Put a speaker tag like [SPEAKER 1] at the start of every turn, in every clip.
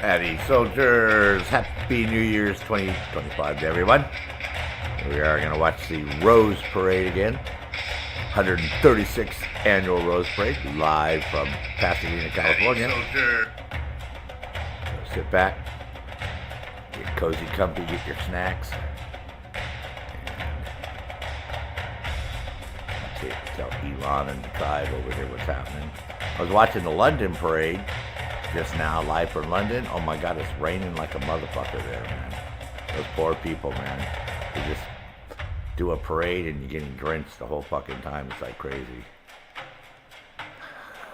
[SPEAKER 1] Howdy, soldiers. Happy New Year's 2025 to everyone. We are going to watch the Rose Parade again. 136th Annual Rose Parade, live from Pasadena, California. So sit back, get cozy, comfy, get your snacks. And tell Elon and the tribe over here what's happening. I was watching the London Parade just now, live from London. Oh my God, it's raining like a motherfucker there, man. Those poor people, man. They just do a parade and you're getting drenched the whole fucking time. It's like crazy.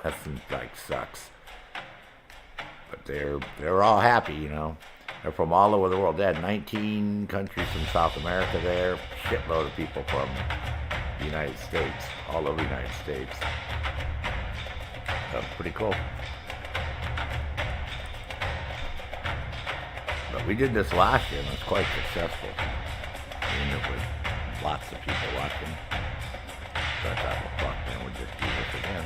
[SPEAKER 1] That like sucks. But they're all happy, you know. They're from all over the world. They had 19 countries from South America there. Shitload of people from the United States, all over the United States. So pretty cool. But we did this last year and it was quite successful. I mean, there was lots of people watching. So I thought, well, fuck, man, we'll just do this again.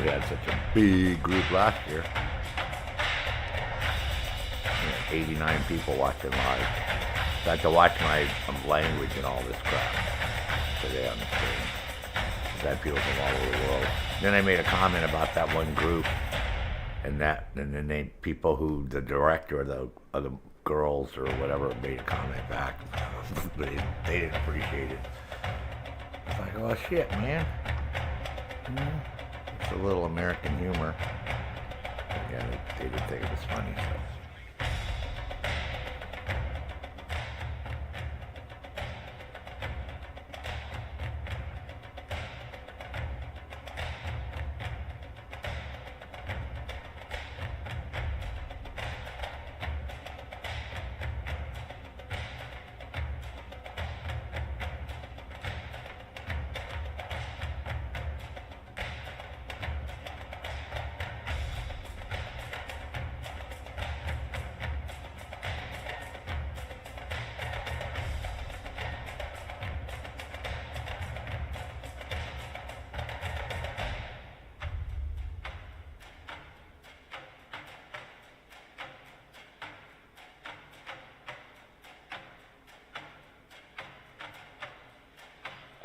[SPEAKER 1] We had such a big group last year. 89 people watching live. So I had to watch my language and all this crap today on the screen. I had people from all over the world. Then I made a comment about that one group. And then they people who the director of the girls or whatever made a comment back, but they didn't appreciate it. It's like, oh shit, man. It's a little American humor. But yeah, they didn't think it was funny. So.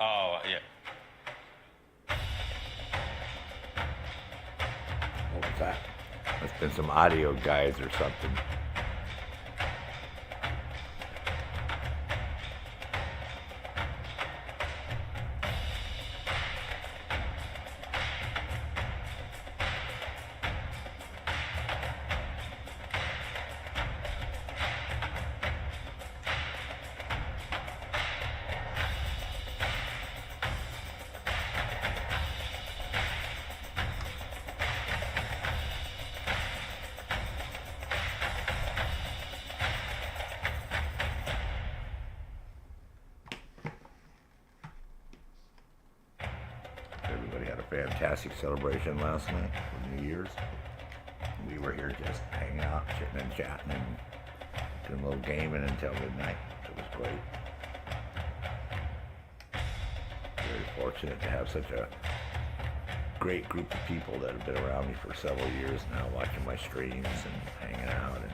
[SPEAKER 2] Oh, yeah.
[SPEAKER 1] What was that? Must have been some audio guys or something. Everybody had a fantastic celebration last night for New Year's. We were here just hanging out, sitting and chatting and doing a little gaming until midnight. It was great. Very fortunate to have such a great group of people that have been around me for several years now, watching my streams and hanging out. And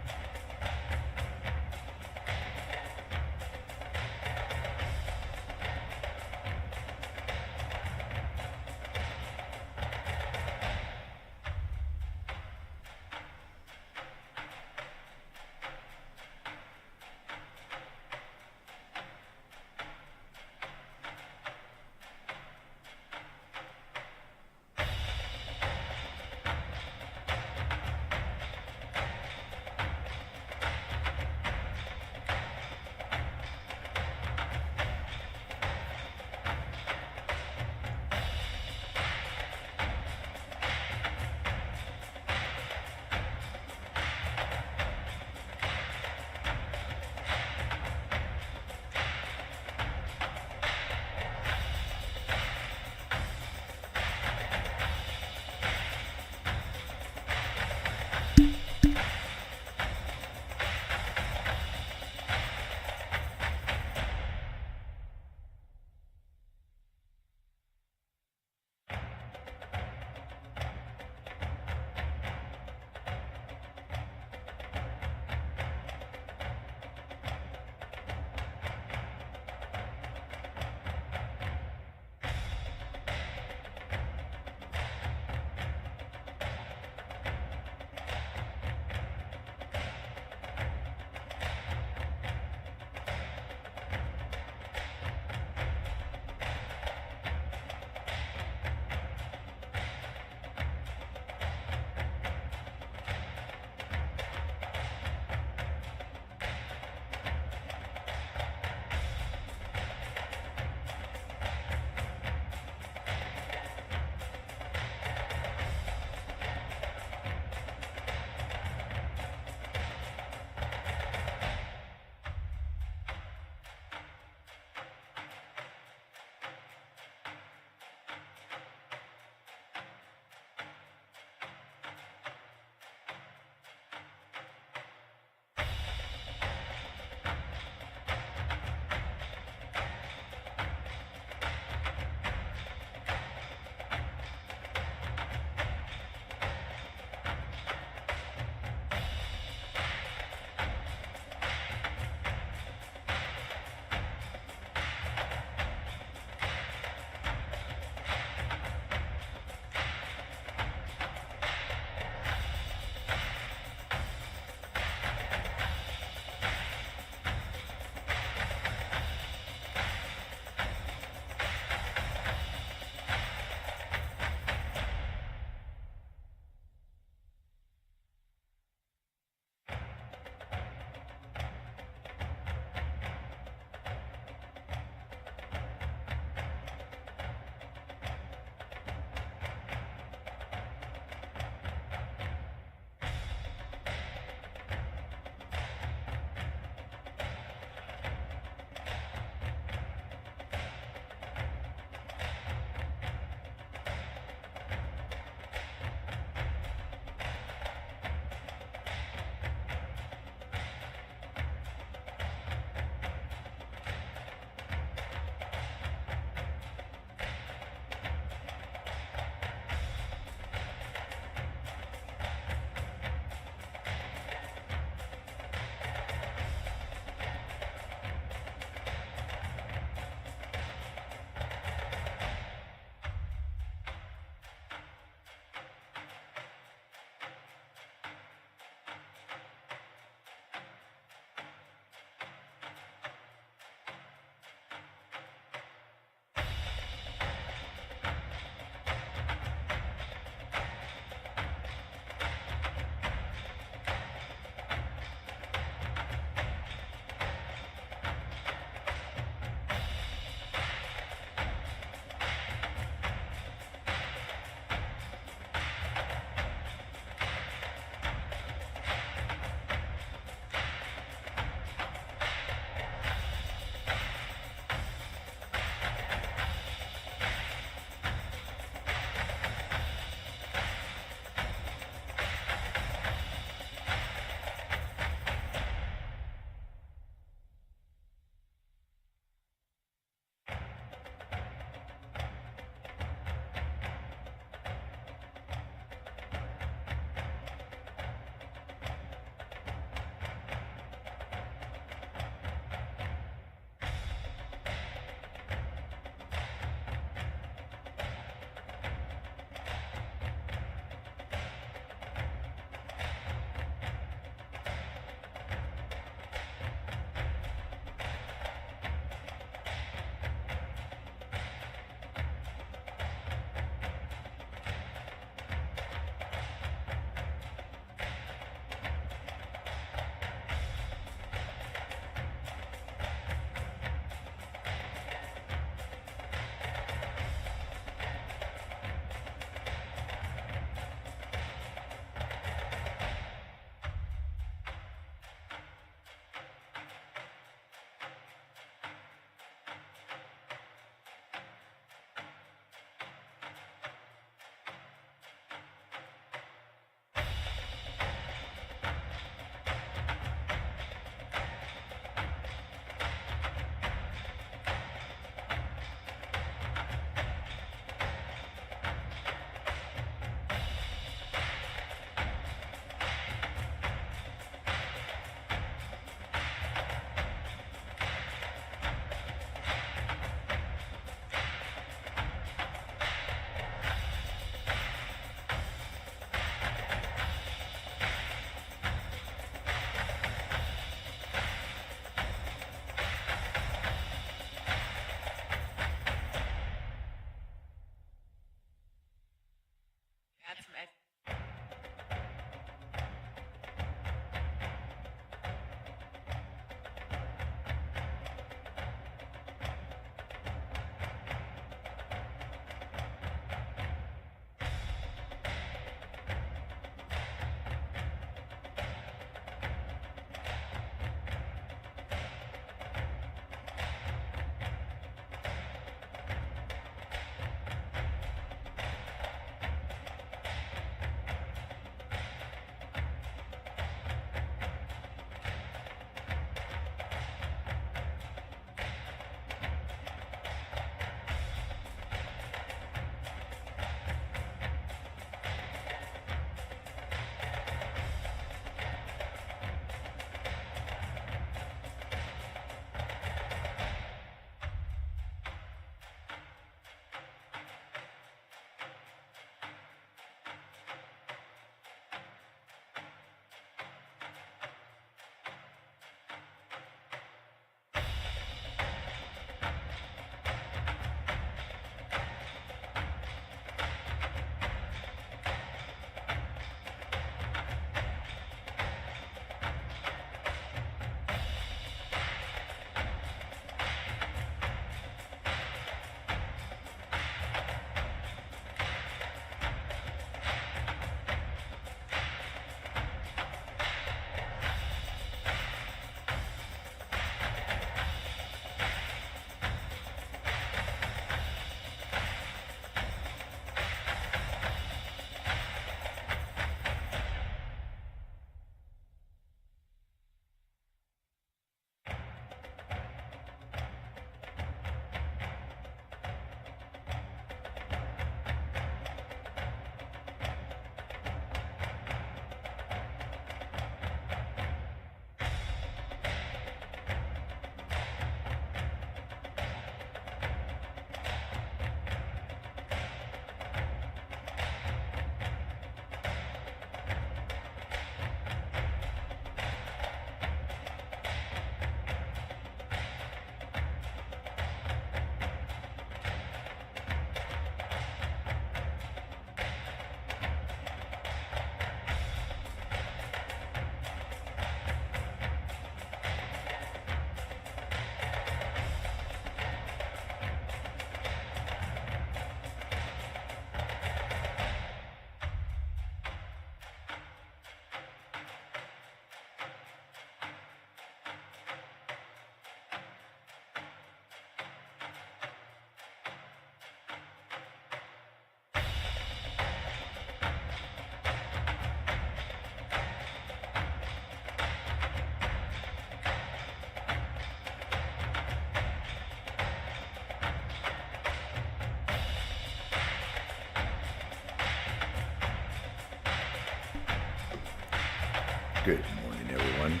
[SPEAKER 1] Good morning, everyone.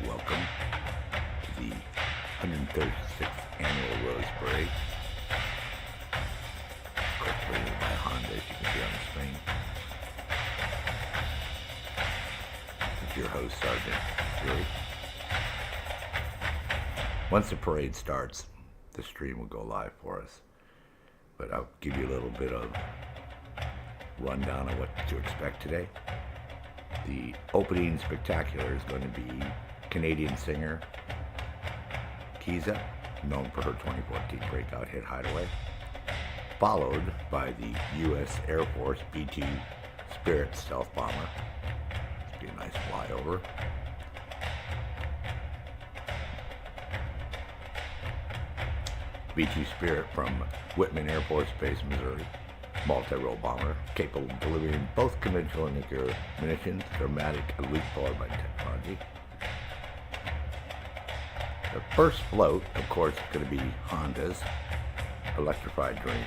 [SPEAKER 1] Welcome to the 136th Annual Rose Parade. Incorporated by Honda, as you can see on the screen. With your host, Sergeant Fury. Once the parade starts, the stream will go live for us. But I'll give you a little bit of rundown of what to expect today. The opening spectacular is going to be Canadian singer Kiza, known for her 2014 breakout hit Hideaway, followed by the U.S. Air Force B-2 Spirit stealth bomber. It's be a nice flyover. B-2 Spirit from Whitman Air Force Base, Missouri. Multi-role bomber, capable of delivering both conventional and nuclear munitions, dramatic elite powered by technology. The first float, of course, is going to be Honda's Electrified Dream.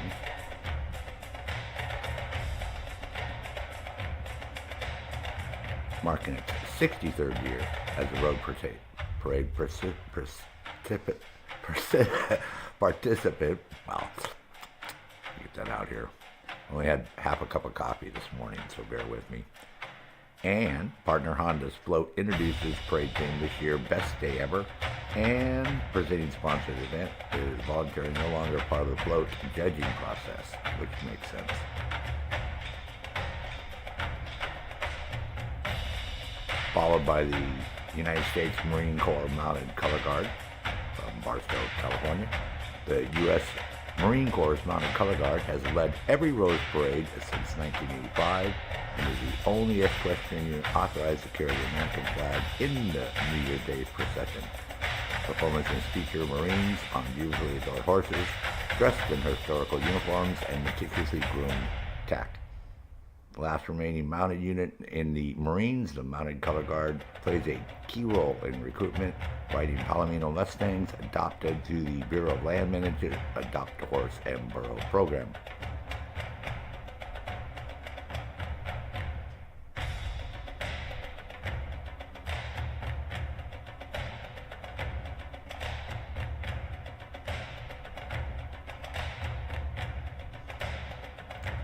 [SPEAKER 1] Marking its 63rd year as a road parade participant. Wow, get that out here. Only had half a cup of coffee this morning, so bear with me. And partner Honda's float introduces parade theme this year, Best Day Ever, and presenting sponsor of the event is voluntary, no longer part of the float judging process, which makes sense. Followed by the United States Marine Corps Mounted Color Guard from Barstow, California. The U.S. Marine Corps Mounted Color Guard has led every Rose Parade since 1985 and is the only equestrian unit authorized to carry the American flag in the New Year's Day procession. Performances feature Marines on beautifully adored horses, dressed in historical uniforms and meticulously groomed tack. The last remaining mounted unit in the Marines, the Mounted Color Guard, plays a key role in recruitment, riding Palomino Mustangs adopted through the Bureau of Land Management Adopt a Horse and Burro program.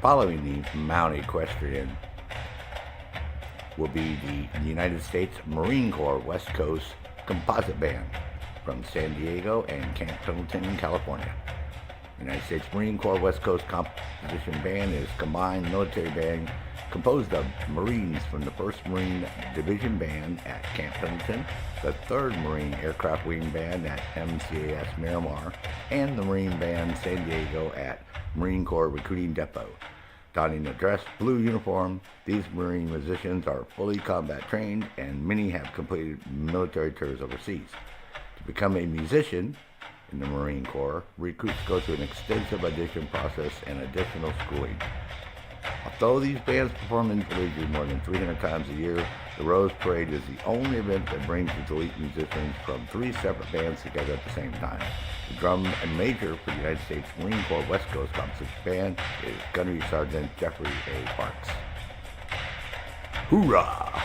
[SPEAKER 1] Following the mounted equestrian will be the United States Marine Corps West Coast Composite Band from San Diego and Camp Pendleton, California. United States Marine Corps West Coast Composition Band is a combined military band composed of Marines from the 1st Marine Division Band at Camp Pendleton, the 3rd Marine Aircraft Wing Band at MCAS Miramar, and the Marine Band San Diego at Marine Corps Recruiting Depot. Donning a dress blue uniform, these Marine musicians are fully combat trained and many have completed military tours overseas. To become a musician in the Marine Corps, recruits go through an extensive audition process and additional schooling. Although these bands perform individually more than 300 times a year, the Rose Parade is the only event that brings its elite musicians from 3 separate bands together at the same time. The drum and major for the United States Marine Corps West Coast Composition Band is Gunnery Sergeant Jeffrey A. Parks. Hoorah!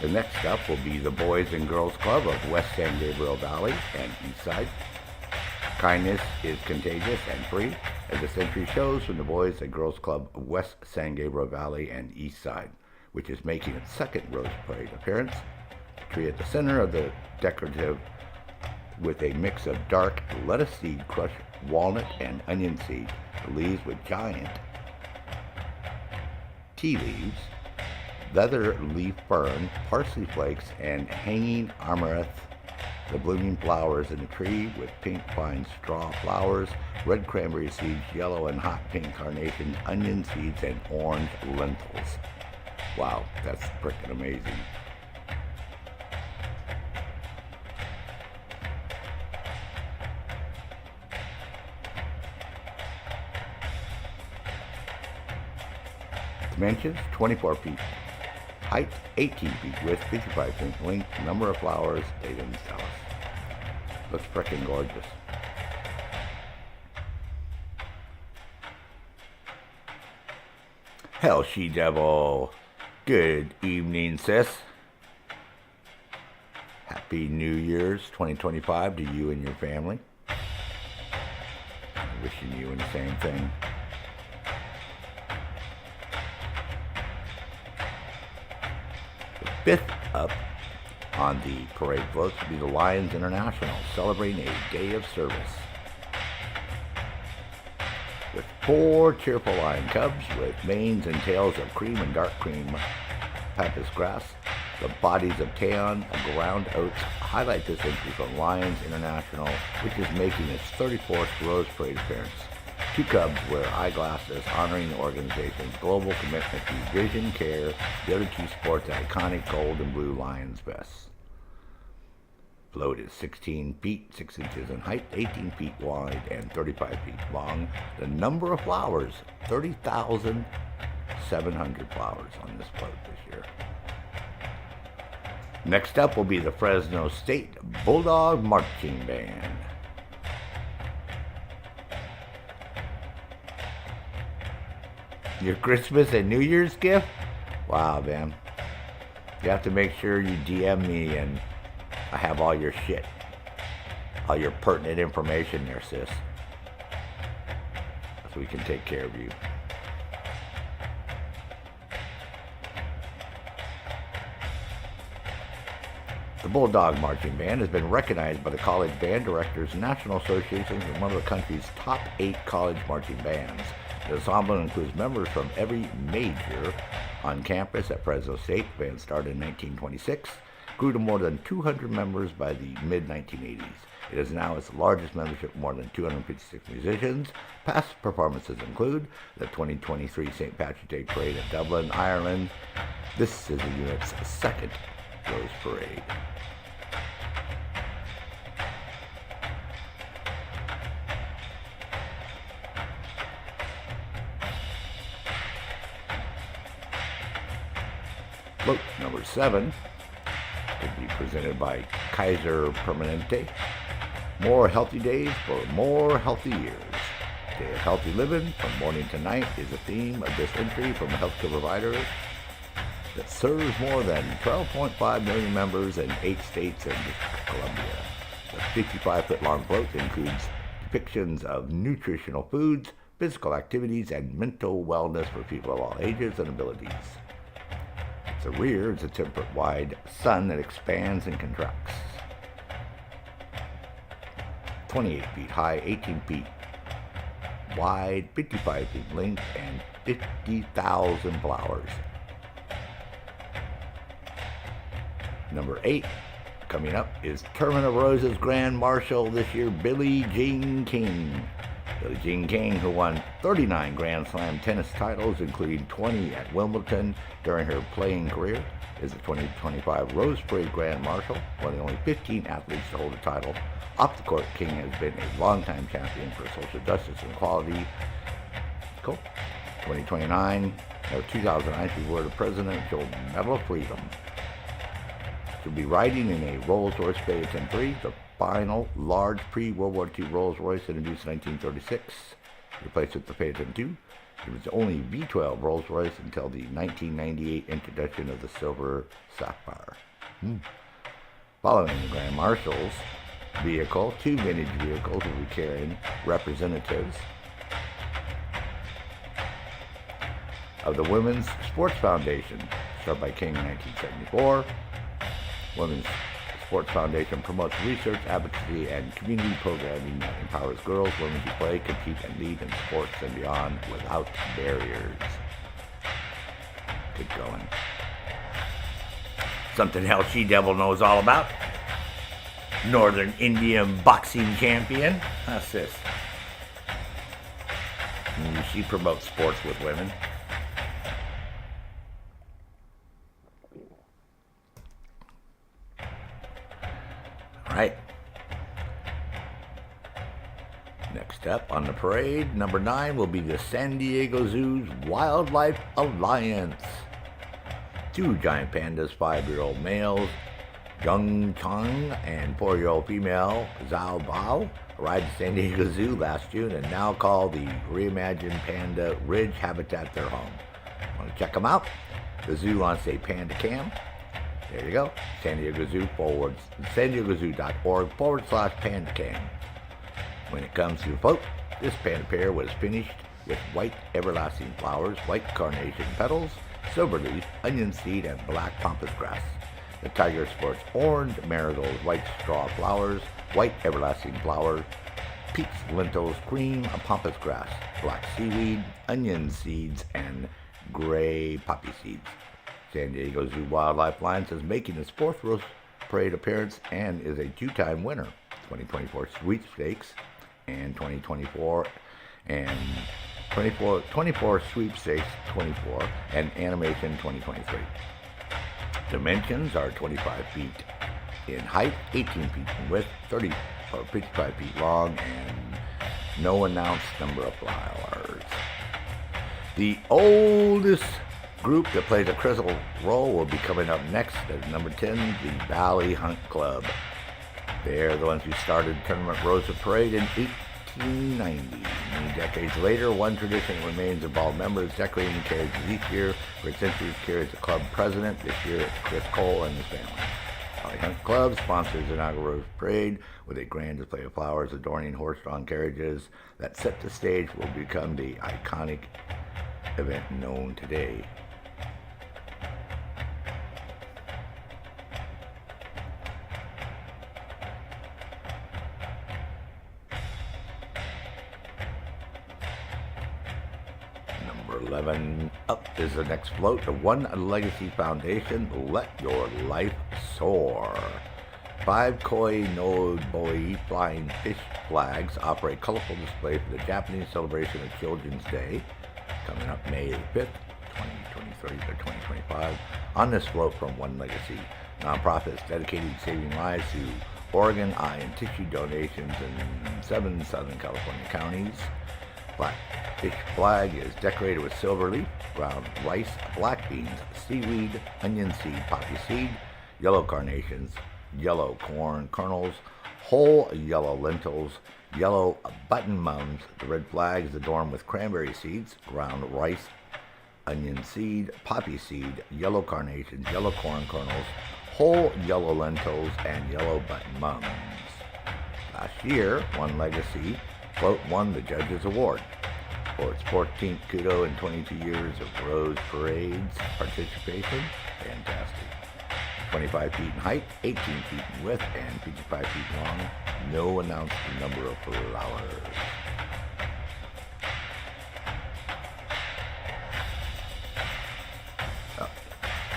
[SPEAKER 1] The next up will be the Boys and Girls Club of West San Gabriel Valley and East Side. Kindness is contagious and free, as the century shows from the Boys and Girls Club of West San Gabriel Valley and East Side, which is making its 2nd Rose Parade appearance. The tree at the center of the decorative with a mix of dark lettuce seed, crushed walnut, and onion seed. The leaves with giant tea leaves, leather leaf fern, parsley flakes, and hanging amaranth. The blooming flowers in the tree with pink pine straw flowers, red cranberry seeds, yellow and hot pink carnations, onion seeds, and orange lentils. Wow, that's freaking amazing. Dimensions, 24 feet. Height, 18 feet. Width, 55 feet. Length, number of flowers, they didn't tell us. Looks freaking gorgeous. Hell, she-devil. Good evening, sis. Happy New Year's 2025 to you and your family. Wishing you the same thing. The fifth up on the parade floats will be the Lions International, celebrating a day of service. With 4 cheerful lion cubs with manes and tails of cream and dark cream pampas grass, the bodies of Teon and ground oats highlight this entry from Lions International, which is making its 34th Rose Parade appearance. 2 cubs wear eyeglasses, honoring the organization's global commitment to vision care. The other 2 sport the iconic gold and blue Lions vests. Float is 16 feet, 6 inches in height, 18 feet wide, and 35 feet long. The number of flowers, 30,700 flowers on this float this year. Next up will be the Fresno State Bulldog Marching Band. Your Christmas and New Year's gift? Wow, man. You have to make sure you DM me and I have all your shit. All your pertinent information there, sis. So we can take care of you. The Bulldog Marching Band has been recognized by the College Band Directors National Association as one of the country's top 8 college marching bands. The ensemble includes members from every major on campus at Fresno State. The band started in 1926, grew to more than 200 members by the mid-1980s. It is now its largest membership with more than 256 musicians. Past performances include the 2023 St. Patrick's Day Parade at Dublin, Ireland. This is the unit's second Rose Parade. Float number 7 could be presented by Kaiser Permanente. More healthy days for more healthy years. Day of healthy living from morning to night is the theme of this entry from a healthcare provider that serves more than 12.5 million members in 8 states and Columbia. The 55-foot-long float includes depictions of nutritional foods, physical activities, and mental wellness for people of all ages and abilities. The rear is a 10-foot wide sun that expands and contracts. 28 feet high, 18 feet wide, 55 feet length, and 50,000 flowers. Number 8 coming up is Tournament of Roses Grand Marshal this year, Billie Jean King. Billie Jean King, who won 39 Grand Slam tennis titles, including 20 at Wimbledon during her playing career, is the 2025 Rose Parade Grand Marshal, one of the only 15 athletes to hold a title. Off the court, King has been a longtime champion for social justice and equality. Cool. 2009, or 2009, she wore the Presidential Medal of Freedom. She'll be riding in a Rolls-Royce Phaeton 3, the final large pre-World War II Rolls-Royce introduced in 1936, replaced with the Phaeton 2. It was the only V12 Rolls-Royce until the 1998 introduction of the Silver Sapphire. Following the Grand Marshal's vehicle, 2 vintage vehicles will be carrying representatives of the Women's Sports Foundation, started by King in 1974. Women's Sports Foundation promotes research, advocacy, and community programming that empowers girls, women to play, compete, and lead in sports and beyond without barriers. Good going. Something else She-Devil knows all about. Northern Indian boxing champion. How's this? She promotes sports with women. Right. Next up on the parade, number 9 will be the San Diego Zoo's Wildlife Alliance. 2 giant pandas, 5-year-old males, Jung Chang, and 4-year-old female, Zhao Bao, arrived at San Diego Zoo last June and now call the reimagined Panda Ridge Habitat their home. Want to check them out? The zoo wants a panda cam. There you go. San Diego Zoo.org/panda cam. When it comes to the float, this panda pear was finished with white everlasting flowers, white carnation petals, silver leaf, onion seed, and black pampas grass. The tiger sports orange marigolds, white straw flowers, white everlasting flowers, peach lentils, cream, pampas grass, black seaweed, onion seeds, and gray poppy seeds. San Diego Zoo Wildlife Alliance is making its fourth Rose Parade appearance and is a two-time winner. 2024 sweepstakes and 2024 and 24 sweepstakes 24 and animation 2023. Dimensions are 25 feet in height, 18 feet in width, 55 feet long, and no announced number of flowers. The oldest group that plays a critical role will be coming up next at number 10, the Valley Hunt Club. They're the ones who started Tournament Rose Parade in 1890. Many decades later, one tradition remains involved members decorating carriages each year. For centuries, carries the club president. This year, it's Chris Cole and his family. Valley Hunt Club sponsors the inaugural Rose Parade with a grand display of flowers adorning horse-drawn carriages that set the stage will become the iconic event known today. Number 11 up is the next float, the One Legacy Foundation, Let Your Life Soar. 5 koi no boi flying fish flags offer a colorful display for the Japanese celebration of Children's Day, coming up May 5th, 2023 or 2025. On this float from One Legacy, nonprofits dedicated to saving lives through organ, eye, and tissue donations in 7 Southern California counties. Blackfish flag is decorated with silver leaf, ground rice, black beans, seaweed, onion seed, poppy seed, yellow carnations, yellow corn kernels, whole yellow lentils, yellow button mums. The red flag is adorned with cranberry seeds, ground rice, onion seed, poppy seed, yellow carnations, yellow corn kernels, whole yellow lentils, and yellow button mums. Last year, One Legacy float won the Judges Award for its 14th kudo in 22 years of Rose Parade's participation. Fantastic. 25 feet in height, 18 feet in width, and 55 feet long. No announced number of flowers.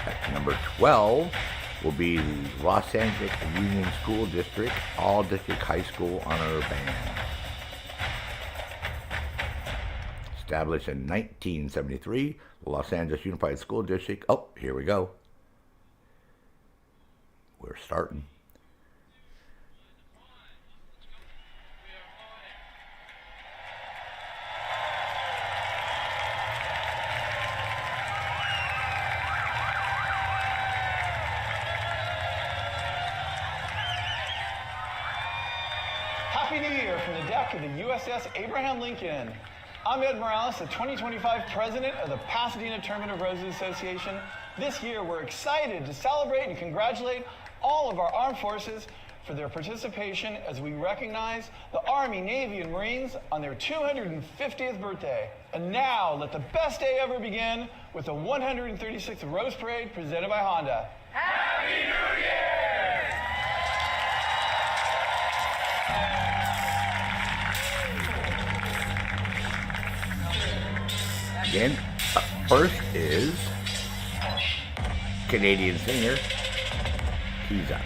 [SPEAKER 1] At number 12 will be the Los Angeles Union School District All-District High School Honor Band. Established in 1973, the Los Angeles Unified School District. Oh, here we go. We're starting.
[SPEAKER 2] Happy New Year from the deck of the USS Abraham Lincoln. I'm Ed Morales, the 2025 president of the Pasadena Tournament of Roses Association. This year, we're excited to celebrate and congratulate all of our armed forces for their participation as we recognize the Army, Navy, and Marines on their 250th birthday. And now, let the best day ever begin with the 136th Rose Parade presented by Honda. Happy New Year!
[SPEAKER 1] Again, up first is Canadian singer Kiza.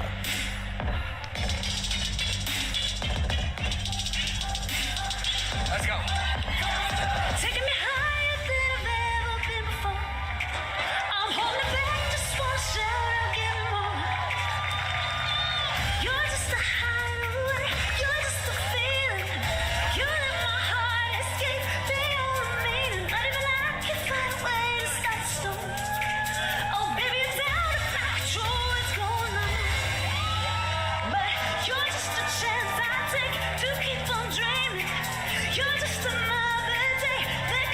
[SPEAKER 3] Let's go. Taking me higher than I've ever been before. I'm holding back, just wanna shout out, give me more. You're just a highway, you're just a feeling. You let my heart escape the old meaning. Not even I can find a way to stop the storm. Oh, baby, it's out of my control, what's going on? But you're just a chance I take to keep on dreaming. You're just another day that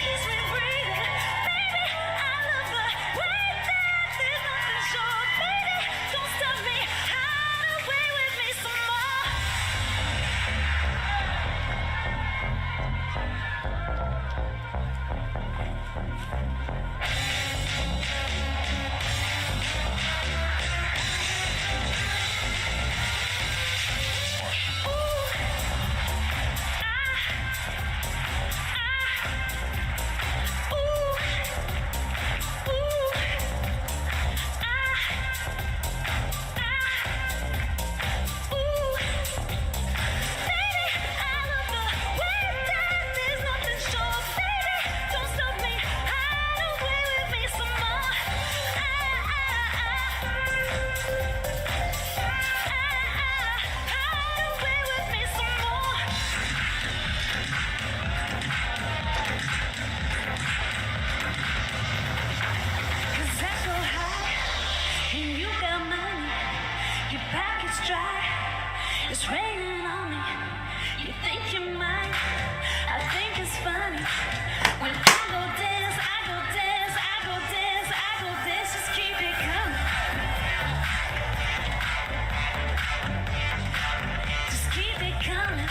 [SPEAKER 3] pocket's dry. It's raining on me. You think you're mine. I think it's funny. When I go dance, I go dance, I go dance, I go dance. Just keep it coming. Just keep it coming.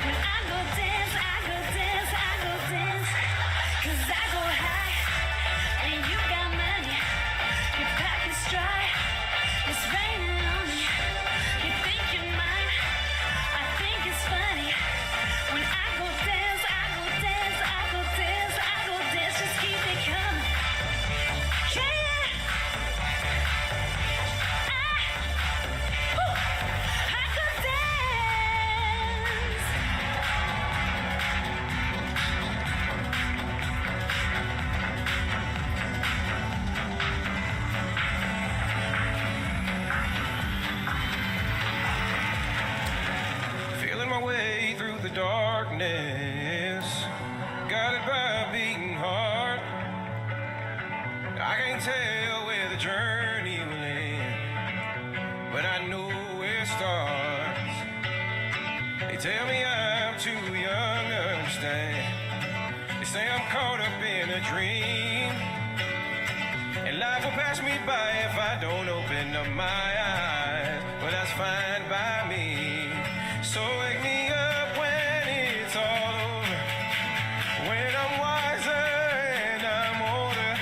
[SPEAKER 3] When I go dance, I go dance, I go dance. 'Cause I go high and you got money. Your pocket's dry. It's raining on me. You think you're mine. I think it's funny. When I go dance, I go dance, I go dance, I go dance. Just keep it coming. Yeah. I go dance.
[SPEAKER 4] Feeling my way through the darkness, guided by a beating heart. I can't tell where the journey will end, but I know where it starts. They tell me I'm too young to understand. They say I'm caught up in a dream, and life will pass me by if I don't open up my eyes. But that's fine by me. So wake me up when it's all over, when I'm wiser and I'm older.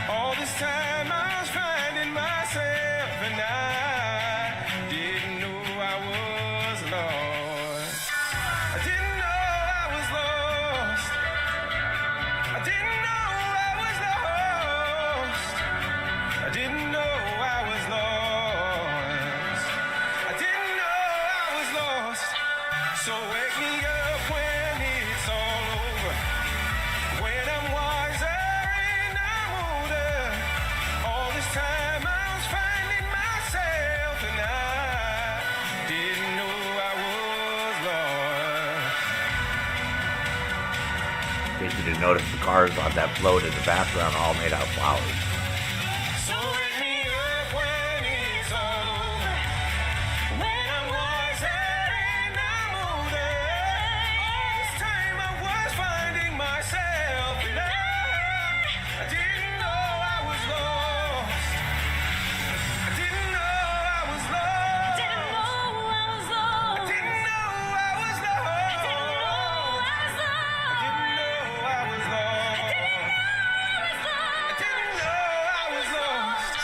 [SPEAKER 4] All this time I was finding myself, and I didn't know I was lost. I didn't know I was lost. I didn't know I was lost. I didn't know I was lost. I didn't know I was lost. So wake me up when it's all over, when I'm wiser and I'm older. All this time I was finding myself, and I didn't know I was lost.
[SPEAKER 1] In case you didn't notice, the cars on that float in the background are all made out of flowers.
[SPEAKER 4] So wake me up when it's all over, when I'm wiser and I'm older. All this time I was finding myself, and I didn't know I was lost. I didn't know I was lost.
[SPEAKER 3] Didn't know I was lost.
[SPEAKER 4] I didn't know I was lost.
[SPEAKER 3] Didn't know I was lost.
[SPEAKER 4] I didn't know I was lost. I didn't know I was lost.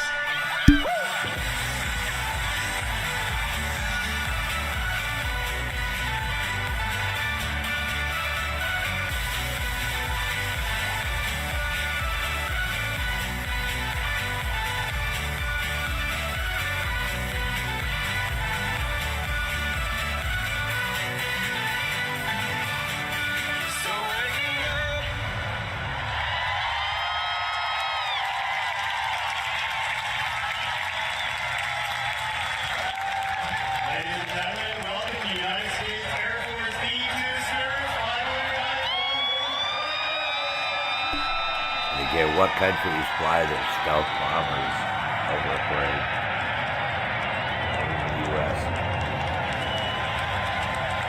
[SPEAKER 4] So wake me up.
[SPEAKER 5] Ladies and gentlemen, welcome to United States Air Force B-Booster 500.
[SPEAKER 1] And again, what countries fly their stealth bombers over a parade? Only the U.S.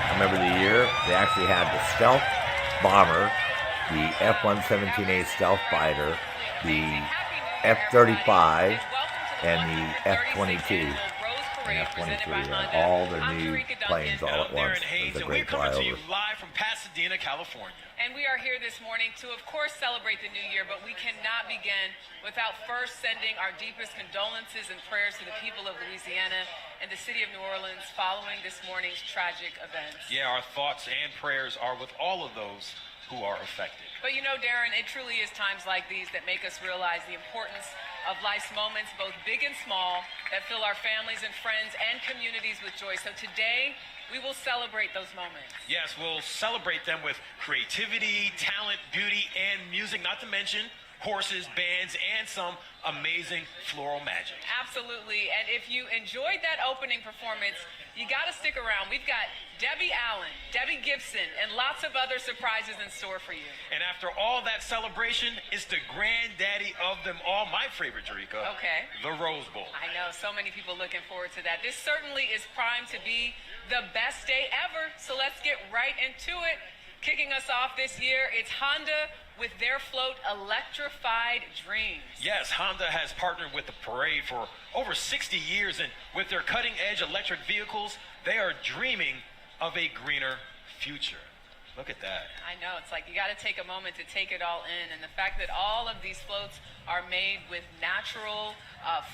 [SPEAKER 1] I remember the year they actually had the stealth bomber, the F-117A stealth fighter, the F-35, and the F-22. And F-23, and all their new planes all at once. It was a great
[SPEAKER 6] We're coming to you
[SPEAKER 1] flyover.
[SPEAKER 6] live from Pasadena, California.
[SPEAKER 7] And we are here this morning to, of course, celebrate the new year, but we cannot begin without first sending our deepest condolences and prayers to the people of Louisiana and the city of New Orleans following this morning's tragic events.
[SPEAKER 6] Yeah, our thoughts and prayers are with all of those who are affected.
[SPEAKER 7] But you know, Darren, it truly is times like these that make us realize the importance of life's moments, both big and small, that fill our families and friends and communities with joy. So today, we will celebrate those moments.
[SPEAKER 6] Yes, we'll celebrate them with creativity, talent, beauty, and music, not to mention
[SPEAKER 4] horses, bands, and some amazing floral magic.
[SPEAKER 7] Absolutely. And if you enjoyed that opening performance, you got to stick around. We've got Debbie Allen, Debbie Gibson, and lots of other surprises in store for you.
[SPEAKER 4] And after all that celebration, it's the granddaddy of them all, my favorite, Jerika.
[SPEAKER 7] Okay.
[SPEAKER 4] The Rose Bowl.
[SPEAKER 7] I know, so many people looking forward to that. This certainly is primed to be the best day ever. So let's get right into it. Kicking us off this year, it's Honda with their float, Electrified Dreams.
[SPEAKER 4] Yes, Honda has partnered with the parade for over 60 years, and with their cutting-edge electric vehicles, they are dreaming of a greener future. Look at that.
[SPEAKER 7] I know, it's like you got to take a moment to take it all in. And the fact that all of these floats are made with natural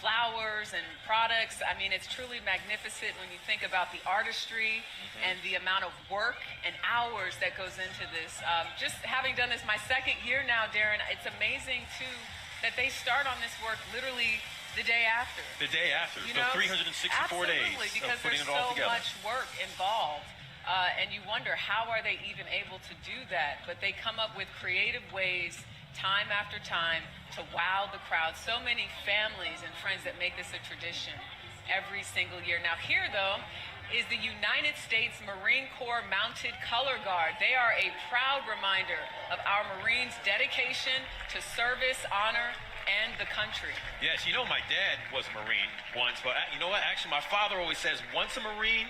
[SPEAKER 7] flowers and products, I mean, it's truly magnificent when you think about the artistry and the amount of work and hours that goes into this. Just having done this my second year now, Darren, it's amazing, too, that they start on this work literally the day after.
[SPEAKER 4] The day after,
[SPEAKER 7] You
[SPEAKER 4] so
[SPEAKER 7] know,
[SPEAKER 4] 364
[SPEAKER 7] absolutely,
[SPEAKER 4] days
[SPEAKER 7] because
[SPEAKER 4] of putting
[SPEAKER 7] there's
[SPEAKER 4] it all
[SPEAKER 7] so
[SPEAKER 4] together.
[SPEAKER 7] much work involved. And you wonder, how are they even able to do that? But they come up with creative ways time after time to wow the crowd. So many families and friends that make this a tradition every single year. Now here, though, is the United States Marine Corps Mounted Color Guard. They are a proud reminder of our Marines' dedication to service, honor, and the country.
[SPEAKER 4] Yes, you know my dad was a Marine once, but you know what? Actually, my father always says, once a Marine,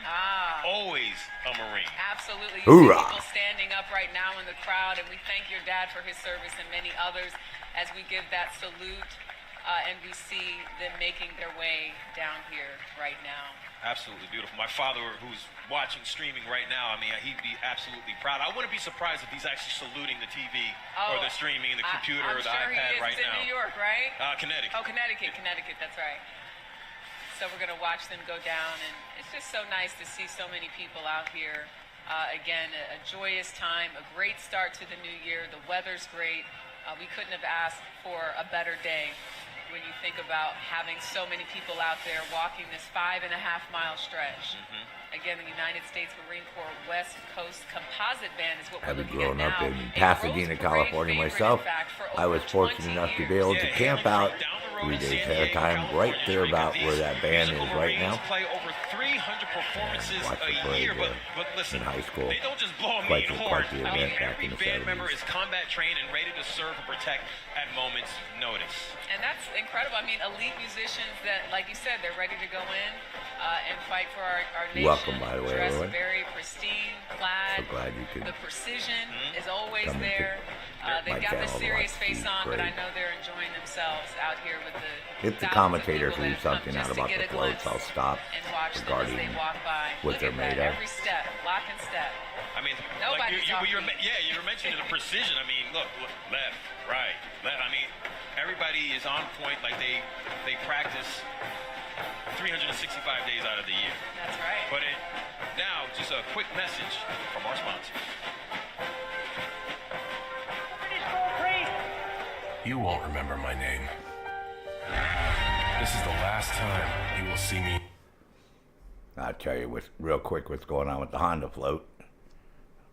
[SPEAKER 4] always a Marine.
[SPEAKER 7] Absolutely. You see
[SPEAKER 1] Hoorah.
[SPEAKER 7] people standing up right now in the crowd, and we thank your dad for his service and many others as we give that salute, and we see them making their way down here right now.
[SPEAKER 4] Absolutely beautiful. My father, who's watching streaming right now, I mean, he'd be absolutely proud. I wouldn't be surprised if he's actually saluting the TV or the streaming, the computer,
[SPEAKER 7] I'm
[SPEAKER 4] or the
[SPEAKER 7] sure
[SPEAKER 4] iPad
[SPEAKER 7] he is.
[SPEAKER 4] right
[SPEAKER 7] It's
[SPEAKER 4] now.
[SPEAKER 7] in New York, right?
[SPEAKER 4] Connecticut.
[SPEAKER 7] Oh, Connecticut, that's right. So we're going to watch them go down, and it's just so nice to see so many people out here. Again, a joyous time, a great start to the new year. The weather's great. We couldn't have asked for a better day when you think about having so many people out there walking this 5.5-mile stretch. Again, the United States Marine Corps West Coast Composite Band is what we're
[SPEAKER 1] Having
[SPEAKER 7] looking at
[SPEAKER 1] grown up
[SPEAKER 7] now.
[SPEAKER 1] in
[SPEAKER 7] A
[SPEAKER 1] Pasadena,
[SPEAKER 7] Rose Parade
[SPEAKER 1] California
[SPEAKER 7] favorite,
[SPEAKER 1] myself,
[SPEAKER 7] in fact, for
[SPEAKER 1] I
[SPEAKER 7] over
[SPEAKER 1] was fortunate
[SPEAKER 7] 20
[SPEAKER 1] enough to be
[SPEAKER 7] years.
[SPEAKER 1] able to camp out
[SPEAKER 4] down the road
[SPEAKER 1] 3
[SPEAKER 4] in
[SPEAKER 1] days
[SPEAKER 4] San
[SPEAKER 1] ahead of
[SPEAKER 4] Diego,
[SPEAKER 1] time, right
[SPEAKER 4] California,
[SPEAKER 1] there about
[SPEAKER 4] These
[SPEAKER 1] where that band
[SPEAKER 4] musical
[SPEAKER 1] is right
[SPEAKER 4] Marines
[SPEAKER 1] now.
[SPEAKER 4] play over 300 performances
[SPEAKER 1] watched the
[SPEAKER 4] a
[SPEAKER 1] parade
[SPEAKER 4] year,
[SPEAKER 1] there
[SPEAKER 4] but listen,
[SPEAKER 1] in high school.
[SPEAKER 4] they don't just blow a
[SPEAKER 1] Quite
[SPEAKER 4] mean
[SPEAKER 1] the-
[SPEAKER 4] horn.
[SPEAKER 1] quite the
[SPEAKER 4] I mean,
[SPEAKER 1] event back
[SPEAKER 4] every
[SPEAKER 1] in the
[SPEAKER 4] band member
[SPEAKER 1] 70s.
[SPEAKER 4] is combat trained and ready to serve and protect at moment's notice.
[SPEAKER 7] And that's incredible. I mean, elite musicians that, like you said, they're ready to go in and fight for our nation.
[SPEAKER 1] Welcome, by the way,
[SPEAKER 7] dressed
[SPEAKER 1] everyone.
[SPEAKER 7] very pristine, clad.
[SPEAKER 1] So glad you could
[SPEAKER 7] The precision is always
[SPEAKER 1] come and
[SPEAKER 7] there. They've
[SPEAKER 1] my
[SPEAKER 7] got the
[SPEAKER 1] channel to
[SPEAKER 7] serious
[SPEAKER 1] watch
[SPEAKER 7] face
[SPEAKER 1] these
[SPEAKER 7] on, but I
[SPEAKER 1] parades.
[SPEAKER 7] know they're enjoying themselves out here with the
[SPEAKER 1] If the
[SPEAKER 7] thousands of
[SPEAKER 1] commentators
[SPEAKER 7] people that
[SPEAKER 1] leave
[SPEAKER 7] have come
[SPEAKER 1] something
[SPEAKER 7] just
[SPEAKER 1] out
[SPEAKER 7] to
[SPEAKER 1] about
[SPEAKER 7] get
[SPEAKER 1] the
[SPEAKER 7] a
[SPEAKER 1] floats,
[SPEAKER 7] glimpse
[SPEAKER 1] I'll stop
[SPEAKER 7] and watch them as
[SPEAKER 1] regarding
[SPEAKER 7] they walk by.
[SPEAKER 1] what
[SPEAKER 7] Look
[SPEAKER 1] they're
[SPEAKER 7] at
[SPEAKER 1] made
[SPEAKER 7] that,
[SPEAKER 1] of.
[SPEAKER 7] every step, lock and step.
[SPEAKER 4] I mean,
[SPEAKER 7] Nobody's off
[SPEAKER 4] you
[SPEAKER 7] beat.
[SPEAKER 4] were mentioning the precision. I mean, look, left, right, left. I mean, everybody is on point. Like they practice 365 days out of the year.
[SPEAKER 7] That's right.
[SPEAKER 4] But now, just a quick message from our sponsor.
[SPEAKER 8] You won't remember my name. This is the last time you will see me.
[SPEAKER 1] I'll tell you real quick what's going on with the Honda float.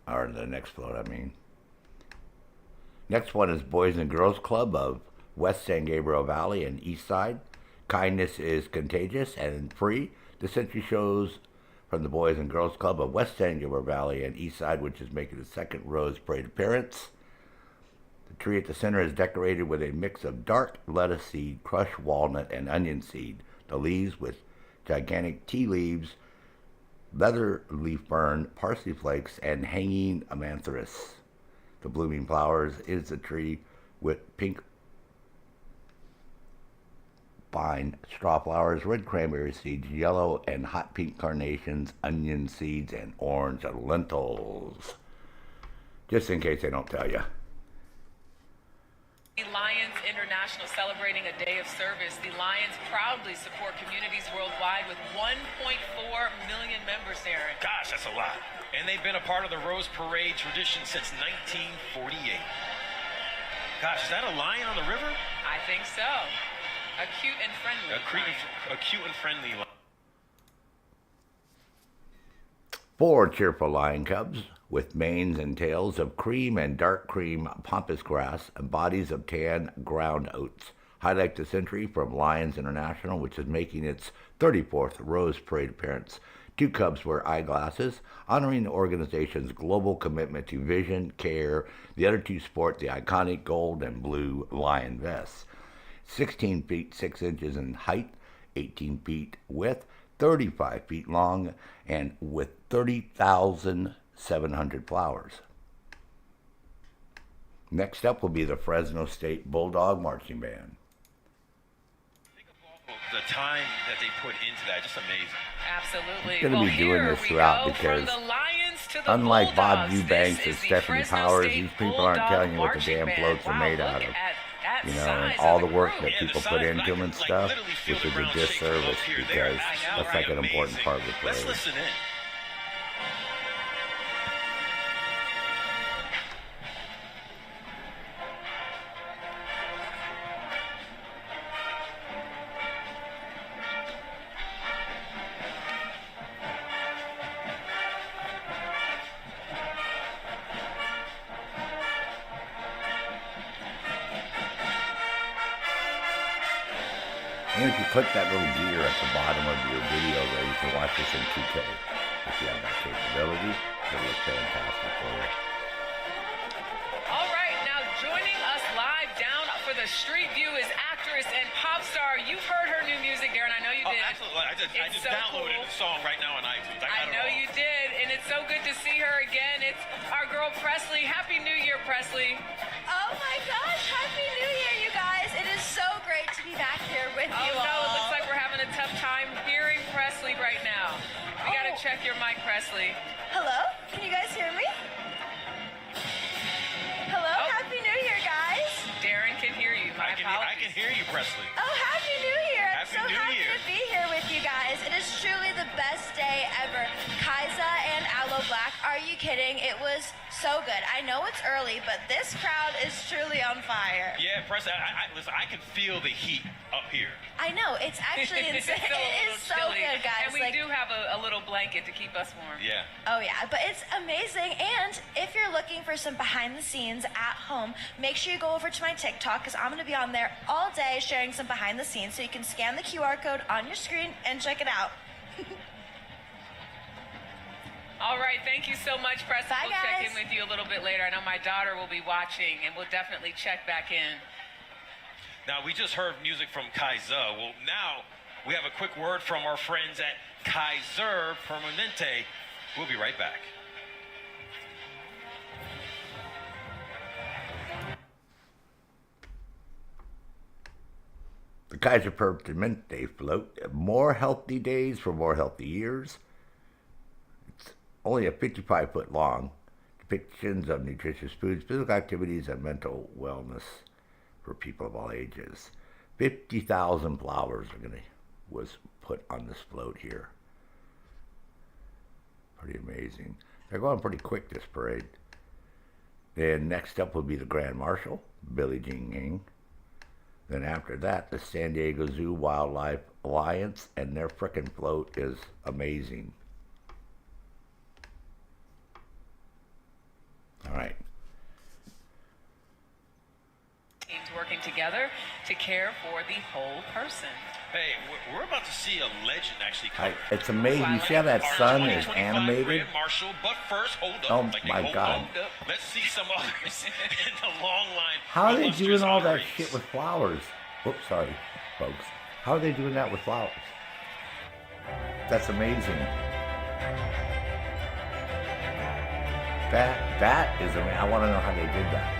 [SPEAKER 1] Or the next float, I mean. Next one is Boys and Girls Club of West San Gabriel Valley and East Side. Kindness is contagious and free. This entry shows from the Boys and Girls Club of West San Gabriel Valley and East Side, which is making its second Rose Parade appearance. The tree at the center is decorated with a mix of dark lettuce seed, crushed walnut, and onion seed. The leaves with gigantic tea leaves, leather leaf fern, parsley flakes, and hanging amanthus. The blooming flowers is a tree with pink vine, straw flowers, red cranberry seeds, yellow and hot pink carnations, onion seeds, and orange lentils. Just in case they don't tell you.
[SPEAKER 7] The Lions International celebrating a day of service. The Lions proudly support communities worldwide with 1.4 million members, Darren.
[SPEAKER 4] Gosh, that's a lot. And they've been a part of the Rose Parade tradition since 1948. Gosh, is that a lion on the river?
[SPEAKER 7] I think so. A cute and friendly lion.
[SPEAKER 4] A cute and friendly lion.
[SPEAKER 1] 4 cheerful lion cubs with manes and tails of cream and dark cream pampas grass and bodies of tan ground oats highlight the century from Lions International, which is making its 34th Rose Parade appearance. 2 cubs wear eyeglasses, honoring the organization's global commitment to vision care. The other 2 sport the iconic gold and blue lion vests. 16 feet 6 inches in height, 18 feet width, 35 feet long, and with 30,700 flowers. Next up will be the Fresno State Bulldog Marching Band.
[SPEAKER 6] Think of all the time that they put into that, just amazing.
[SPEAKER 7] Absolutely.
[SPEAKER 1] Going to be doing this throughout because, unlike Bob Eubanks and Stephanie Powers, these people aren't telling you what the damn floats are made out of. You know, and all the work that people put into them and stuff, which is a disservice because that's like an important part of the parade.
[SPEAKER 6] Let's listen in.
[SPEAKER 1] And if you click that little gear at the bottom of your video there, you can watch this in 2K. If you have that capability, it'll look fantastic for you.
[SPEAKER 7] All right, now joining us live down for the street view is actress and pop star. You've heard her new music, Darren. I know you did.
[SPEAKER 6] Oh, absolutely. I just
[SPEAKER 7] so
[SPEAKER 6] downloaded
[SPEAKER 7] cool.
[SPEAKER 6] the song right now on iTunes.
[SPEAKER 7] I know you did, and it's so good to see her again. It's our girl Presley. Happy New Year, Presley.
[SPEAKER 3] Oh my gosh, Happy New Year, you guys. It is so great to be back here with
[SPEAKER 7] Oh
[SPEAKER 3] you
[SPEAKER 7] no,
[SPEAKER 3] all.
[SPEAKER 7] it looks like we're having a tough time hearing Presley right now. We gotta check your mic, Presley.
[SPEAKER 3] Hello? Can you guys hear me? Hello?
[SPEAKER 7] Oh.
[SPEAKER 3] Happy New Year, guys.
[SPEAKER 7] Darren can hear you. My
[SPEAKER 6] I
[SPEAKER 7] apologies.
[SPEAKER 6] can hear you, Presley.
[SPEAKER 3] Oh, Happy New Year. I'm
[SPEAKER 6] Happy
[SPEAKER 3] so
[SPEAKER 6] New
[SPEAKER 3] happy
[SPEAKER 6] Year.
[SPEAKER 3] to be here with you guys. It is truly the best day ever. Kaisa and Aloe Black, are you kidding? It was so good. I know it's early, but this crowd is truly on fire.
[SPEAKER 6] Yeah, Presley, listen, I can feel the heat up here.
[SPEAKER 3] I know, it's actually insane.
[SPEAKER 7] It's a
[SPEAKER 3] It
[SPEAKER 7] little
[SPEAKER 3] is so
[SPEAKER 7] chilly.
[SPEAKER 3] good, guys.
[SPEAKER 7] And we do have a little blanket to keep us warm.
[SPEAKER 6] Yeah.
[SPEAKER 3] Oh yeah, but it's amazing. And if you're looking for some behind the scenes at home, make sure you go over to my TikTok because I'm going to be on there all day sharing some behind the scenes. So you can scan the QR code on your screen and check it out.
[SPEAKER 7] All right, thank you so much, Presley.
[SPEAKER 3] Bye,
[SPEAKER 7] We'll check
[SPEAKER 3] guys.
[SPEAKER 7] in with you a little bit later. I know my daughter will be watching, and we'll definitely check back in.
[SPEAKER 6] Now, we just heard music from Kaisa. Well, now we have a quick word from our friends at Kaiser Permanente. We'll be right back.
[SPEAKER 1] The Kaiser Permanente float, more healthy days for more healthy years. It's only a 55-foot long. Depictions of nutritious foods, physical activities, and mental wellness for people of all ages. 50,000 flowers was put on this float here. Pretty amazing. They're going pretty quick, this parade. Then next up will be the Grand Marshal, Billie Jean King. Then after that, the San Diego Zoo Wildlife Alliance, and their frickin' float is amazing. All right.
[SPEAKER 7] Teams working together to care for the whole person.
[SPEAKER 6] Hey, we're about to see a legend actually come.
[SPEAKER 1] It's amazing. You see how that
[SPEAKER 6] Our
[SPEAKER 1] sun is
[SPEAKER 6] 2025
[SPEAKER 1] animated?
[SPEAKER 6] Grand Marshal, but first, hold up.
[SPEAKER 1] Oh,
[SPEAKER 6] Like,
[SPEAKER 1] my
[SPEAKER 6] hold
[SPEAKER 1] God.
[SPEAKER 6] up. Let's see some others in the long line.
[SPEAKER 1] How are they
[SPEAKER 6] illustrious
[SPEAKER 1] doing all that
[SPEAKER 6] honorees.
[SPEAKER 1] shit with flowers? Oops, sorry, folks. How are they doing that with flowers? That's amazing. That is amazing. I want to know how they did that.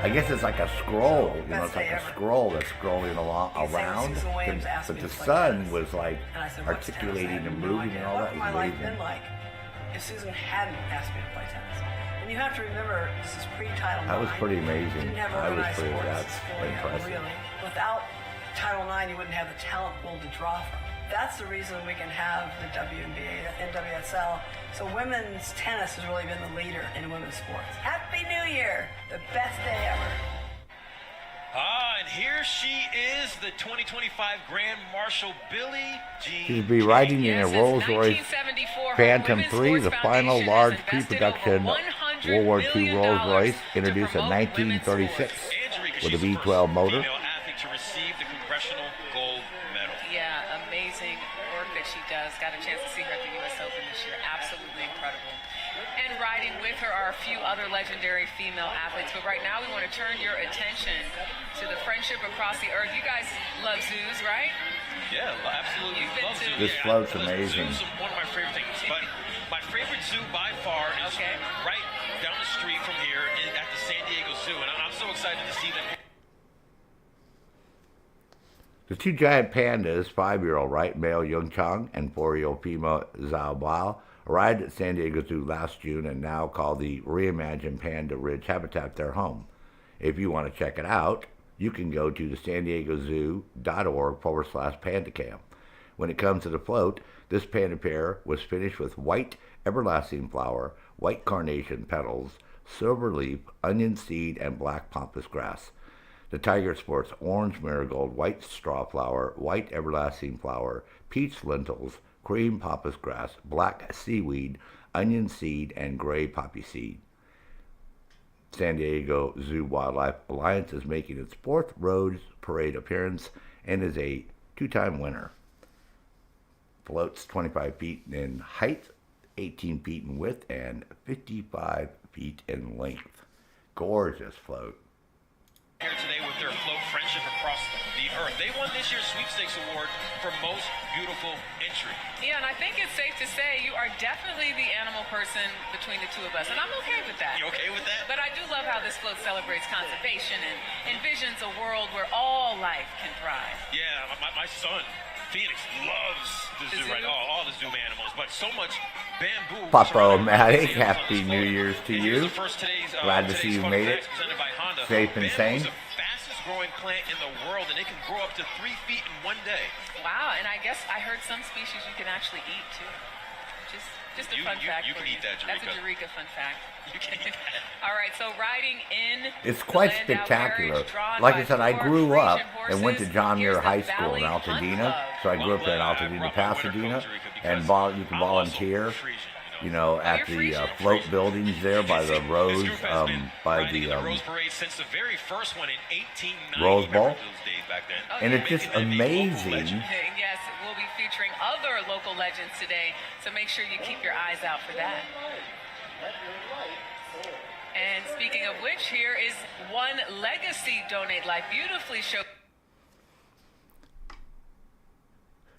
[SPEAKER 1] I guess it's like a scroll, you know, it's like a scroll that's scrolling along around. But the sun was like articulating and moving and all that.
[SPEAKER 9] What would my
[SPEAKER 1] Was
[SPEAKER 9] life
[SPEAKER 1] amazing.
[SPEAKER 9] been like if Susan hadn't asked me to play tennis? And you have to remember, this is pre-Title IX.
[SPEAKER 1] That was pretty amazing.
[SPEAKER 9] Didn't have
[SPEAKER 1] I was
[SPEAKER 9] organized
[SPEAKER 1] pretty,
[SPEAKER 9] sports
[SPEAKER 1] that's
[SPEAKER 9] schooling,
[SPEAKER 1] impressive.
[SPEAKER 9] Really. Without Title IX, you wouldn't have the talent pool to draw from. That's the reason we can have the WNBA, the NWSL. So women's tennis has really been the leader in women's sports. Happy New Year! The best day ever.
[SPEAKER 6] And here she is, the 2025 Grand Marshal, Billie Jean
[SPEAKER 1] She'll be
[SPEAKER 6] King.
[SPEAKER 1] riding in a
[SPEAKER 7] Yes,
[SPEAKER 1] Rolls
[SPEAKER 7] since
[SPEAKER 1] Royce
[SPEAKER 7] 1974, her
[SPEAKER 1] Phantom
[SPEAKER 7] Women's
[SPEAKER 1] 3, the
[SPEAKER 7] Sports
[SPEAKER 1] final
[SPEAKER 7] Foundation
[SPEAKER 1] large
[SPEAKER 7] has invested
[SPEAKER 1] pre-production
[SPEAKER 7] over
[SPEAKER 1] World
[SPEAKER 7] $100
[SPEAKER 1] War II
[SPEAKER 7] million
[SPEAKER 1] Rolls Royce,
[SPEAKER 7] to
[SPEAKER 1] introduced in
[SPEAKER 7] promote women's
[SPEAKER 1] 1936
[SPEAKER 7] sports.
[SPEAKER 6] Andrika,
[SPEAKER 1] with a
[SPEAKER 6] she's the
[SPEAKER 1] V12
[SPEAKER 6] first
[SPEAKER 1] motor.
[SPEAKER 6] female athlete to receive the Congressional Gold Medal.
[SPEAKER 7] Yeah, amazing work that she does. Got a chance to see her at the U.S. Open this year. Absolutely incredible. And riding with her are a few other legendary female athletes. But right now we want to turn your attention to the friendship across the earth. You guys love zoos, right?
[SPEAKER 6] Yeah, absolutely.
[SPEAKER 7] You've been
[SPEAKER 6] Love
[SPEAKER 7] to-
[SPEAKER 6] zoo.
[SPEAKER 1] This
[SPEAKER 6] Yeah,
[SPEAKER 1] float's
[SPEAKER 6] listen,
[SPEAKER 1] amazing.
[SPEAKER 6] Zoo's one of my favorite things. But my favorite zoo by far is
[SPEAKER 7] Okay.
[SPEAKER 6] right down the street from here at the San Diego Zoo. And I'm so excited to see them.
[SPEAKER 1] The two giant pandas, 5-year-old right male Yung Chang and 4-year-old female Zhao Bao, arrived at San Diego Zoo last June and now call the reimagined Panda Ridge habitat their home. If you want to check it out, you can go to the san diego zoo.org/pandacam. When it comes to the float, this panda pair was finished with white everlasting flower, white carnation petals, silver leaf, onion seed, and black pampas grass. The tiger sports orange marigold, white straw flower, white everlasting flower, peach lentils, cream pampas grass, black seaweed, onion seed, and gray poppy seed. San Diego Zoo Wildlife Alliance is making its 4th Rose Parade appearance and is a 2-time winner. Floats 25 feet in height, 18 feet in width, and 55 feet in length. Gorgeous float.
[SPEAKER 6] Here today with their float friendship across the earth. They won this year's sweepstakes award for most beautiful entry.
[SPEAKER 7] Yeah, and I think it's safe to say you are definitely the animal person between the two of us, and I'm okay with that.
[SPEAKER 6] You okay with that?
[SPEAKER 7] But I do love how this float celebrates conservation and envisions a world where all life can thrive.
[SPEAKER 6] Yeah, my son, Phoenix, loves the zoo,
[SPEAKER 7] zoo?
[SPEAKER 6] right? All the zoo animals, but so much bamboo.
[SPEAKER 1] Pop-O-Matic, Happy New Year's to you. Glad to see you made it. Safe and sane.
[SPEAKER 6] Bamboo is the fastest growing plant in the world, and it can grow up to 3 feet in one day.
[SPEAKER 7] Wow, and I guess I heard some species you can actually eat too. Just a fun fact.
[SPEAKER 6] You
[SPEAKER 7] for
[SPEAKER 6] can eat that,
[SPEAKER 7] That's
[SPEAKER 6] Jerika.
[SPEAKER 7] a Jerika fun fact.
[SPEAKER 6] You can eat that.
[SPEAKER 7] All right, so riding in
[SPEAKER 1] It's quite
[SPEAKER 7] the Landau
[SPEAKER 1] spectacular.
[SPEAKER 7] carriage drawn
[SPEAKER 1] Like
[SPEAKER 7] by
[SPEAKER 1] I said, I
[SPEAKER 7] 4
[SPEAKER 1] grew up
[SPEAKER 7] Frisian
[SPEAKER 1] and went to
[SPEAKER 7] horses.
[SPEAKER 1] John Muir
[SPEAKER 7] Here's the
[SPEAKER 1] High School in
[SPEAKER 7] Valley Hunt
[SPEAKER 1] Altadena.
[SPEAKER 7] Club.
[SPEAKER 1] So I grew up in
[SPEAKER 6] Well,
[SPEAKER 1] Altadena,
[SPEAKER 6] I brought my winter
[SPEAKER 1] Pasadena,
[SPEAKER 6] coat, Jerika,
[SPEAKER 1] and
[SPEAKER 6] because
[SPEAKER 1] you can
[SPEAKER 6] I'm also
[SPEAKER 1] volunteer,
[SPEAKER 6] Frisian,
[SPEAKER 1] at
[SPEAKER 7] You're
[SPEAKER 1] the
[SPEAKER 7] Frisian?
[SPEAKER 1] float buildings there by the Rose,
[SPEAKER 6] This group has been
[SPEAKER 1] by
[SPEAKER 6] riding in
[SPEAKER 1] the
[SPEAKER 6] Rose Parade since the very first one in 1890.
[SPEAKER 1] Rose Bowl.
[SPEAKER 6] Remember those days back then?
[SPEAKER 7] Oh,
[SPEAKER 1] and
[SPEAKER 7] yeah.
[SPEAKER 1] it's just
[SPEAKER 6] Making them a local
[SPEAKER 1] amazing.
[SPEAKER 6] legend.
[SPEAKER 7] Yes, we'll be featuring other local legends today, so make sure you keep your eyes out for that. And speaking of which, here is One Legacy Donate Life, beautifully shown.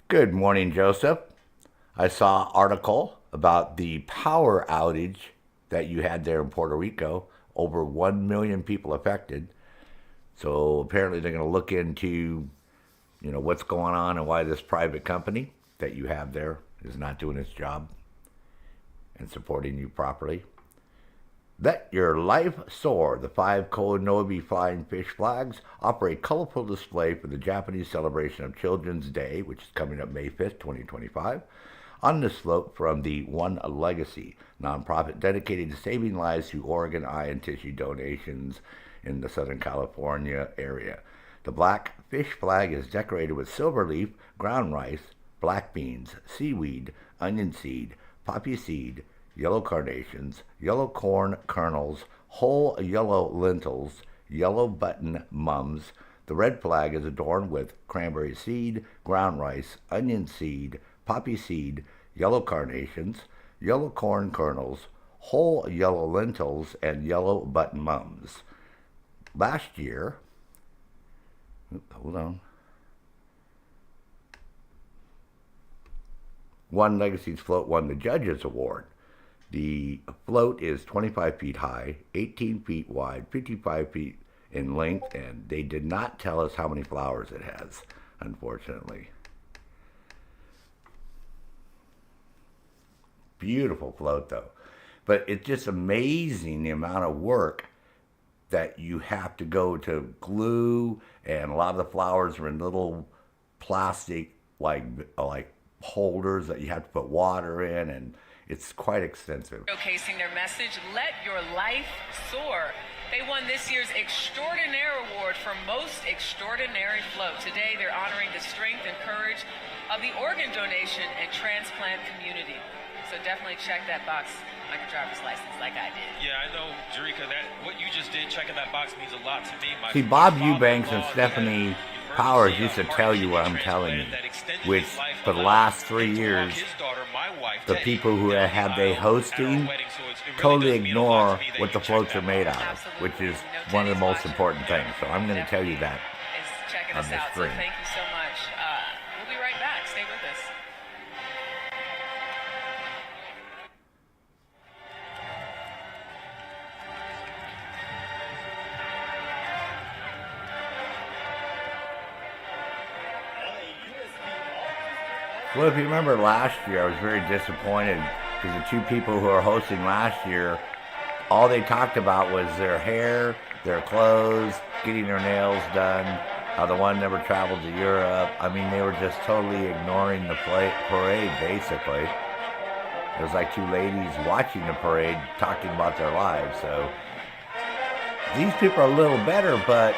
[SPEAKER 1] Good morning, Joseph. I saw an article about the power outage that you had there in Puerto Rico. Over 1 million people affected. So apparently they're going to look into, what's going on and why this private company that you have there is not doing its job and supporting you properly. Let your life soar. The 5 Konobi flying fish flags offer a colorful display for the Japanese celebration of Children's Day, which is coming up May 5th, 2025, on the slope from the One Legacy, nonprofit dedicated to saving lives through organ, eye, and tissue donations in the Southern California area. The black fish flag is decorated with silver leaf, ground rice, black beans, seaweed, onion seed, poppy seed, yellow carnations, yellow corn kernels, whole yellow lentils, yellow button mums. The red flag is adorned with cranberry seed, ground rice, onion seed, poppy seed, yellow carnations, yellow corn kernels, whole yellow lentils, and yellow button mums. Last year, One Legacy's float won the Judges Award. The float is 25 feet high, 18 feet wide, 55 feet in length, and they did not tell us how many flowers it has, unfortunately. Beautiful float, though. But it's just amazing the amount of work that you have to go to glue, and a lot of the flowers are in little plastic like holders that you have to put water in, and it's quite extensive.
[SPEAKER 7] Showcasing their message, let your life soar. They won this year's Extraordinaire Award for Most Extraordinary Float. Today, they're honoring the strength and courage of the organ donation and transplant community. So definitely check that box on your driver's license like I did.
[SPEAKER 6] Yeah, I know, Jerika, that what you just did, checking that box, means a lot to me.
[SPEAKER 1] See, Bob Eubanks and Stephanie Powers used to tell you what I'm telling you, which for the last 3 years, the people who had they hosting totally ignore what the floats are made out of, which is one of the most important things. So I'm going to tell you that
[SPEAKER 7] Checking
[SPEAKER 1] on
[SPEAKER 7] us
[SPEAKER 1] this
[SPEAKER 7] out. So
[SPEAKER 1] screen.
[SPEAKER 7] thank you so much. We'll be right back. Stay with us.
[SPEAKER 1] Well, if you remember last year, I was very disappointed because the two people who are hosting last year, all they talked about was their hair, their clothes, getting their nails done. The one never traveled to Europe. I mean, they were just totally ignoring the parade, basically. It was like two ladies watching the parade talking about their lives. So these people are a little better, but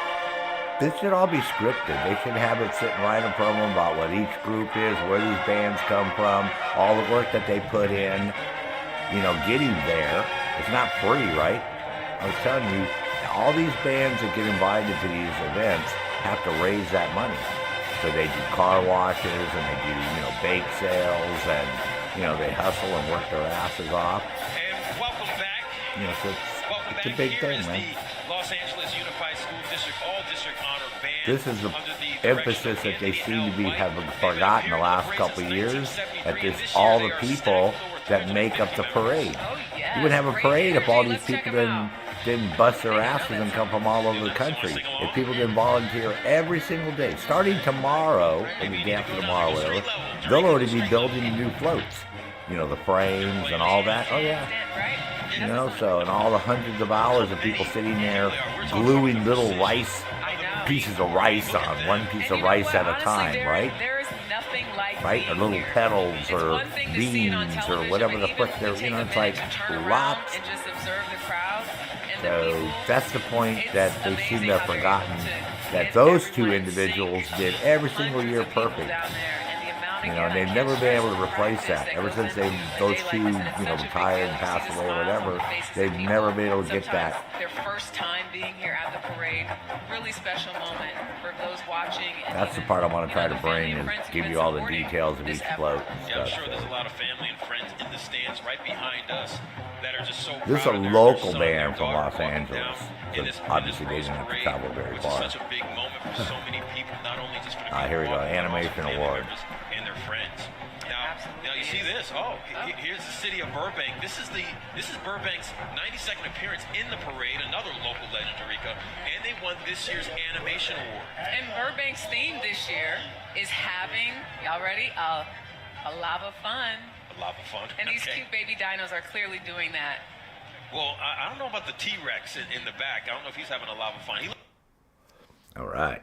[SPEAKER 1] this should all be scripted. They should have it sitting right in front of them about what each group is, where these bands come from, all the work that they put in, getting there. It's not free, right? I was telling you, all these bands that get invited to these events have to raise that money. So they do car washes and they do, bake sales and, they hustle and work their asses off.
[SPEAKER 6] And welcome back.
[SPEAKER 1] So it's a big
[SPEAKER 6] Here
[SPEAKER 1] thing,
[SPEAKER 6] is
[SPEAKER 1] man.
[SPEAKER 6] the Los Angeles Unified School District All-District Honor Band.
[SPEAKER 1] This is the
[SPEAKER 6] under the
[SPEAKER 1] emphasis
[SPEAKER 6] direction
[SPEAKER 1] that they
[SPEAKER 6] of
[SPEAKER 1] seem to
[SPEAKER 6] Anthony
[SPEAKER 1] be
[SPEAKER 6] L.
[SPEAKER 1] having
[SPEAKER 6] White.
[SPEAKER 1] forgotten the
[SPEAKER 6] They've
[SPEAKER 1] last
[SPEAKER 6] been
[SPEAKER 1] couple of
[SPEAKER 6] here
[SPEAKER 1] years,
[SPEAKER 6] since
[SPEAKER 1] that
[SPEAKER 6] 1973,
[SPEAKER 1] this
[SPEAKER 6] and this
[SPEAKER 1] all
[SPEAKER 6] year
[SPEAKER 1] the
[SPEAKER 6] they are
[SPEAKER 1] people
[SPEAKER 6] stacked over
[SPEAKER 1] that make up the
[SPEAKER 6] 250
[SPEAKER 1] parade.
[SPEAKER 7] Oh, yeah.
[SPEAKER 1] You wouldn't have a
[SPEAKER 7] Great
[SPEAKER 1] parade if
[SPEAKER 7] energy.
[SPEAKER 1] all these
[SPEAKER 7] Let's check
[SPEAKER 1] people
[SPEAKER 7] 'em
[SPEAKER 1] didn't bust their asses and come from all over the country. If people didn't volunteer every single day, starting tomorrow, or the day after tomorrow, whatever, they'll already be building new floats. The frames and all that. Oh, yeah. So, and all the hundreds of hours of people sitting there gluing little rice, pieces of rice on, one piece of rice at a time, right?
[SPEAKER 7] There is nothing like
[SPEAKER 1] Right? Or little petals or beans or whatever the frick they're, it's like lots.
[SPEAKER 7] And just observe the crowd. And the
[SPEAKER 1] So
[SPEAKER 7] people.
[SPEAKER 1] that's the point that
[SPEAKER 7] It's
[SPEAKER 1] they seem
[SPEAKER 7] amazing
[SPEAKER 1] to have
[SPEAKER 7] how they're
[SPEAKER 1] forgotten,
[SPEAKER 7] able to
[SPEAKER 1] that
[SPEAKER 7] get
[SPEAKER 1] those two
[SPEAKER 7] everyone
[SPEAKER 1] individuals
[SPEAKER 7] synced.
[SPEAKER 1] did every single
[SPEAKER 7] Hundreds
[SPEAKER 1] year
[SPEAKER 7] of people
[SPEAKER 1] perfect.
[SPEAKER 7] down there, and the amount of
[SPEAKER 1] And they've never been able to replace that. Ever
[SPEAKER 7] goes
[SPEAKER 1] since
[SPEAKER 7] into
[SPEAKER 1] those
[SPEAKER 7] a day
[SPEAKER 1] two,
[SPEAKER 7] like this, and it's such a big
[SPEAKER 1] retired
[SPEAKER 7] deal
[SPEAKER 1] and
[SPEAKER 7] to see
[SPEAKER 1] passed
[SPEAKER 7] the
[SPEAKER 1] away or
[SPEAKER 7] smiles on
[SPEAKER 1] whatever,
[SPEAKER 7] the faces of
[SPEAKER 1] they've
[SPEAKER 7] people.
[SPEAKER 1] never been able to get
[SPEAKER 7] Sometimes
[SPEAKER 1] that.
[SPEAKER 7] their first time being here at the parade, really special moment for those watching. And
[SPEAKER 1] That's the
[SPEAKER 7] even,
[SPEAKER 1] part I want to try to
[SPEAKER 7] the family
[SPEAKER 1] bring
[SPEAKER 7] and
[SPEAKER 1] is
[SPEAKER 7] friends who've
[SPEAKER 1] give
[SPEAKER 7] been
[SPEAKER 1] you all the
[SPEAKER 7] supporting
[SPEAKER 1] details of
[SPEAKER 7] this
[SPEAKER 1] each
[SPEAKER 7] effort.
[SPEAKER 1] float and
[SPEAKER 6] Yeah, I'm
[SPEAKER 1] stuff.
[SPEAKER 6] sure there's a lot of family and friends in the stands right behind us that are just so
[SPEAKER 1] This is
[SPEAKER 6] proud
[SPEAKER 1] a
[SPEAKER 6] of their
[SPEAKER 1] local
[SPEAKER 6] son,
[SPEAKER 1] band
[SPEAKER 6] their
[SPEAKER 1] from
[SPEAKER 6] daughter
[SPEAKER 1] Los
[SPEAKER 6] walking
[SPEAKER 1] Angeles.
[SPEAKER 6] down
[SPEAKER 1] So
[SPEAKER 6] in this
[SPEAKER 1] obviously they
[SPEAKER 6] rose
[SPEAKER 1] didn't have to
[SPEAKER 6] parade,
[SPEAKER 1] travel very
[SPEAKER 6] which
[SPEAKER 1] far.
[SPEAKER 6] is such a big moment for so many people, not only just for the
[SPEAKER 1] Here we
[SPEAKER 6] people
[SPEAKER 1] go,
[SPEAKER 6] walking, but also
[SPEAKER 1] Animation
[SPEAKER 6] family
[SPEAKER 1] Award.
[SPEAKER 6] members and their friends. Now,
[SPEAKER 7] Absolutely.
[SPEAKER 6] now you see this. Here's the city of Burbank. This is Burbank's 92nd appearance in the parade. Another local legend, Eureka, and they won this year's animation award.
[SPEAKER 7] And Burbank's theme this year is having, y'all ready? A lava fun.
[SPEAKER 6] A lot of fun.
[SPEAKER 7] And these
[SPEAKER 6] Okay.
[SPEAKER 7] cute baby dinos are clearly doing that.
[SPEAKER 6] Well, I don't know about the T-Rex in the back. I don't know if he's having a lot of fun.
[SPEAKER 1] All right.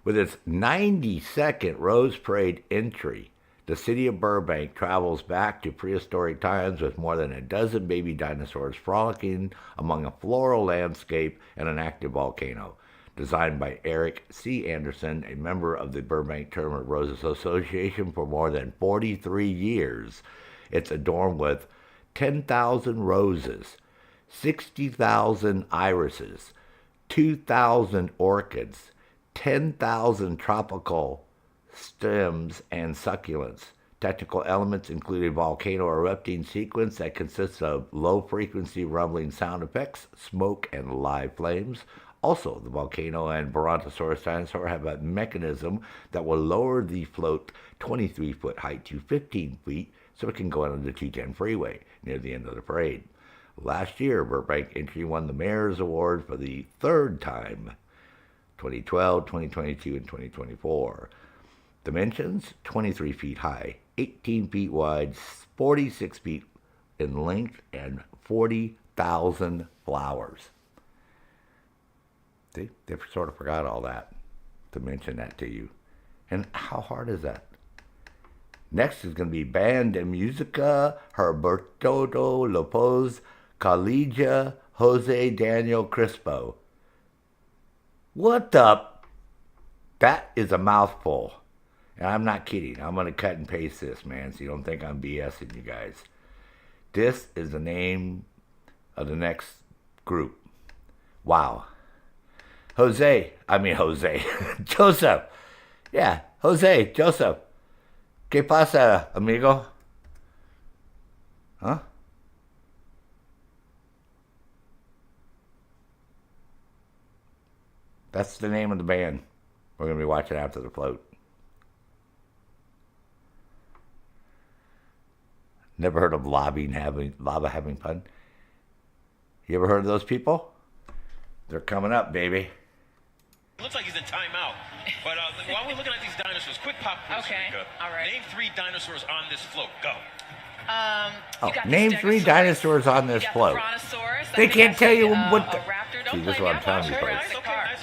[SPEAKER 1] With its 92nd Rose Parade entry, the city of Burbank travels back to prehistoric times with more than a dozen baby dinosaurs frolicking among a floral landscape and an active volcano. Designed by Eric C. Anderson, a member of the Burbank Tournament Roses Association for more than 43 years, it's adorned with 10,000 roses, 60,000 irises, 2,000 orchids, 10,000 tropical stems and succulents. Technical elements include a volcano erupting sequence that consists of low-frequency rumbling sound effects, smoke, and live flames. Also, the volcano and Brontosaurus dinosaur have a mechanism that will lower the float 23-foot height to 15 feet so it can go on the 210 freeway near the end of the parade. Last year, Burbank entry won the Mayor's Award for the third time, 2012, 2022, and 2024. Dimensions, 23 feet high, 18 feet wide, 46 feet in length, and 40,000 flowers. See, they sort of forgot all that to mention that to you. And how hard is that? Next is going to be Band de Musica Herberto Lopez Calleja Jose Daniel Crispo. What the? That is a mouthful. And I'm not kidding. I'm going to cut and paste this, man, so you don't think I'm BSing you guys. This is the name of the next group. Wow. Joseph. Yeah, Joseph. ¿Qué pasa, amigo? Huh? That's the name of the band we're going to be watching after the float. Never heard of Lava having fun? You ever heard of those people? They're coming up, baby.
[SPEAKER 6] Looks like he's in timeout. But while we're looking at these dinosaurs, quick pop quiz.
[SPEAKER 7] Okay, all right.
[SPEAKER 6] Name 3 dinosaurs on this float. Go.
[SPEAKER 1] Name 3 dinosaurs on this float. They can't tell you what the... See, this is what I'm telling you, folks.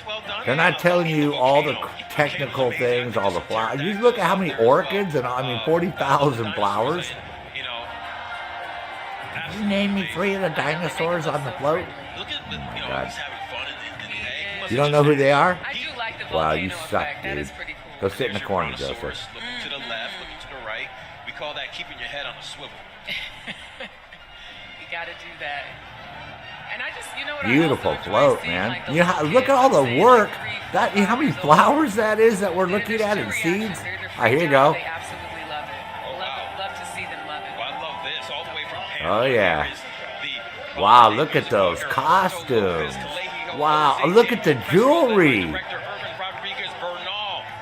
[SPEAKER 6] Well done.
[SPEAKER 1] They're not telling you all the technical things, all the flowers. You look at how many orchids and, 40,000 flowers. Can you name me 3 of the dinosaurs on the float?
[SPEAKER 6] Look at the,
[SPEAKER 1] Oh, my God.
[SPEAKER 6] he's having fun in the egg.
[SPEAKER 1] You don't know who they are?
[SPEAKER 7] I do like the
[SPEAKER 1] Wow,
[SPEAKER 7] volcano
[SPEAKER 1] you suck,
[SPEAKER 7] effect. That
[SPEAKER 1] dude.
[SPEAKER 7] is pretty cool.
[SPEAKER 1] Go sit in the corner, Joseph.
[SPEAKER 6] Brontosaurus, looking to the left, looking to the right. We call that keeping your head on a swivel.
[SPEAKER 7] You got to do that. And I just, you know what?
[SPEAKER 1] Beautiful
[SPEAKER 7] I also enjoy
[SPEAKER 1] float,
[SPEAKER 7] seeing,
[SPEAKER 1] man.
[SPEAKER 7] like,
[SPEAKER 1] You know, look at all the work. You know how many flowers that is that we're looking at and seeds? All right, here you go.
[SPEAKER 7] They absolutely love it. Love to see them love it.
[SPEAKER 6] Well, I love this. All the way from
[SPEAKER 1] Oh, yeah.
[SPEAKER 6] Here is the
[SPEAKER 1] Wow, look at those costumes. Wow, look at the jewelry.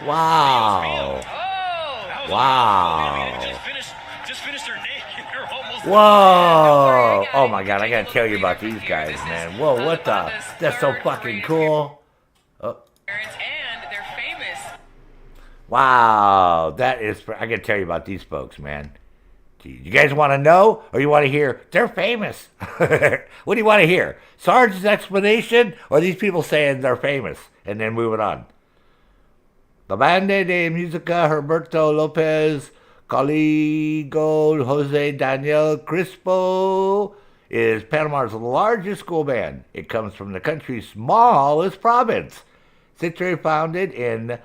[SPEAKER 1] Wow.
[SPEAKER 7] Oh!
[SPEAKER 1] Wow.
[SPEAKER 6] Just finished her name. You're almost
[SPEAKER 1] Whoa. Oh, my God, I got to tell you about these guys, man. Whoa, what the? That's so fucking cool. Oh.
[SPEAKER 7] And they're famous.
[SPEAKER 1] Wow, that is... I got to tell you about these folks, man. You guys want to know, or you want to hear, they're famous? What do you want to hear? Sarge's explanation, or these people saying they're famous, and then moving on? La Banda de Música Herberto López Caligo Jose Daniel Crispo is Panama's largest school band. It comes from the country's smallest province. Situated, founded in...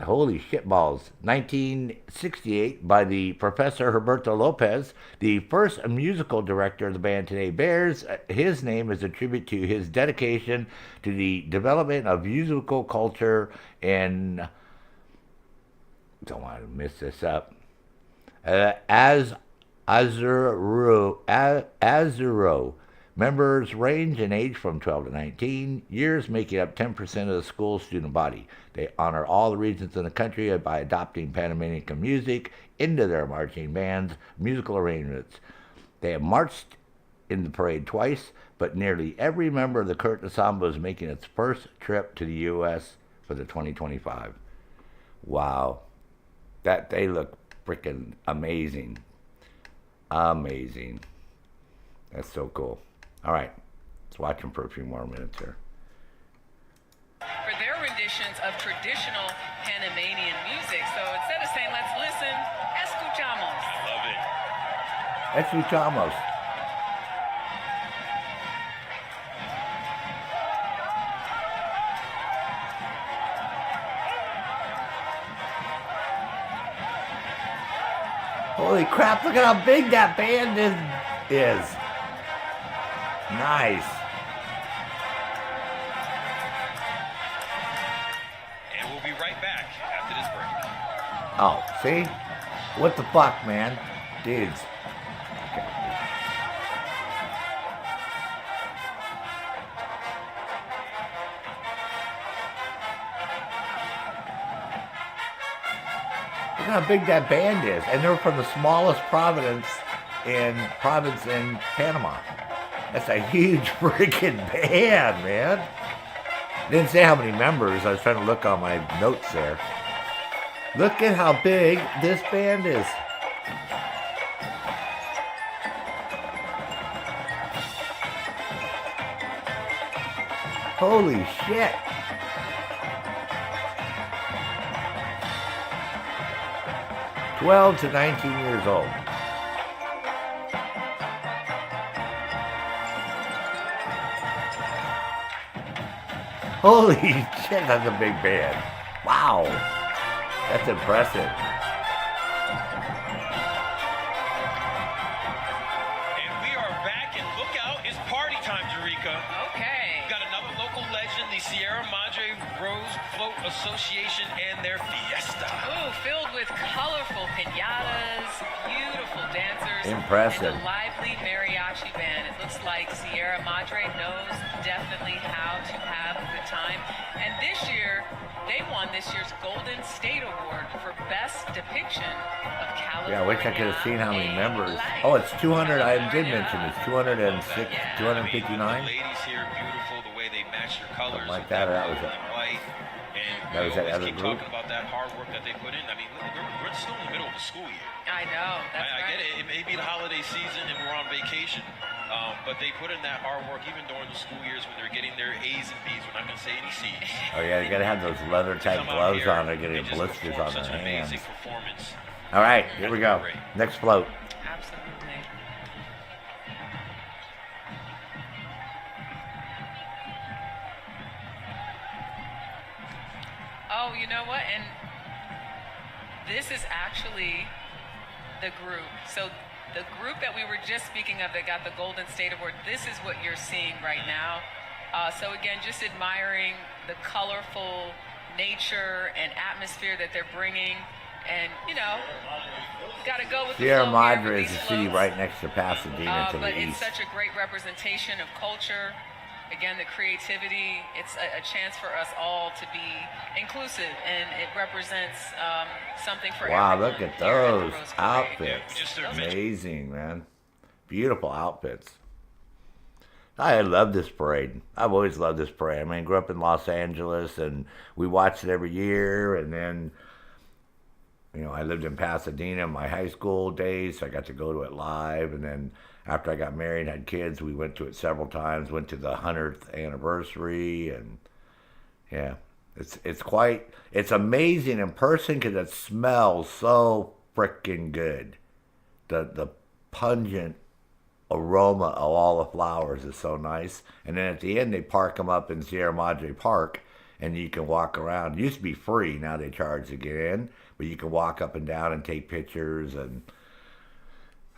[SPEAKER 1] Holy shitballs. 1968 by the Professor Herberto Lopez, the first musical director of the band today, bears his name as a tribute to his dedication to the development of musical culture in, don't want to miss this up, Azuro. Members range in age from 12 to 19 years, making up 10% of the school's student body. They honor all the regions in the country by adopting Panamanian music into their marching band's musical arrangements. They have marched in the parade twice, but nearly every member of the current ensemble is making its first trip to the U.S. for the 2025. Wow. They look freaking amazing. Amazing. That's so cool. All right, let's watch them for a few more minutes here.
[SPEAKER 7] For their renditions of traditional Panamanian music. So instead of saying, let's listen, escuchamos.
[SPEAKER 6] I love it.
[SPEAKER 1] Escuchamos. Holy crap, look at how big that band is. Nice.
[SPEAKER 6] And we'll be right back after this break.
[SPEAKER 1] Oh, see? What the fuck, man? Dudes. Look how big that band is. And they're from the smallest province in Panama. That's a huge freaking band, man. Didn't say how many members. I was trying to look on my notes there. Look at how big this band is. Holy shit. "12 to 19 years old. Holy shit, that's a big band. Wow. That's impressive.
[SPEAKER 6] And we are back, and look out, it's party time, Eureka.
[SPEAKER 7] Okay.
[SPEAKER 6] Got another local legend, the Sierra Madre Rose Float Association and their fiesta.
[SPEAKER 7] Ooh, filled with colorful piñatas, beautiful dancers,
[SPEAKER 1] Impressive.
[SPEAKER 7] and a lively mariachi band. It looks like Sierra Madre knows definitely how to have a good time. And this year, they won this year's Golden State Award for Best Depiction of California.
[SPEAKER 1] Yeah, I wish I could have seen how many members. Oh, it's 200. I did mention it's 206, 259.
[SPEAKER 6] The ladies here, beautiful, the way they match their colors.
[SPEAKER 1] Something like that, or that was
[SPEAKER 6] blue and white. And
[SPEAKER 1] that was
[SPEAKER 6] we
[SPEAKER 1] that
[SPEAKER 6] always
[SPEAKER 1] other
[SPEAKER 6] keep
[SPEAKER 1] group?
[SPEAKER 6] talking about that hard work that they put in. I mean, we're still in the middle of the school year.
[SPEAKER 7] I know. That's
[SPEAKER 6] I
[SPEAKER 7] right.
[SPEAKER 6] get it. It may be the holiday season and we're on vacation, but they put in that hard work even during the school years when they're getting their A's and B's. We're not going to say any C's.
[SPEAKER 1] Oh yeah, they gotta have those leather type
[SPEAKER 6] Come out
[SPEAKER 1] gloves
[SPEAKER 6] here
[SPEAKER 1] on. They're getting
[SPEAKER 6] and just
[SPEAKER 1] blisters
[SPEAKER 6] perform
[SPEAKER 1] on their
[SPEAKER 6] such an
[SPEAKER 1] hands.
[SPEAKER 6] amazing performance.
[SPEAKER 1] All right, here we go.
[SPEAKER 6] Great.
[SPEAKER 1] Next float.
[SPEAKER 7] Absolutely. Oh, you know what? And this is actually the group. So the group that we were just speaking of that got the Golden State Award, this is what you're seeing right now. So again, just admiring the colorful nature and atmosphere that they're bringing. And, you know, got to go with the
[SPEAKER 1] Sierra
[SPEAKER 7] flow here with
[SPEAKER 1] Madre is
[SPEAKER 7] these
[SPEAKER 1] a city
[SPEAKER 7] floats.
[SPEAKER 1] right next to Pasadena to
[SPEAKER 7] But
[SPEAKER 1] the
[SPEAKER 7] it's
[SPEAKER 1] east.
[SPEAKER 7] such a great representation of culture. Again, the creativity. It's a chance for us all to be inclusive, and it represents something for
[SPEAKER 1] Wow,
[SPEAKER 7] everyone.
[SPEAKER 1] look at
[SPEAKER 7] here at the
[SPEAKER 1] those
[SPEAKER 7] Rose Parade.
[SPEAKER 1] outfits.
[SPEAKER 6] Just to mention-
[SPEAKER 1] Amazing, man. Beautiful outfits. I love this parade. I've always loved this parade. I mean, I grew up in Los Angeles, and we watched it every year. And then, you know, I lived in Pasadena in my high school days, so I got to go to it live. And then after I got married and had kids, we went to it several times. Went to the 100th anniversary, and yeah, it's amazing in person because it smells so freaking good. The pungent aroma of all the flowers is so nice. And then at the end, they park them up in Sierra Madre Park, and you can walk around. It used to be free, now they charge to get in, but you can walk up and down and take pictures. And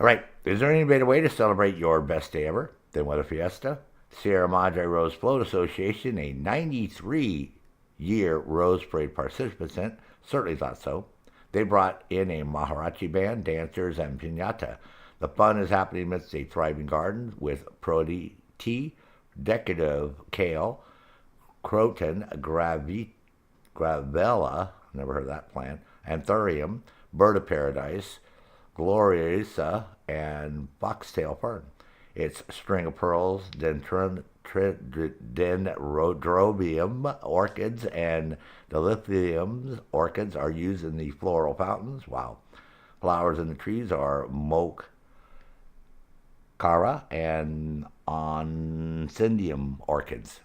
[SPEAKER 1] all right, is there any better way to celebrate your best day ever than with a fiesta? Sierra Madre Rose Float Association, a 93-year Rose Parade participant, certainly thought so. They brought in a mariachi band, dancers, and piñata. The fun is happening amidst a thriving garden with Prodi tea, decorative kale, croton, gravella, never heard of that plant, anthurium, bird of paradise, gloriosa, and foxtail fern. It's string of pearls, dendrobium orchids, and dilithium orchids are used in the floral fountains. Wow. Flowers in the trees are moke, cara, and oncidium orchids.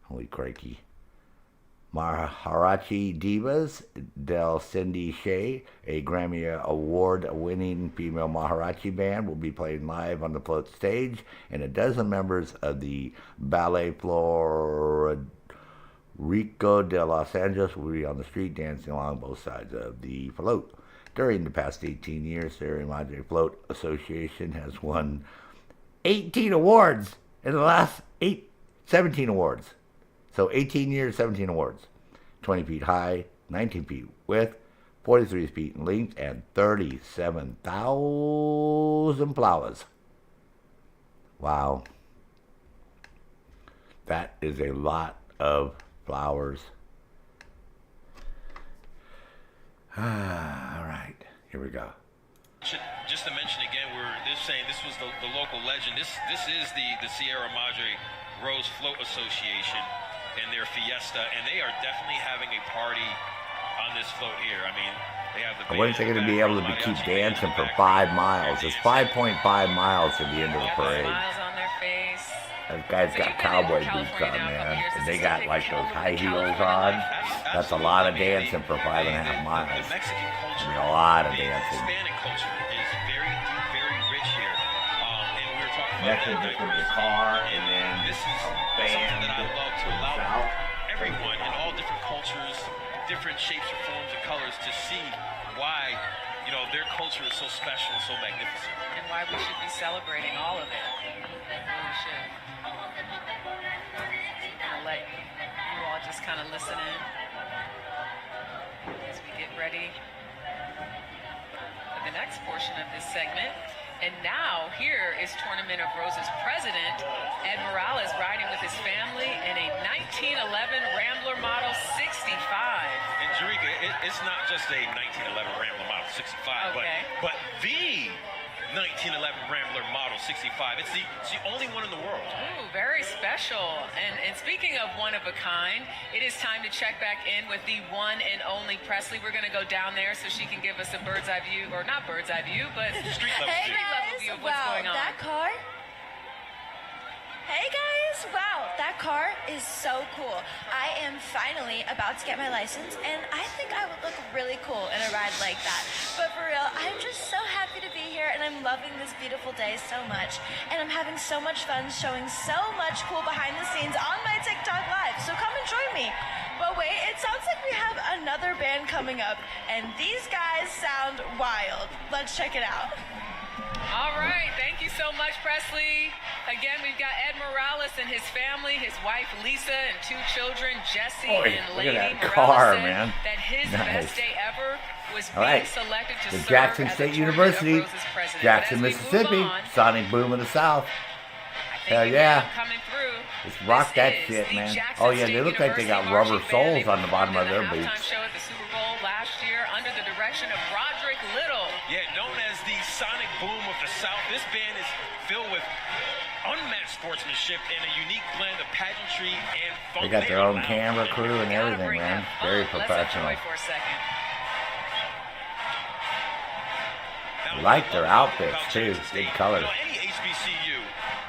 [SPEAKER 1] Holy crikey. Maharachi Divas, Del Cindy Shea, a Grammy Award-winning female Maharachi band, will be playing live on the float stage, and a dozen members of the Ballet Florico de Los Angeles will be on the street dancing along both sides of the float. During the past 18 years, Sierra Madre Float Association has won 18 awards in the last 17 awards. So 18 years, 17 awards. 20 feet high, 19 feet width, 43 feet in length, and 37,000 flowers. Wow. That is a lot of flowers. All right, here we go.
[SPEAKER 6] Just to mention again, they're saying this was the local legend. This is the Sierra Madre Rose Float Association and their fiesta, and they are definitely having a party on this float here. I mean, they have the.
[SPEAKER 1] I wonder if they're going to be able to keep dancing for 5 miles. It's 5.5 miles to the end of the parade.
[SPEAKER 7] Smiles on their face.
[SPEAKER 1] Those guys got cowboy boots on, man, and they got like those high heels on. That's a lot of dancing for 5.5 miles.
[SPEAKER 6] The Mexican culture,
[SPEAKER 1] I mean, a lot of
[SPEAKER 6] the
[SPEAKER 1] dancing.
[SPEAKER 6] Hispanic culture is very deep, very rich here. And we were talking
[SPEAKER 1] Next is just gonna be a car, and then
[SPEAKER 6] this is
[SPEAKER 1] a
[SPEAKER 6] something
[SPEAKER 1] band
[SPEAKER 6] that I love to
[SPEAKER 1] the
[SPEAKER 6] allow
[SPEAKER 1] south.
[SPEAKER 6] everyone in all different cultures, different shapes or forms and colors to see why, you know, their culture is so special and so magnificent.
[SPEAKER 7] And why we should be celebrating all of it. We really should. I'm gonna let you all just kind of listen in as we get ready for the next portion of this segment. And now here is Tournament of Roses president Ed Morales riding with his family in a 1911 Rambler Model 65.
[SPEAKER 6] And Jerika, it's not just a 1911 Rambler Model 65,
[SPEAKER 7] Okay.
[SPEAKER 6] but the 1911 Rambler Model 65. It's the only one in the world.
[SPEAKER 7] Ooh, very special. And speaking of one of a kind, it is time to check back in with the one and only Presley. We're going to go down there so she can give us a bird's eye view, or not bird's eye view, but
[SPEAKER 6] Street level
[SPEAKER 3] Hey
[SPEAKER 6] view.
[SPEAKER 7] level view of what's
[SPEAKER 3] wow,
[SPEAKER 7] going on.
[SPEAKER 3] that car. Hey guys, wow, that car is so cool. I am finally about to get my license, and I think I would look really cool in a ride like that. But for real, I'm just so happy to be here, and I'm loving this beautiful day so much. And I'm having so much fun showing so much cool behind the scenes on my TikTok live. So come and join me. But wait, it sounds like we have another band coming up, and these guys sound wild. Let's check it out.
[SPEAKER 7] All right, thank you so much, Presley. Again, we've got Ed Morales and his family, his wife Lisa, and two children, Jesse
[SPEAKER 1] Boy,
[SPEAKER 7] and
[SPEAKER 1] look at
[SPEAKER 7] Lady.
[SPEAKER 1] that
[SPEAKER 7] Morales
[SPEAKER 1] car,
[SPEAKER 7] said
[SPEAKER 1] man.
[SPEAKER 7] that his
[SPEAKER 1] Nice.
[SPEAKER 7] best day ever was
[SPEAKER 1] All
[SPEAKER 7] being
[SPEAKER 1] right.
[SPEAKER 7] selected to
[SPEAKER 1] The
[SPEAKER 7] serve
[SPEAKER 1] Jackson
[SPEAKER 7] as a
[SPEAKER 1] State
[SPEAKER 7] Tournament of
[SPEAKER 1] University,
[SPEAKER 7] Roses president.
[SPEAKER 1] Jackson,
[SPEAKER 7] But as we move
[SPEAKER 1] Mississippi,
[SPEAKER 7] on,
[SPEAKER 1] sonic boom of the South.
[SPEAKER 7] I think
[SPEAKER 1] Hell
[SPEAKER 7] we
[SPEAKER 1] yeah.
[SPEAKER 7] have coming through.
[SPEAKER 1] Just rock
[SPEAKER 7] This
[SPEAKER 1] that
[SPEAKER 7] is
[SPEAKER 1] shit,
[SPEAKER 7] the
[SPEAKER 1] man.
[SPEAKER 7] Jackson
[SPEAKER 1] Oh yeah, they
[SPEAKER 7] State
[SPEAKER 1] look like they got
[SPEAKER 7] University
[SPEAKER 1] rubber
[SPEAKER 7] marching band.
[SPEAKER 1] soles on the bottom of
[SPEAKER 7] They
[SPEAKER 1] their
[SPEAKER 7] performed
[SPEAKER 1] boots.
[SPEAKER 7] the halftime show at the Super Bowl last year under the direction of Roderick Little.
[SPEAKER 6] Yeah, known as the sonic boom of the South, this band is filled with unmatched sportsmanship and a unique blend of pageantry and funk.
[SPEAKER 1] They got their
[SPEAKER 6] are
[SPEAKER 1] own
[SPEAKER 6] loud.
[SPEAKER 1] camera crew and
[SPEAKER 7] Gotta
[SPEAKER 1] everything,
[SPEAKER 7] bring
[SPEAKER 1] man.
[SPEAKER 7] that
[SPEAKER 1] Very
[SPEAKER 7] funk.
[SPEAKER 1] professional.
[SPEAKER 7] Let's enjoy for a second.
[SPEAKER 6] Now,
[SPEAKER 1] I like their
[SPEAKER 6] about
[SPEAKER 1] outfits, too.
[SPEAKER 6] Jackson
[SPEAKER 1] Good
[SPEAKER 6] State,
[SPEAKER 1] colors.
[SPEAKER 6] You know, any HBCU,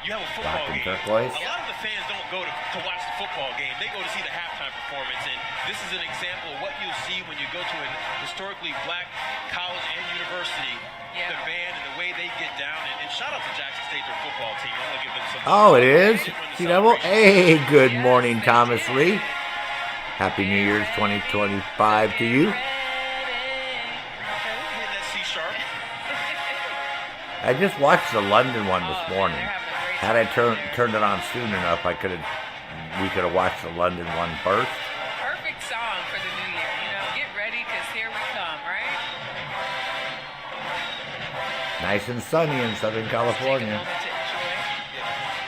[SPEAKER 6] you have a football
[SPEAKER 1] Black and
[SPEAKER 6] game.
[SPEAKER 1] turquoise.
[SPEAKER 6] A lot of the fans don't go to watch the football game. They go to see the halftime performance, and this is an example of what you'll see when you go to a historically black college and university.
[SPEAKER 7] Yeah.
[SPEAKER 6] The band and the way they get down, and shout out to Jackson State, their football team. I'm gonna give them some.
[SPEAKER 1] Oh, it is?
[SPEAKER 6] They win the
[SPEAKER 1] Double.
[SPEAKER 6] celebration.
[SPEAKER 1] Hey, good
[SPEAKER 7] Yes,
[SPEAKER 1] morning,
[SPEAKER 7] they
[SPEAKER 1] Thomas
[SPEAKER 7] did.
[SPEAKER 1] Lee. Happy New Year's 2025 to you.
[SPEAKER 6] Hitting that C sharp.
[SPEAKER 1] I just watched the London one
[SPEAKER 7] Oh,
[SPEAKER 1] this
[SPEAKER 7] man,
[SPEAKER 1] morning.
[SPEAKER 7] they're having a great
[SPEAKER 1] Had I
[SPEAKER 7] time there.
[SPEAKER 1] turned it on soon enough, we could have watched the London one first.
[SPEAKER 7] Perfect song for the new year. You know, get ready because here we come, right?
[SPEAKER 1] Nice and sunny in Southern
[SPEAKER 7] Take a
[SPEAKER 1] California.
[SPEAKER 7] moment to enjoy.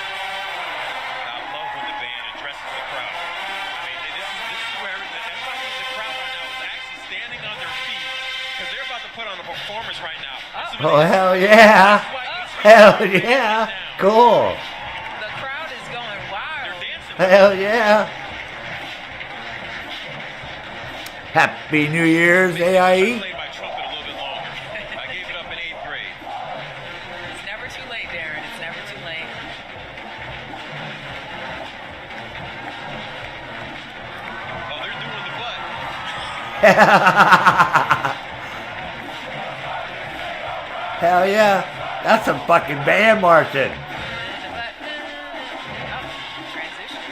[SPEAKER 6] I love when the band addresses the crowd. I mean, this is where everybody in the crowd right now is actually standing on their feet because they're about to put on a performance right now.
[SPEAKER 1] Oh, hell yeah. Hell yeah. Cool.
[SPEAKER 7] The crowd is going wild.
[SPEAKER 1] Hell yeah. Happy New Year's, AIE.
[SPEAKER 6] Played my trumpet a little bit longer. I gave it up in 8th grade.
[SPEAKER 7] It's never too late, Darren. It's never too late.
[SPEAKER 6] Oh, they're doing the butt.
[SPEAKER 1] Hell yeah. That's some fucking band marching.
[SPEAKER 7] Transition.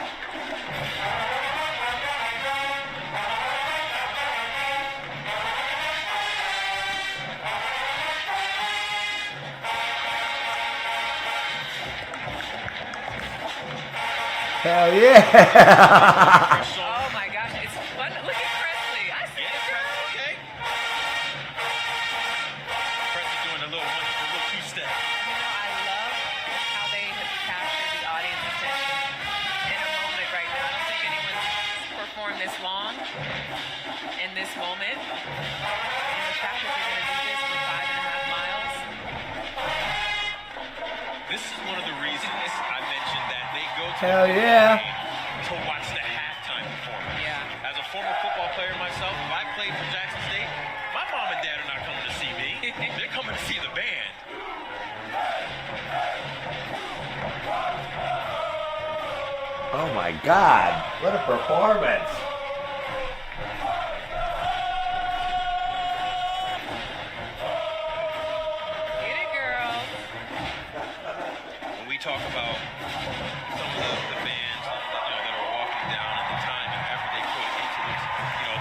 [SPEAKER 1] Hell yeah.
[SPEAKER 7] Oh my gosh, it's fun. Look at Presley. I see
[SPEAKER 6] Yeah,
[SPEAKER 7] the girl.
[SPEAKER 6] okay. Presley doing a little two-step.
[SPEAKER 7] You know, I love how they have captured the audience attention in a moment right now. I don't think anyone's performed this long in this moment. And the fact that they're going to do this for 5.5 miles.
[SPEAKER 6] This is one of the reasons I mentioned that they go to
[SPEAKER 1] Hell
[SPEAKER 6] the
[SPEAKER 1] yeah.
[SPEAKER 6] game to watch the halftime performance.
[SPEAKER 7] Yeah.
[SPEAKER 6] As a former football player myself, if I played for Jackson State, my mom and dad are not coming to see me. They're coming to see the band.
[SPEAKER 1] Oh my God, what a performance.
[SPEAKER 7] Get it, girl.
[SPEAKER 6] When we talk about some of the bands, that are walking down and the time and effort they put into this,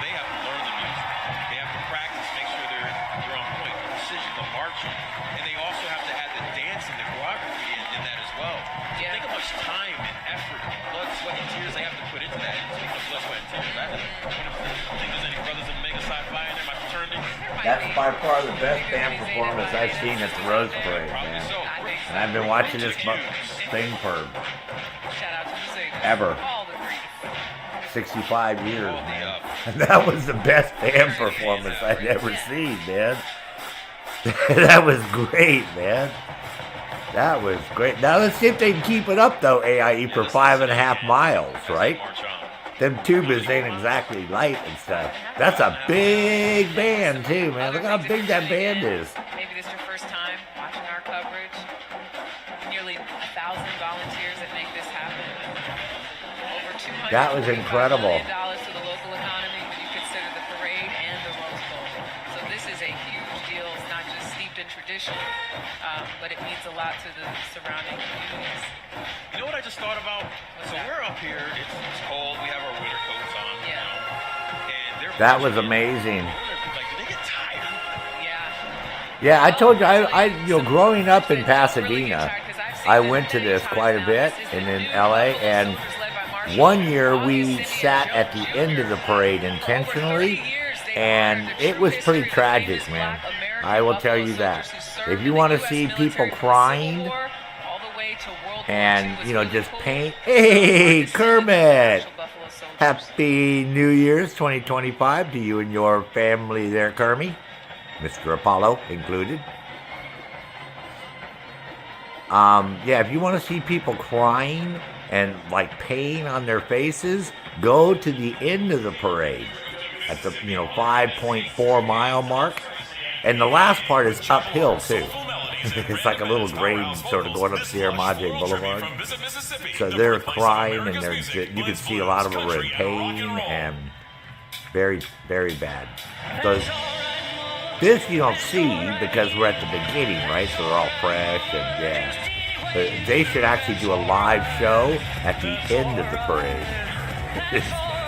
[SPEAKER 6] they have to learn the music. They have to practice, make sure they're on point, the precision, the marching, and they also have to add the dancing, the choreography in that as well.
[SPEAKER 7] Yeah.
[SPEAKER 6] Think how much time and effort, blood, sweat, and tears they have to put into that. Speaking of blood, sweat, and tears, I think there's any brothers in Mega Sci-Fi in there, my fraternity.
[SPEAKER 1] That's by far the best band performance I've seen at the Rose Parade, man. And I've been watching this thing for
[SPEAKER 7] Shout out to the singers.
[SPEAKER 1] ever.
[SPEAKER 7] All the greats.
[SPEAKER 1] 65 years, man. And that was the best band performance I'd ever seen, man. That was great, man. That was great. Now let's see if they can keep it up, though, AIE, for 5.5 miles, right? Them tubas ain't exactly light and stuff. That's a big band, too, man. Look how big that band is.
[SPEAKER 7] Maybe this is your first time watching our coverage. Nearly 1,000 volunteers that make this happen. Over $200
[SPEAKER 1] That was incredible.
[SPEAKER 7] million to the local economy when you consider the parade and the Rose Bowl. So this is a huge deal. It's not just steeped in tradition, but it means a lot to the surrounding communities.
[SPEAKER 6] You know what I just thought about? So we're up here, it's cold, we have our winter coats on,
[SPEAKER 7] Yeah.
[SPEAKER 6] and they're
[SPEAKER 1] That was amazing.
[SPEAKER 6] like, do they get tired?
[SPEAKER 7] Yeah.
[SPEAKER 1] Yeah, I told you, growing up in Pasadena, I went to this quite a bit, and in LA, and one year we sat at the end of the parade intentionally, and it was pretty tragic, man. I will tell you that. If you want to see people crying and, just paint, hey, Kermit! Happy New Year's 2025 to you and your family there, Kermit. Mr. Apollo included. If you want to see people crying and like pain on their faces, go to the end of the parade at the 5.4 mile mark, and the last part is uphill too. It's like a little grade sort of going up Sierra Madre Boulevard. So they're crying, and you can see a lot of them are in pain and very, very bad. So this you don't see because we're at the beginning, right? So they're all fresh and yeah. But they should actually do a live show at the end of the parade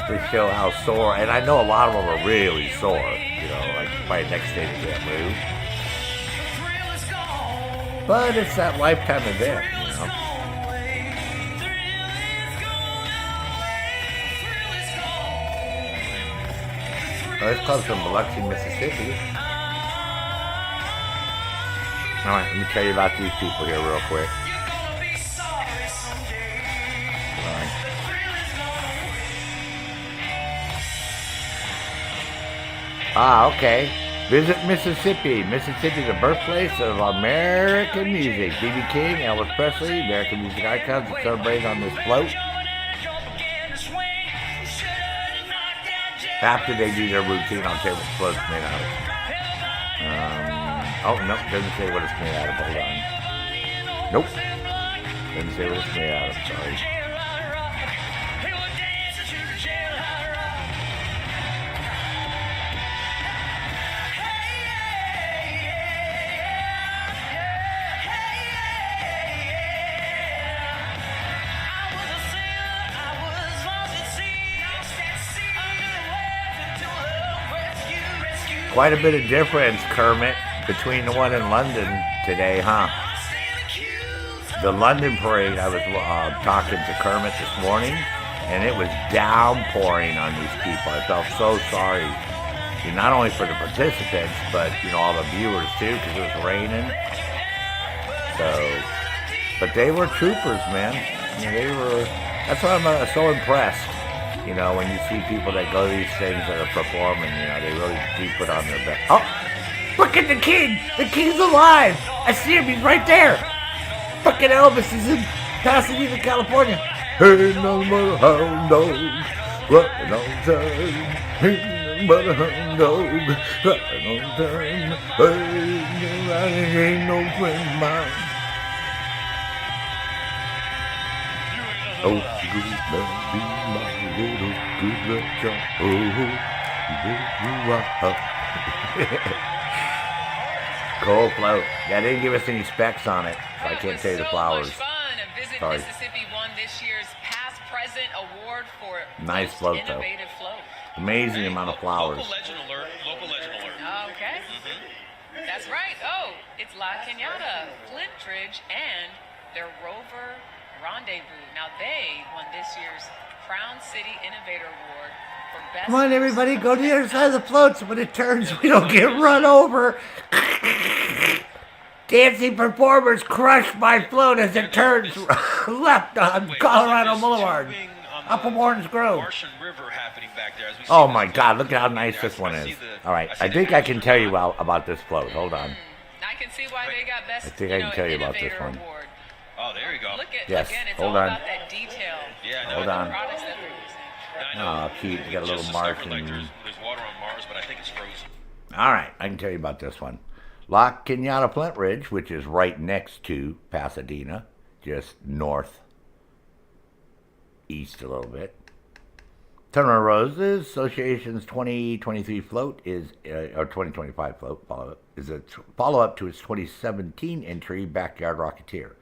[SPEAKER 1] to show how sore. And I know a lot of them are really sore. Like by the next day they can't move. But it's that lifetime event, This comes from Biloxi, Mississippi. All right, let me tell you about these people here real quick. Okay. Visit Mississippi. Mississippi is the birthplace of American music. B.B. King, Elvis Presley, American music icons are celebrated on this float. After they do their routine, I'll tell you what the float's made out of. Nope, doesn't say what it's made out of. Hold on. Nope. Doesn't say what it's made out of, sorry. Quite a bit of difference, Kermit, between the one in London today, huh? The London parade, I was talking to Kermit this morning, and it was downpouring on these people. I felt so sorry, not only for the participants, but, all the viewers, too, because it was raining. But they were troopers, man. That's why I'm so impressed. When you see people that go to these things that are performing, they really do put on their best. Oh, look at the king! The king's alive! I see him, he's right there! Fucking Elvis is in Pasadena, California. Hey, no more hound dog, running on time. Hey, but a hound dog, running on time. Hey, ain't no friend of mine. Oh, good man, be my little good luck charm. Cold float. Yeah, they didn't give us any specs on it, so I can't say the flowers.
[SPEAKER 7] Much fun. Visit
[SPEAKER 1] Sorry.
[SPEAKER 7] Mississippi won this year's Past Present Award for
[SPEAKER 1] Nice
[SPEAKER 7] most
[SPEAKER 1] float, though.
[SPEAKER 7] innovative float.
[SPEAKER 1] Amazing amount of flowers.
[SPEAKER 6] Local legend alert. Local legend alert.
[SPEAKER 7] Okay. That's right. Oh, it's La Cañada, Flintridge, and their Rover Rendezvous. Now, they won this year's Crown City Innovator Award for Best.
[SPEAKER 1] Come on, everybody, go to the other side of the float so when it turns, we don't get run over. Dancing performers crush my float as it turns left on Colorado Boulevard. Up from Orange Grove.
[SPEAKER 6] Martian River happening back there as we see
[SPEAKER 1] Oh
[SPEAKER 6] this
[SPEAKER 1] my
[SPEAKER 6] float
[SPEAKER 1] God, look at how
[SPEAKER 6] back
[SPEAKER 1] nice
[SPEAKER 6] there.
[SPEAKER 1] this one
[SPEAKER 6] I
[SPEAKER 1] is.
[SPEAKER 6] see the-
[SPEAKER 1] All right,
[SPEAKER 6] see
[SPEAKER 1] I
[SPEAKER 6] the
[SPEAKER 1] think I can
[SPEAKER 6] Grand
[SPEAKER 1] tell you
[SPEAKER 6] Marshal.
[SPEAKER 1] about this float. Hold on.
[SPEAKER 7] I can see why they got Best
[SPEAKER 1] I think I can tell you about this
[SPEAKER 7] Innovator
[SPEAKER 1] one.
[SPEAKER 7] Award.
[SPEAKER 6] Oh, there you go.
[SPEAKER 7] Look at,
[SPEAKER 1] Yes,
[SPEAKER 7] again, it's
[SPEAKER 1] hold
[SPEAKER 7] all
[SPEAKER 1] on.
[SPEAKER 7] about that detail.
[SPEAKER 6] Yeah, no,
[SPEAKER 1] Hold
[SPEAKER 6] I know.
[SPEAKER 1] on.
[SPEAKER 7] Products that they're using.
[SPEAKER 6] Now, I know
[SPEAKER 1] Oh, cute. You got a
[SPEAKER 6] we
[SPEAKER 1] little
[SPEAKER 6] just discovered,
[SPEAKER 1] Martian.
[SPEAKER 6] there's water on Mars, but I think it's frozen.
[SPEAKER 1] All right, I can tell you about this one. La Cañada Flint Ridge, which is right next to Pasadena, just north, east a little bit. Tournament of Roses Association's 2023 float is, or 2025 float, is a follow-up to its 2017 entry, Backyard Rocketeer.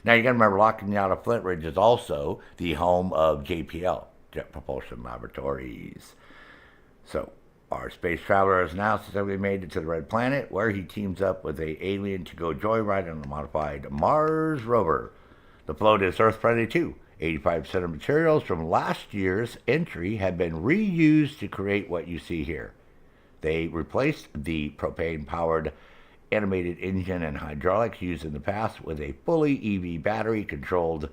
[SPEAKER 1] Now, you got to remember, La Cañada Flint Ridge is also the home of JPL, Jet Propulsion Laboratories. So, our space traveler has now successfully made it to the Red Planet, where he teams up with an alien to go joyride on a modified Mars rover. The float is Earth-friendly, too. 85% of materials from last year's entry have been reused to create what you see here. They replaced the propane-powered animated engine and hydraulics used in the past with a fully EV battery-controlled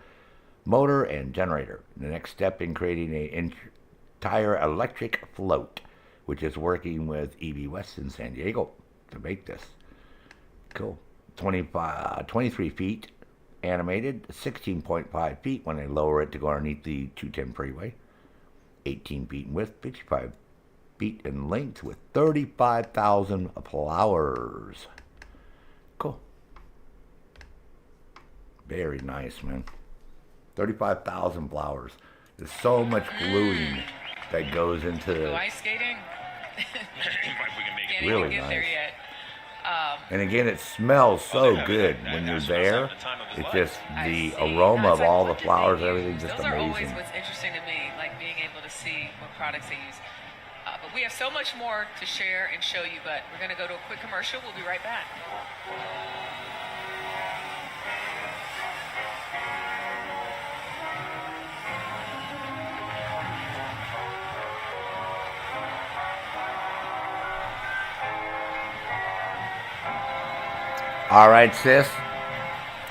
[SPEAKER 1] motor and generator. The next step in creating an entire electric float, which is working with EV West in San Diego to make this. Cool. 23 feet animated, 16.5 feet when they lower it to go underneath the 210 freeway, 18 feet in width, 55 feet in length with 35,000 flowers. Cool. Very nice, man. 35,000 flowers. There's so much gluing that goes into
[SPEAKER 7] Go ice skating?
[SPEAKER 6] If we can make it.
[SPEAKER 7] Can't
[SPEAKER 1] Really
[SPEAKER 7] even get there
[SPEAKER 1] nice.
[SPEAKER 7] yet.
[SPEAKER 1] And again, it smells so
[SPEAKER 6] yeah,
[SPEAKER 1] good
[SPEAKER 6] that
[SPEAKER 1] when
[SPEAKER 6] guy
[SPEAKER 1] you're
[SPEAKER 6] smells
[SPEAKER 1] there.
[SPEAKER 6] having the time of his
[SPEAKER 1] It's
[SPEAKER 6] life.
[SPEAKER 1] just
[SPEAKER 7] I
[SPEAKER 1] the
[SPEAKER 7] see.
[SPEAKER 1] aroma
[SPEAKER 7] It's
[SPEAKER 1] of
[SPEAKER 7] like,
[SPEAKER 1] all
[SPEAKER 7] what
[SPEAKER 1] the
[SPEAKER 7] did
[SPEAKER 1] flowers,
[SPEAKER 7] they
[SPEAKER 1] everything,
[SPEAKER 7] use?
[SPEAKER 1] just
[SPEAKER 7] Those are always
[SPEAKER 1] amazing.
[SPEAKER 7] what's interesting to me, like being able to see what products they use. But we have so much more to share and show you, but we're going to go to a quick commercial. We'll be right back.
[SPEAKER 1] All right, sis.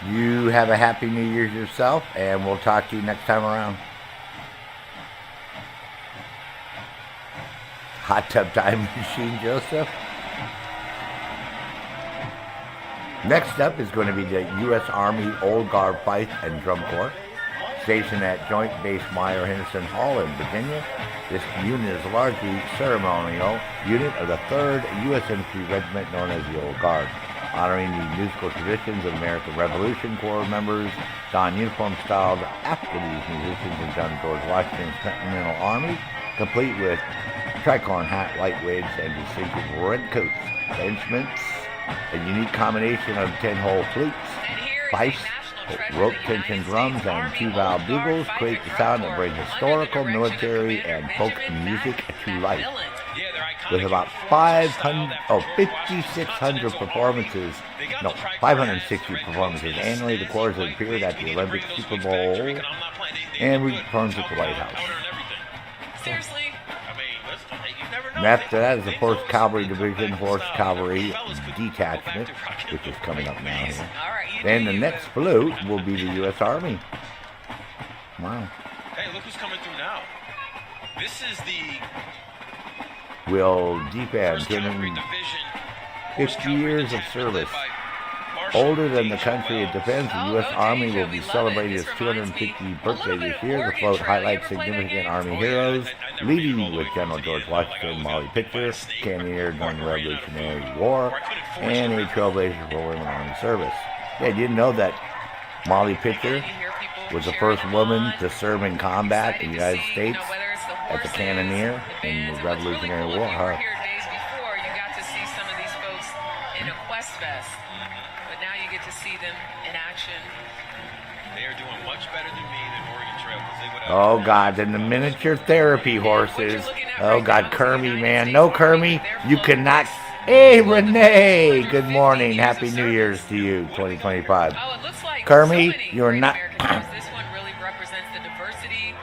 [SPEAKER 1] You have a happy New Year's yourself, and we'll talk to you next time around. Hot Tub Time Machine, Joseph. Next up is going to be the U.S. Army Old Guard Fife and Drum Corps, stationed at Joint Base Meyer-Henderson Hall in Virginia. This unit is a largely ceremonial unit of the 3rd U.S. Infantry Regiment known as the Old Guard, honoring the musical traditions of American Revolution Corps members. Don uniform styled after these musicians in John George Washington's Continental Army, complete with tricorn hat, white wigs, and distinctive red coats. The instruments, a unique combination of 10-hole flutes, fifes, rope tension drums, and 2-valve bugles create the sound that brings historical, military, and folk music to life. With about 5,600 performances, 560 performances annually, the Corps has appeared at the Olympic Super Bowl and returns at the White House.
[SPEAKER 7] Seriously?
[SPEAKER 1] And after that is the 4th Cavalry Division, Horse Cavalry Detachment, which is coming up now here. Then the next float will be the U.S. Army. Wow.
[SPEAKER 6] Hey, look who's coming through now. This is the
[SPEAKER 1] Will defend 50 years of service. Older than the country it defends, the U.S. Army will be celebrating its 250th birthday this year. The float highlights significant Army heroes, leading with General George Washington, Molly Pitcher, cannoneer during the Revolutionary War, and a trailblazer for women Army service. Yeah, you didn't know that Molly Pitcher was the
[SPEAKER 7] cheering
[SPEAKER 1] first
[SPEAKER 7] them
[SPEAKER 1] woman
[SPEAKER 7] on.
[SPEAKER 1] to serve in combat in the
[SPEAKER 7] Excited to
[SPEAKER 1] United
[SPEAKER 7] see,
[SPEAKER 1] States
[SPEAKER 7] whether it's the
[SPEAKER 1] at the
[SPEAKER 7] horses,
[SPEAKER 1] Cannoneer
[SPEAKER 7] the
[SPEAKER 1] in
[SPEAKER 7] bands,
[SPEAKER 1] the
[SPEAKER 7] and what's really
[SPEAKER 1] Revolutionary
[SPEAKER 7] cool,
[SPEAKER 1] War.
[SPEAKER 7] if you were
[SPEAKER 1] Huh?
[SPEAKER 7] here days before, you got to see some of these folks in a Quest Fest. But now you get to see them in action.
[SPEAKER 6] They are doing much better than me than Oregon Trail because they would have.
[SPEAKER 1] Oh God, then the miniature therapy horses. Oh God, Kermie, man. No, Kermie, you cannot. Hey, Renee. Good morning. Happy New Year's to you, 2025.
[SPEAKER 7] Oh, it looks like
[SPEAKER 1] Kermie,
[SPEAKER 7] so many
[SPEAKER 1] you're
[SPEAKER 7] great
[SPEAKER 1] not.
[SPEAKER 7] American heroes. This one really represents the diversity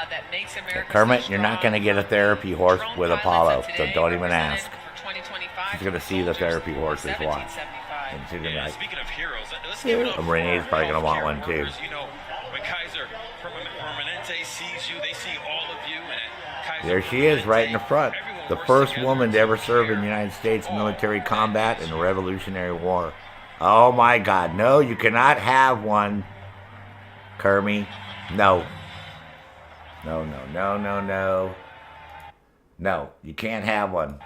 [SPEAKER 7] that makes America
[SPEAKER 1] Kermit,
[SPEAKER 7] so
[SPEAKER 1] you're not
[SPEAKER 7] strong.
[SPEAKER 1] going to get a therapy horse
[SPEAKER 7] Drone
[SPEAKER 1] with
[SPEAKER 7] pilots
[SPEAKER 1] Apollo,
[SPEAKER 7] of
[SPEAKER 1] so
[SPEAKER 7] today
[SPEAKER 1] don't even
[SPEAKER 7] represented
[SPEAKER 1] ask.
[SPEAKER 7] for 2025
[SPEAKER 1] She's going to see the therapy horses watch.
[SPEAKER 7] 1775.
[SPEAKER 1] And she's going to be
[SPEAKER 6] Yeah,
[SPEAKER 1] like,
[SPEAKER 6] speaking of heroes, let's give it up.
[SPEAKER 1] Renee's
[SPEAKER 6] for
[SPEAKER 1] probably gonna want
[SPEAKER 6] healthcare
[SPEAKER 1] one, too.
[SPEAKER 6] workers. You know, when Kaiser Permanente sees you, they see all of you. And at Kaiser
[SPEAKER 1] there she is, right in the front.
[SPEAKER 6] everyone
[SPEAKER 1] The
[SPEAKER 6] works
[SPEAKER 1] first
[SPEAKER 6] together
[SPEAKER 1] woman to ever serve in the United States military combat in the Revolutionary War. Oh my God, no, you cannot have one, Kermie. No. No, no, no, no, no. No, you can't have one.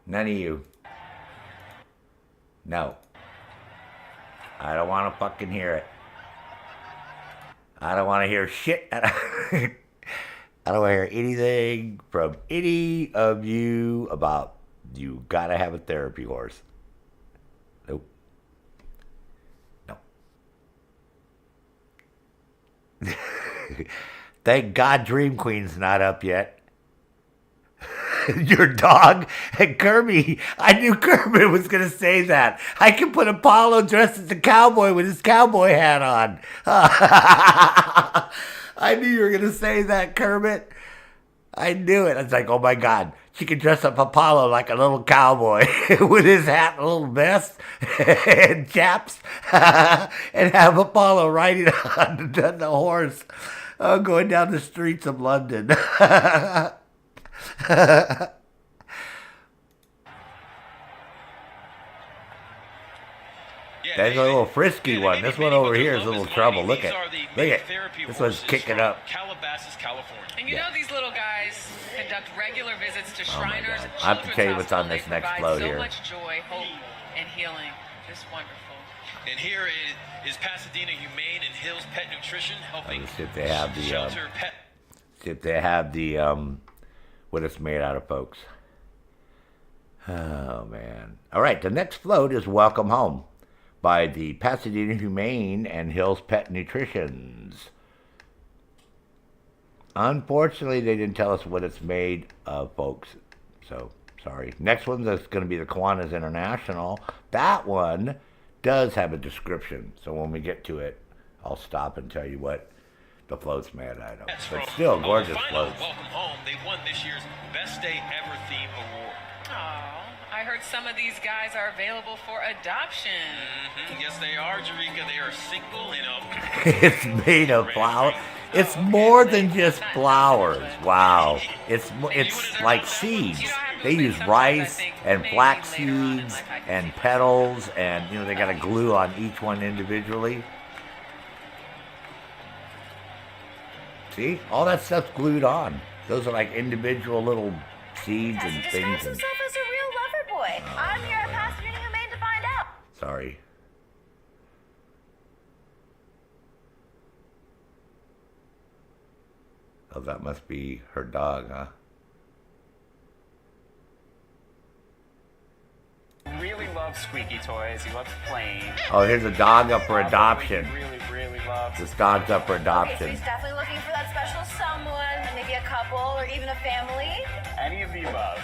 [SPEAKER 1] None of you. No. I don't want to fucking hear it. I don't want to hear shit. I don't want to hear anything from any of you about you gotta have a therapy horse. Nope. No. Thank God Dream Queen's not up yet. Your dog and Kermit. I knew Kermit was going to say that. I can put Apollo dressed as a cowboy with his cowboy hat on. I knew you were going to say that, Kermit. I knew it. I was like, oh my God. She could dress up Apollo like a little cowboy with his hat and a little vest and chaps and have Apollo riding on the horse going down the streets of London. That's a little frisky one. This one over here is a little trouble. Look at this one's kicking up.
[SPEAKER 6] Calabasas, California.
[SPEAKER 7] And you know these little guys conduct regular visits to Shriners.
[SPEAKER 1] God. I have to tell you what's on this next float
[SPEAKER 7] so
[SPEAKER 1] here.
[SPEAKER 7] much joy, hope, and healing. Just wonderful.
[SPEAKER 6] And here is Pasadena Humane and Hills Pet Nutrition helping
[SPEAKER 1] Let's see if they have the
[SPEAKER 6] shelter pet.
[SPEAKER 1] see if they have the what it's made out of, folks. Oh man. All right, the next float is Welcome Home by the Pasadena Humane and Hills Pet Nutritions. Unfortunately, they didn't tell us what it's made of, folks. So, sorry. Next one is going to be the Kiwanis International. That one does have a description. So when we get to it, I'll stop and tell you what the float's made out of. But still, gorgeous floats.
[SPEAKER 6] Welcome Home. They won this year's Best Day Ever theme award.
[SPEAKER 7] Oh, I heard some of these guys are available for adoption.
[SPEAKER 6] Yes, they are, Jarika. They are single and
[SPEAKER 1] It's made of flowers. It's more than just flowers. Wow. It's like seeds. They use rice and flax seeds and petals, and they got to glue on each one individually. See, all that stuff's glued on. Those are like individual little seeds and
[SPEAKER 3] He
[SPEAKER 1] things.
[SPEAKER 3] describes himself as a real lover boy. I'm here at Pasadena Humane to find out.
[SPEAKER 1] Sorry. Oh, that must be her dog, huh?
[SPEAKER 10] Really loves squeaky toys. He loves playing.
[SPEAKER 1] Oh, here's a dog up for adoption.
[SPEAKER 10] Really loves.
[SPEAKER 1] This dog's up for
[SPEAKER 3] Okay, so
[SPEAKER 1] adoption.
[SPEAKER 3] he's definitely looking for that special someone, maybe a couple or even a family.
[SPEAKER 10] Any of the above.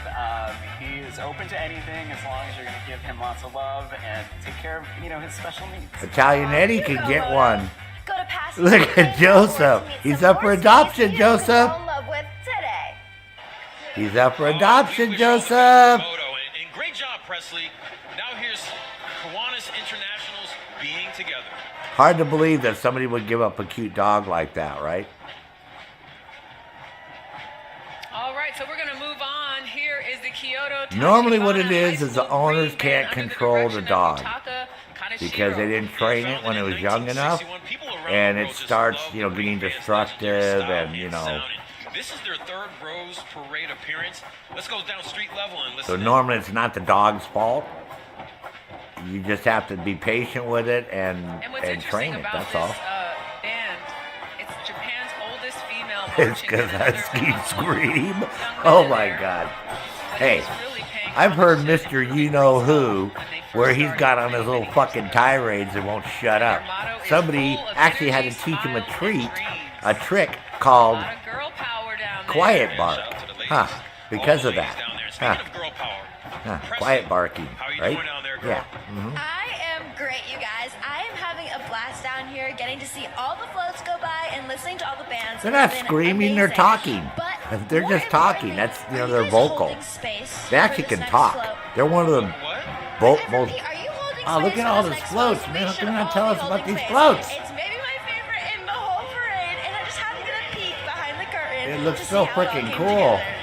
[SPEAKER 10] He is open to anything as long as you're going to give him lots of love and take care of, his special needs.
[SPEAKER 1] Italian Eddie can get one.
[SPEAKER 3] Go to Pasadena
[SPEAKER 1] Look at Joseph. He's up for adoption, Joseph.
[SPEAKER 3] In love with today.
[SPEAKER 1] He's up for adoption, Joseph.
[SPEAKER 6] And great job, Presley. Now here's Kiwanis Internationals being together.
[SPEAKER 1] Hard to believe that somebody would give up a cute dog like that, right?
[SPEAKER 7] All right, so we're going to move on. Here is the Kyoto.
[SPEAKER 1] Normally what it
[SPEAKER 7] Tachibana
[SPEAKER 1] is
[SPEAKER 7] High
[SPEAKER 1] the
[SPEAKER 7] School
[SPEAKER 1] owners
[SPEAKER 7] Green
[SPEAKER 1] can't
[SPEAKER 7] Band under
[SPEAKER 1] control the
[SPEAKER 7] direction of
[SPEAKER 1] dog
[SPEAKER 7] Yutaka
[SPEAKER 1] because they didn't train it when it was young enough, and it starts, getting destructive and,
[SPEAKER 6] This is their third Rose Parade appearance. Let's go down street level and listen.
[SPEAKER 1] So normally it's not the dog's fault. You just have to be patient with it and
[SPEAKER 7] what's
[SPEAKER 1] train
[SPEAKER 7] interesting
[SPEAKER 1] it.
[SPEAKER 7] about
[SPEAKER 1] That's
[SPEAKER 7] this
[SPEAKER 1] all.
[SPEAKER 7] band
[SPEAKER 1] It's because Huskies scream. Oh my God. Hey, I've heard Mr. You Know Who, where he's got on his little fucking tirades and won't shut up. Somebody actually had to teach him a trick called quiet bark. Huh, because of that. Huh. Quiet barking, right? Yeah. Mm-hmm.
[SPEAKER 3] I am great, you guys. I am having a blast down here, getting to see all the floats go by and listening to all the bands.
[SPEAKER 1] They're not
[SPEAKER 3] It's been
[SPEAKER 1] screaming, they're
[SPEAKER 3] amazing.
[SPEAKER 1] talking.
[SPEAKER 3] But
[SPEAKER 1] They're
[SPEAKER 3] more
[SPEAKER 1] just talking.
[SPEAKER 3] importantly,
[SPEAKER 1] That's,
[SPEAKER 3] are
[SPEAKER 1] they're
[SPEAKER 3] guys
[SPEAKER 1] vocal.
[SPEAKER 3] holding space
[SPEAKER 1] They actually
[SPEAKER 3] for
[SPEAKER 1] can
[SPEAKER 3] this
[SPEAKER 1] talk.
[SPEAKER 3] next float?
[SPEAKER 1] They're one of the most.
[SPEAKER 3] Are you holding
[SPEAKER 1] Oh, look
[SPEAKER 3] space
[SPEAKER 1] at
[SPEAKER 3] for
[SPEAKER 1] all
[SPEAKER 3] this
[SPEAKER 1] these
[SPEAKER 3] next
[SPEAKER 1] floats,
[SPEAKER 3] float?
[SPEAKER 1] man.
[SPEAKER 3] We
[SPEAKER 1] How
[SPEAKER 3] should
[SPEAKER 1] come you're not
[SPEAKER 3] all
[SPEAKER 1] telling
[SPEAKER 3] be
[SPEAKER 1] us about
[SPEAKER 3] holding
[SPEAKER 1] these
[SPEAKER 3] space.
[SPEAKER 1] floats?
[SPEAKER 3] It's maybe my favorite in the whole parade, and I just had to get a peek behind the curtain.
[SPEAKER 1] It looks
[SPEAKER 3] to
[SPEAKER 1] so
[SPEAKER 3] see how it all
[SPEAKER 1] freaking
[SPEAKER 3] came
[SPEAKER 1] cool.
[SPEAKER 3] together.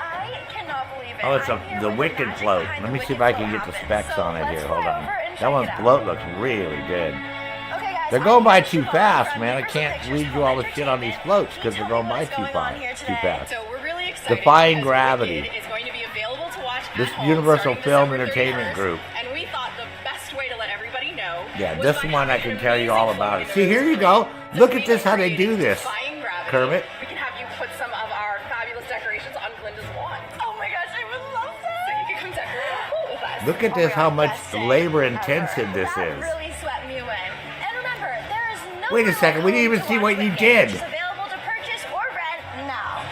[SPEAKER 3] I cannot believe it.
[SPEAKER 1] Oh, it's
[SPEAKER 3] I'm here
[SPEAKER 1] the
[SPEAKER 3] with
[SPEAKER 1] Wicked
[SPEAKER 3] magic
[SPEAKER 1] float.
[SPEAKER 3] behind
[SPEAKER 1] Let
[SPEAKER 3] the
[SPEAKER 1] me see if
[SPEAKER 3] Wicked
[SPEAKER 1] I can
[SPEAKER 3] float
[SPEAKER 1] get the
[SPEAKER 3] happens.
[SPEAKER 1] specs
[SPEAKER 3] So
[SPEAKER 1] on it
[SPEAKER 3] let's
[SPEAKER 1] here.
[SPEAKER 3] fly
[SPEAKER 1] Hold on.
[SPEAKER 3] over and
[SPEAKER 1] That
[SPEAKER 3] check
[SPEAKER 1] one
[SPEAKER 3] it out.
[SPEAKER 1] float looks really good.
[SPEAKER 3] Okay, guys,
[SPEAKER 1] They're
[SPEAKER 3] I'm
[SPEAKER 1] going by
[SPEAKER 3] gonna
[SPEAKER 1] too
[SPEAKER 3] show
[SPEAKER 1] fast,
[SPEAKER 3] off
[SPEAKER 1] man. I
[SPEAKER 3] from
[SPEAKER 1] can't
[SPEAKER 3] pictures
[SPEAKER 1] read you
[SPEAKER 3] from
[SPEAKER 1] all the shit on these floats because they're going by too fast. Too fast.
[SPEAKER 11] So we're really excited.
[SPEAKER 1] Defying
[SPEAKER 11] because
[SPEAKER 1] Gravity.
[SPEAKER 11] Wicked is going to be available to watch
[SPEAKER 1] This
[SPEAKER 11] at home
[SPEAKER 1] Universal
[SPEAKER 11] starting
[SPEAKER 1] Film
[SPEAKER 11] December
[SPEAKER 1] Entertainment
[SPEAKER 11] 31st,
[SPEAKER 1] Group.
[SPEAKER 11] And we thought the best way to let everybody know.
[SPEAKER 1] Yeah,
[SPEAKER 11] was
[SPEAKER 1] this
[SPEAKER 11] by
[SPEAKER 1] one I
[SPEAKER 11] having
[SPEAKER 1] can
[SPEAKER 11] an
[SPEAKER 1] tell you all
[SPEAKER 11] amazing
[SPEAKER 1] about it.
[SPEAKER 11] float
[SPEAKER 1] See,
[SPEAKER 11] in
[SPEAKER 1] here
[SPEAKER 11] the
[SPEAKER 1] you go.
[SPEAKER 11] So
[SPEAKER 1] Look
[SPEAKER 11] we
[SPEAKER 1] at this, how they
[SPEAKER 11] created
[SPEAKER 1] do this.
[SPEAKER 11] Defying Gravity.
[SPEAKER 1] Kermit.
[SPEAKER 11] We can have you put some of our fabulous decorations on Glinda's lawn.
[SPEAKER 3] Oh my gosh, I would love that.
[SPEAKER 11] So you can come decorate our pool with us.
[SPEAKER 1] Look at this, how much labor intensive this
[SPEAKER 3] That
[SPEAKER 1] is.
[SPEAKER 3] really swept me away. And remember, there is no
[SPEAKER 1] Wait a second, we didn't even see what you did.
[SPEAKER 3] It's available to purchase or rent now.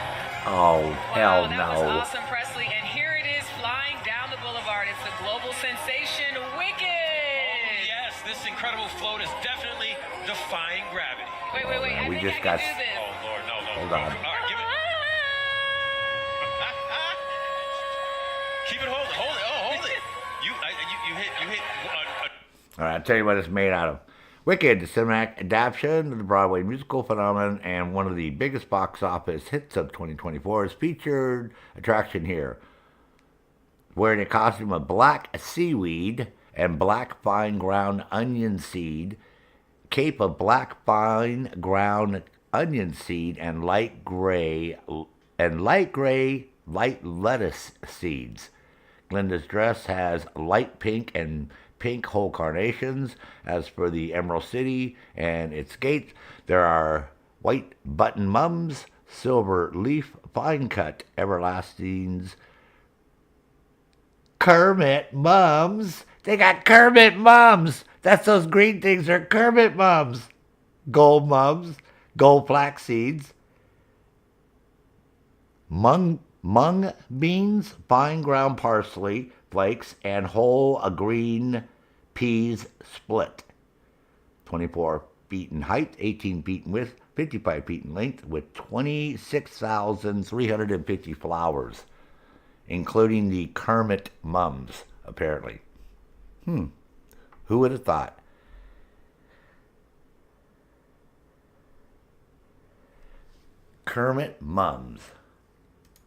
[SPEAKER 1] Oh, hell
[SPEAKER 7] That was
[SPEAKER 1] no.
[SPEAKER 7] awesome, Presley. And here it is flying down the boulevard. It's the global sensation, Wicked.
[SPEAKER 6] Oh, yes, this incredible float is definitely defying gravity.
[SPEAKER 7] Wait. I
[SPEAKER 1] We
[SPEAKER 7] think
[SPEAKER 1] just
[SPEAKER 7] I
[SPEAKER 1] got.
[SPEAKER 7] can do this.
[SPEAKER 6] Oh, Lord, no.
[SPEAKER 1] Hold on.
[SPEAKER 6] All right, give it. Keep it hold it. Oh, hold it. You hit.
[SPEAKER 1] All right, I'll tell you what it's made out of. Wicked, the cinematic adaptation of the Broadway musical phenomenon and one of the biggest box office hits of 2024 is featured attraction here. Wearing a costume of black seaweed and black fine ground onion seed, cape of black fine ground onion seed and light gray light lettuce seeds. Glinda's dress has light pink and pink whole carnations. As for the Emerald City and its gates, there are white button mums, silver leaf, fine cut everlastings, Kermit mums. They got Kermit mums. That's those green things. They're Kermit mums. Gold mums, gold flax seeds, mung beans, fine ground parsley flakes, and whole green peas split. 24 feet in height, 18 feet in width, 55 feet in length, with 26,350 flowers, including the Kermit mums, apparently. Who would have thought? Kermit mums.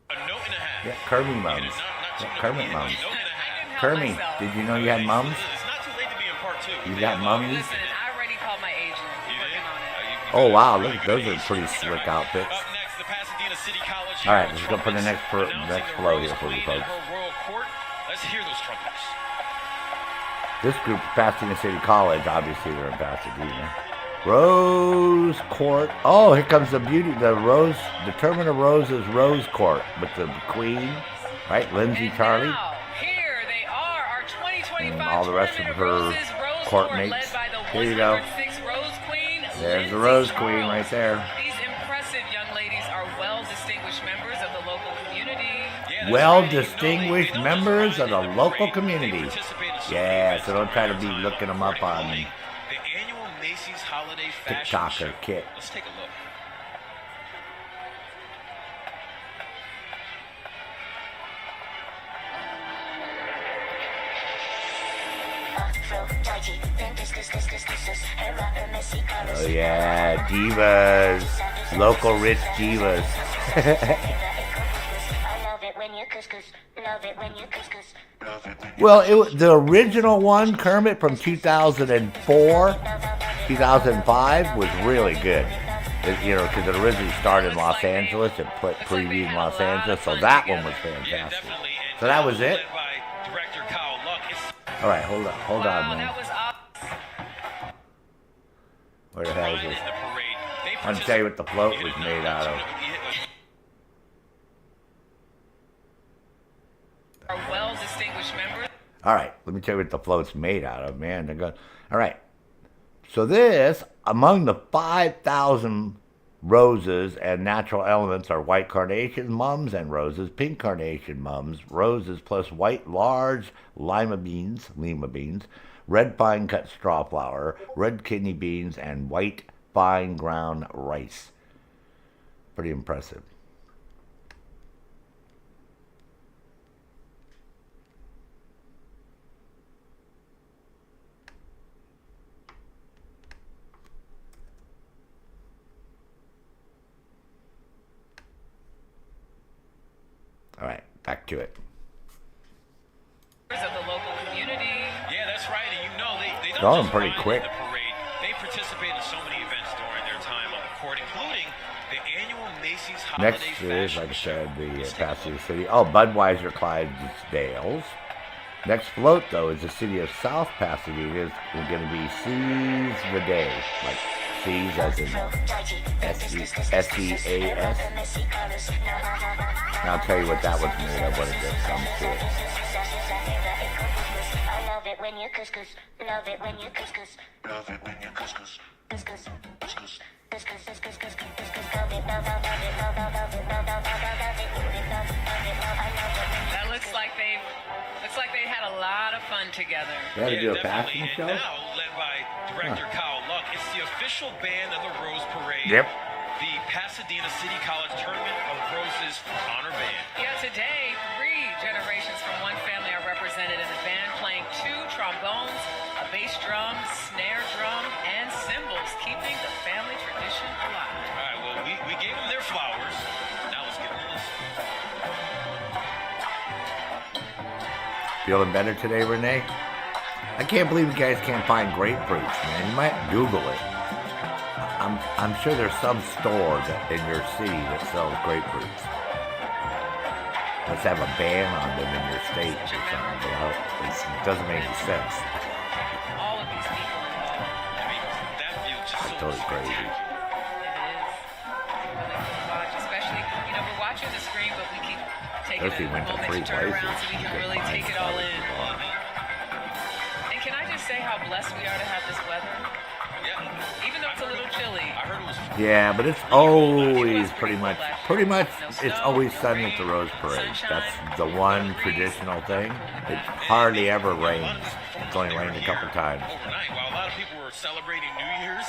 [SPEAKER 6] A note and a half.
[SPEAKER 1] Yeah, Kermit mums.
[SPEAKER 6] Not
[SPEAKER 1] Yeah,
[SPEAKER 6] too
[SPEAKER 1] Kermit
[SPEAKER 6] many.
[SPEAKER 1] mums.
[SPEAKER 6] A note and a half.
[SPEAKER 1] Kermit, did you know you had mums?
[SPEAKER 6] It's not too late to be in part two.
[SPEAKER 1] You got mummies?
[SPEAKER 7] Listen, I already called my agent. We're working on it.
[SPEAKER 1] Oh wow, look, those are pretty slick outfits.
[SPEAKER 6] Up next, the Pasadena City College.
[SPEAKER 1] All right, let's go for the next flow here for you folks.
[SPEAKER 6] Royal court. Let's hear those trumpets.
[SPEAKER 1] This group, Pasadena City College, obviously they're in Pasadena. Rose Court. Oh, here comes the beauty, the Tournament of Roses Rose Court with the Queen, right? Lindsay, Charlie,
[SPEAKER 7] Here they are, our 2025
[SPEAKER 1] and all the rest of
[SPEAKER 7] Tournament
[SPEAKER 1] her
[SPEAKER 7] Roses Rose
[SPEAKER 1] court
[SPEAKER 7] Court,
[SPEAKER 1] mates.
[SPEAKER 7] led by the
[SPEAKER 1] Here you go.
[SPEAKER 7] 106 Rose Queen.
[SPEAKER 1] There's the
[SPEAKER 7] Lindsay
[SPEAKER 1] Rose Queen
[SPEAKER 7] Charles.
[SPEAKER 1] right there.
[SPEAKER 7] These impressive young ladies are well-distinguished members of the local community.
[SPEAKER 1] Well-distinguished members of the local community. Yeah, so don't try to be looking them up on
[SPEAKER 6] The annual Macy's Holiday Fashion
[SPEAKER 1] TikTok
[SPEAKER 6] Show.
[SPEAKER 1] or Kit.
[SPEAKER 6] Let's take a look.
[SPEAKER 1] Oh yeah, divas, local rich divas. Well, the original one, Kermit from 2004, 2005, was really good. Because it originally started in Los Angeles and previewed in Los Angeles, so that one was fantastic. So that was it. All right, hold on, man. Where the hell is this? I'm going to tell you what the float was made out of.
[SPEAKER 7] Our well-distinguished members.
[SPEAKER 1] All right, let me tell you what the float's made out of, man. They're good. All right. So this, among the 5,000 roses and natural elements are white carnation mums and roses, pink carnation mums, roses plus white large lima beans, red fine cut straw flower, red kidney beans, and white fine ground rice. Pretty impressive. All right, back to it.
[SPEAKER 7] Of the local community.
[SPEAKER 6] Yeah, that's right. And you know, they don't
[SPEAKER 1] Going
[SPEAKER 6] just
[SPEAKER 1] pretty
[SPEAKER 6] ride
[SPEAKER 1] quick.
[SPEAKER 6] in the parade. They participate in so many events during their time on the court, including the annual Macy's Holiday
[SPEAKER 1] Next is,
[SPEAKER 6] Fashion
[SPEAKER 1] like I
[SPEAKER 6] Show.
[SPEAKER 1] said, the Pasadena City. Oh, Budweiser Clydesdales. Next float, though, is the city of South Pasadena. It's going to be Seize the Day. Like, seize as in S-E-A-S. And I'll tell you what that was made of when it just comes to it.
[SPEAKER 3] I love it when you couscous. Love it when you couscous. Love it when you couscous. Couscous. Couscous. Couscous. Couscous. Couscous. Couscous. Love it. Love it. Love it. Love it. Love it. Love it. Love it.
[SPEAKER 7] That looks like they had a lot of fun together.
[SPEAKER 1] They had to do a
[SPEAKER 6] definitely.
[SPEAKER 1] fashion show?
[SPEAKER 6] And now, led by director Kyle Luck, it's the official band of the Rose Parade.
[SPEAKER 1] Yep.
[SPEAKER 6] The Pasadena City College Tournament of Roses Honor Band.
[SPEAKER 7] Yeah, today, 3 generations from one family are represented in the band, playing 2 trombones, a bass drum, snare drum, and cymbals, keeping the family tradition alive.
[SPEAKER 6] All right, well, we gave them their flowers. Now let's give them a listen.
[SPEAKER 1] Feeling better today, Renee? I can't believe you guys can't find grapefruits, man. You might Google it. I'm sure there's some store in your city that sells grapefruits. Let's have a ban on them in your state or something. You know? It doesn't make any sense.
[SPEAKER 7] All of these people involved.
[SPEAKER 6] I mean, that view is just so
[SPEAKER 1] Totally crazy.
[SPEAKER 7] It is. Really cool to watch, especially, we're watching the screen, but we keep taking
[SPEAKER 1] Especially
[SPEAKER 7] a
[SPEAKER 1] went to
[SPEAKER 7] moment
[SPEAKER 1] 3
[SPEAKER 7] to turn
[SPEAKER 1] places.
[SPEAKER 7] around so we
[SPEAKER 1] You
[SPEAKER 7] can
[SPEAKER 1] could
[SPEAKER 7] really
[SPEAKER 1] find
[SPEAKER 7] take it all
[SPEAKER 1] stuff.
[SPEAKER 7] in. And can I just say how blessed we are to have this weather?
[SPEAKER 6] Yeah.
[SPEAKER 7] Even though it's a little chilly.
[SPEAKER 6] I heard it was
[SPEAKER 1] Yeah, but it's always pretty much, it's always sunny at the Rose Parade. That's the one traditional thing. It hardly ever rains. It's only rained a couple times.
[SPEAKER 6] overnight. While a lot of people were celebrating New Year's,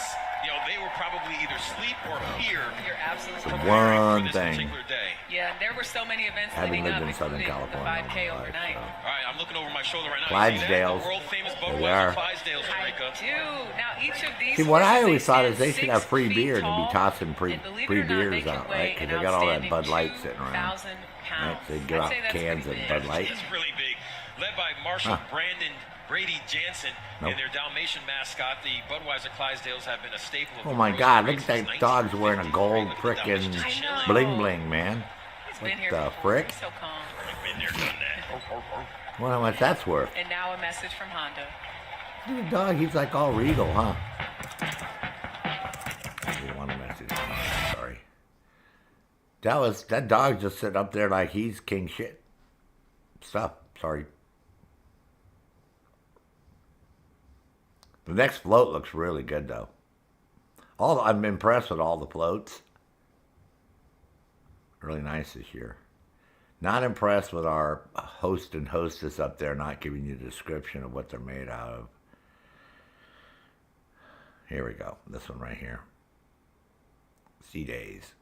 [SPEAKER 6] they were probably either asleep or here.
[SPEAKER 7] You're absolutely
[SPEAKER 1] The
[SPEAKER 7] correct.
[SPEAKER 1] one
[SPEAKER 6] this
[SPEAKER 1] thing.
[SPEAKER 6] particular day.
[SPEAKER 7] Yeah, there were so many events
[SPEAKER 1] Having
[SPEAKER 7] leading
[SPEAKER 1] lived
[SPEAKER 7] up,
[SPEAKER 1] in Southern
[SPEAKER 7] including the
[SPEAKER 1] California
[SPEAKER 7] 5K
[SPEAKER 1] all my life,
[SPEAKER 7] overnight.
[SPEAKER 1] so.
[SPEAKER 6] All right, I'm looking over my shoulder right now. You see that?
[SPEAKER 1] Clydesdales.
[SPEAKER 6] The world famous
[SPEAKER 1] There they
[SPEAKER 6] Budweiser
[SPEAKER 1] are.
[SPEAKER 6] Clydesdales,
[SPEAKER 7] I
[SPEAKER 6] Eureka.
[SPEAKER 7] do. Now, each of these
[SPEAKER 1] See, what I
[SPEAKER 7] horses,
[SPEAKER 1] always
[SPEAKER 7] they
[SPEAKER 1] thought
[SPEAKER 7] stand
[SPEAKER 1] is they should have
[SPEAKER 7] 6
[SPEAKER 1] free
[SPEAKER 7] feet
[SPEAKER 1] beer and they'd be
[SPEAKER 7] tall,
[SPEAKER 1] tossing
[SPEAKER 7] and believe it
[SPEAKER 1] free
[SPEAKER 7] or not, they
[SPEAKER 1] beers
[SPEAKER 7] can
[SPEAKER 1] out,
[SPEAKER 7] weigh
[SPEAKER 1] right? Because
[SPEAKER 7] an
[SPEAKER 1] they got all that
[SPEAKER 7] outstanding
[SPEAKER 1] Bud Light sitting around.
[SPEAKER 7] 2,000 pounds.
[SPEAKER 1] Right, so they give
[SPEAKER 7] I'd
[SPEAKER 1] out
[SPEAKER 7] say that's
[SPEAKER 1] cans
[SPEAKER 7] pretty
[SPEAKER 1] of
[SPEAKER 7] big.
[SPEAKER 1] Bud Light.
[SPEAKER 6] It's really big. Led by Marshal Brandon Brady Jansen
[SPEAKER 1] Nope.
[SPEAKER 6] and their Dalmatian mascot, the Budweiser Clydesdales have been a staple of
[SPEAKER 1] Oh
[SPEAKER 6] the
[SPEAKER 1] my
[SPEAKER 6] Rose
[SPEAKER 1] God,
[SPEAKER 6] Parade
[SPEAKER 1] look at that
[SPEAKER 6] since
[SPEAKER 1] dog's wearing a
[SPEAKER 6] 1953.
[SPEAKER 1] gold
[SPEAKER 6] Look at that,
[SPEAKER 1] frickin'
[SPEAKER 6] just
[SPEAKER 7] I know.
[SPEAKER 1] bling bling, man.
[SPEAKER 7] He's
[SPEAKER 1] What
[SPEAKER 7] been here
[SPEAKER 1] the
[SPEAKER 7] before.
[SPEAKER 1] frick?
[SPEAKER 7] He's so calm.
[SPEAKER 6] Been there, done that.
[SPEAKER 1] Wonder how much that's worth.
[SPEAKER 7] And now a message from Honda.
[SPEAKER 1] Look at the dog, he's like all regal, huh? You want a message? Oh, sorry. That dog just sitting up there like he's king shit. Stuff. Sorry. The next float looks really good though. I'm impressed with all the floats. Really nice this year. Not impressed with our host and hostess up there not giving you a description of what they're made out of. Here we go. This one right here. Sea Days.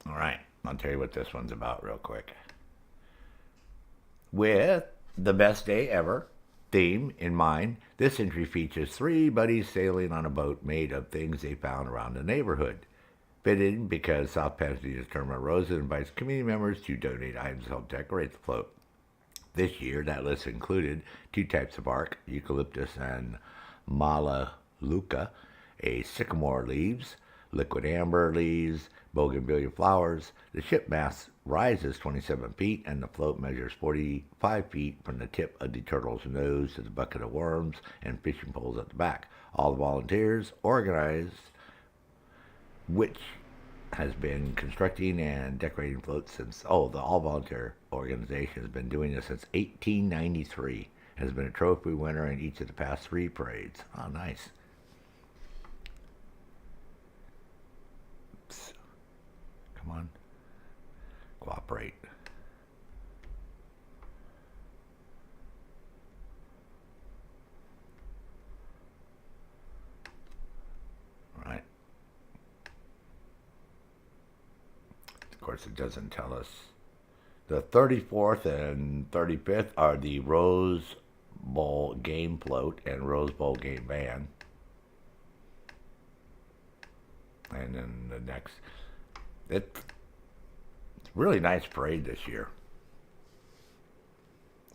[SPEAKER 1] All right. I'll tell you what this one's about real quick. With the best day ever theme in mind, this entry features 3 buddies sailing on a boat made of things they found around the neighborhood. Fitting because South Pasadena's Tournament of Roses invites community members to donate items to help decorate the float. This year, that list included 2 types of bark, eucalyptus and melaleuca, a sycamore leaves, liquid amber leaves, bougainvillea flowers. The ship mast rises 27 feet, and the float measures 45 feet from the tip of the turtle's nose to the bucket of worms and fishing poles at the back. All the volunteers organized, which has been constructing and decorating floats since, the all-volunteer organization has been doing this since 1893. Has been a trophy winner in each of the past 3 parades. Oh, nice. Come on. Cooperate. All right. Of course, it doesn't tell us. The 34th and 35th are the Rose Bowl game float and Rose Bowl game band. And then the next, it's really nice parade this year.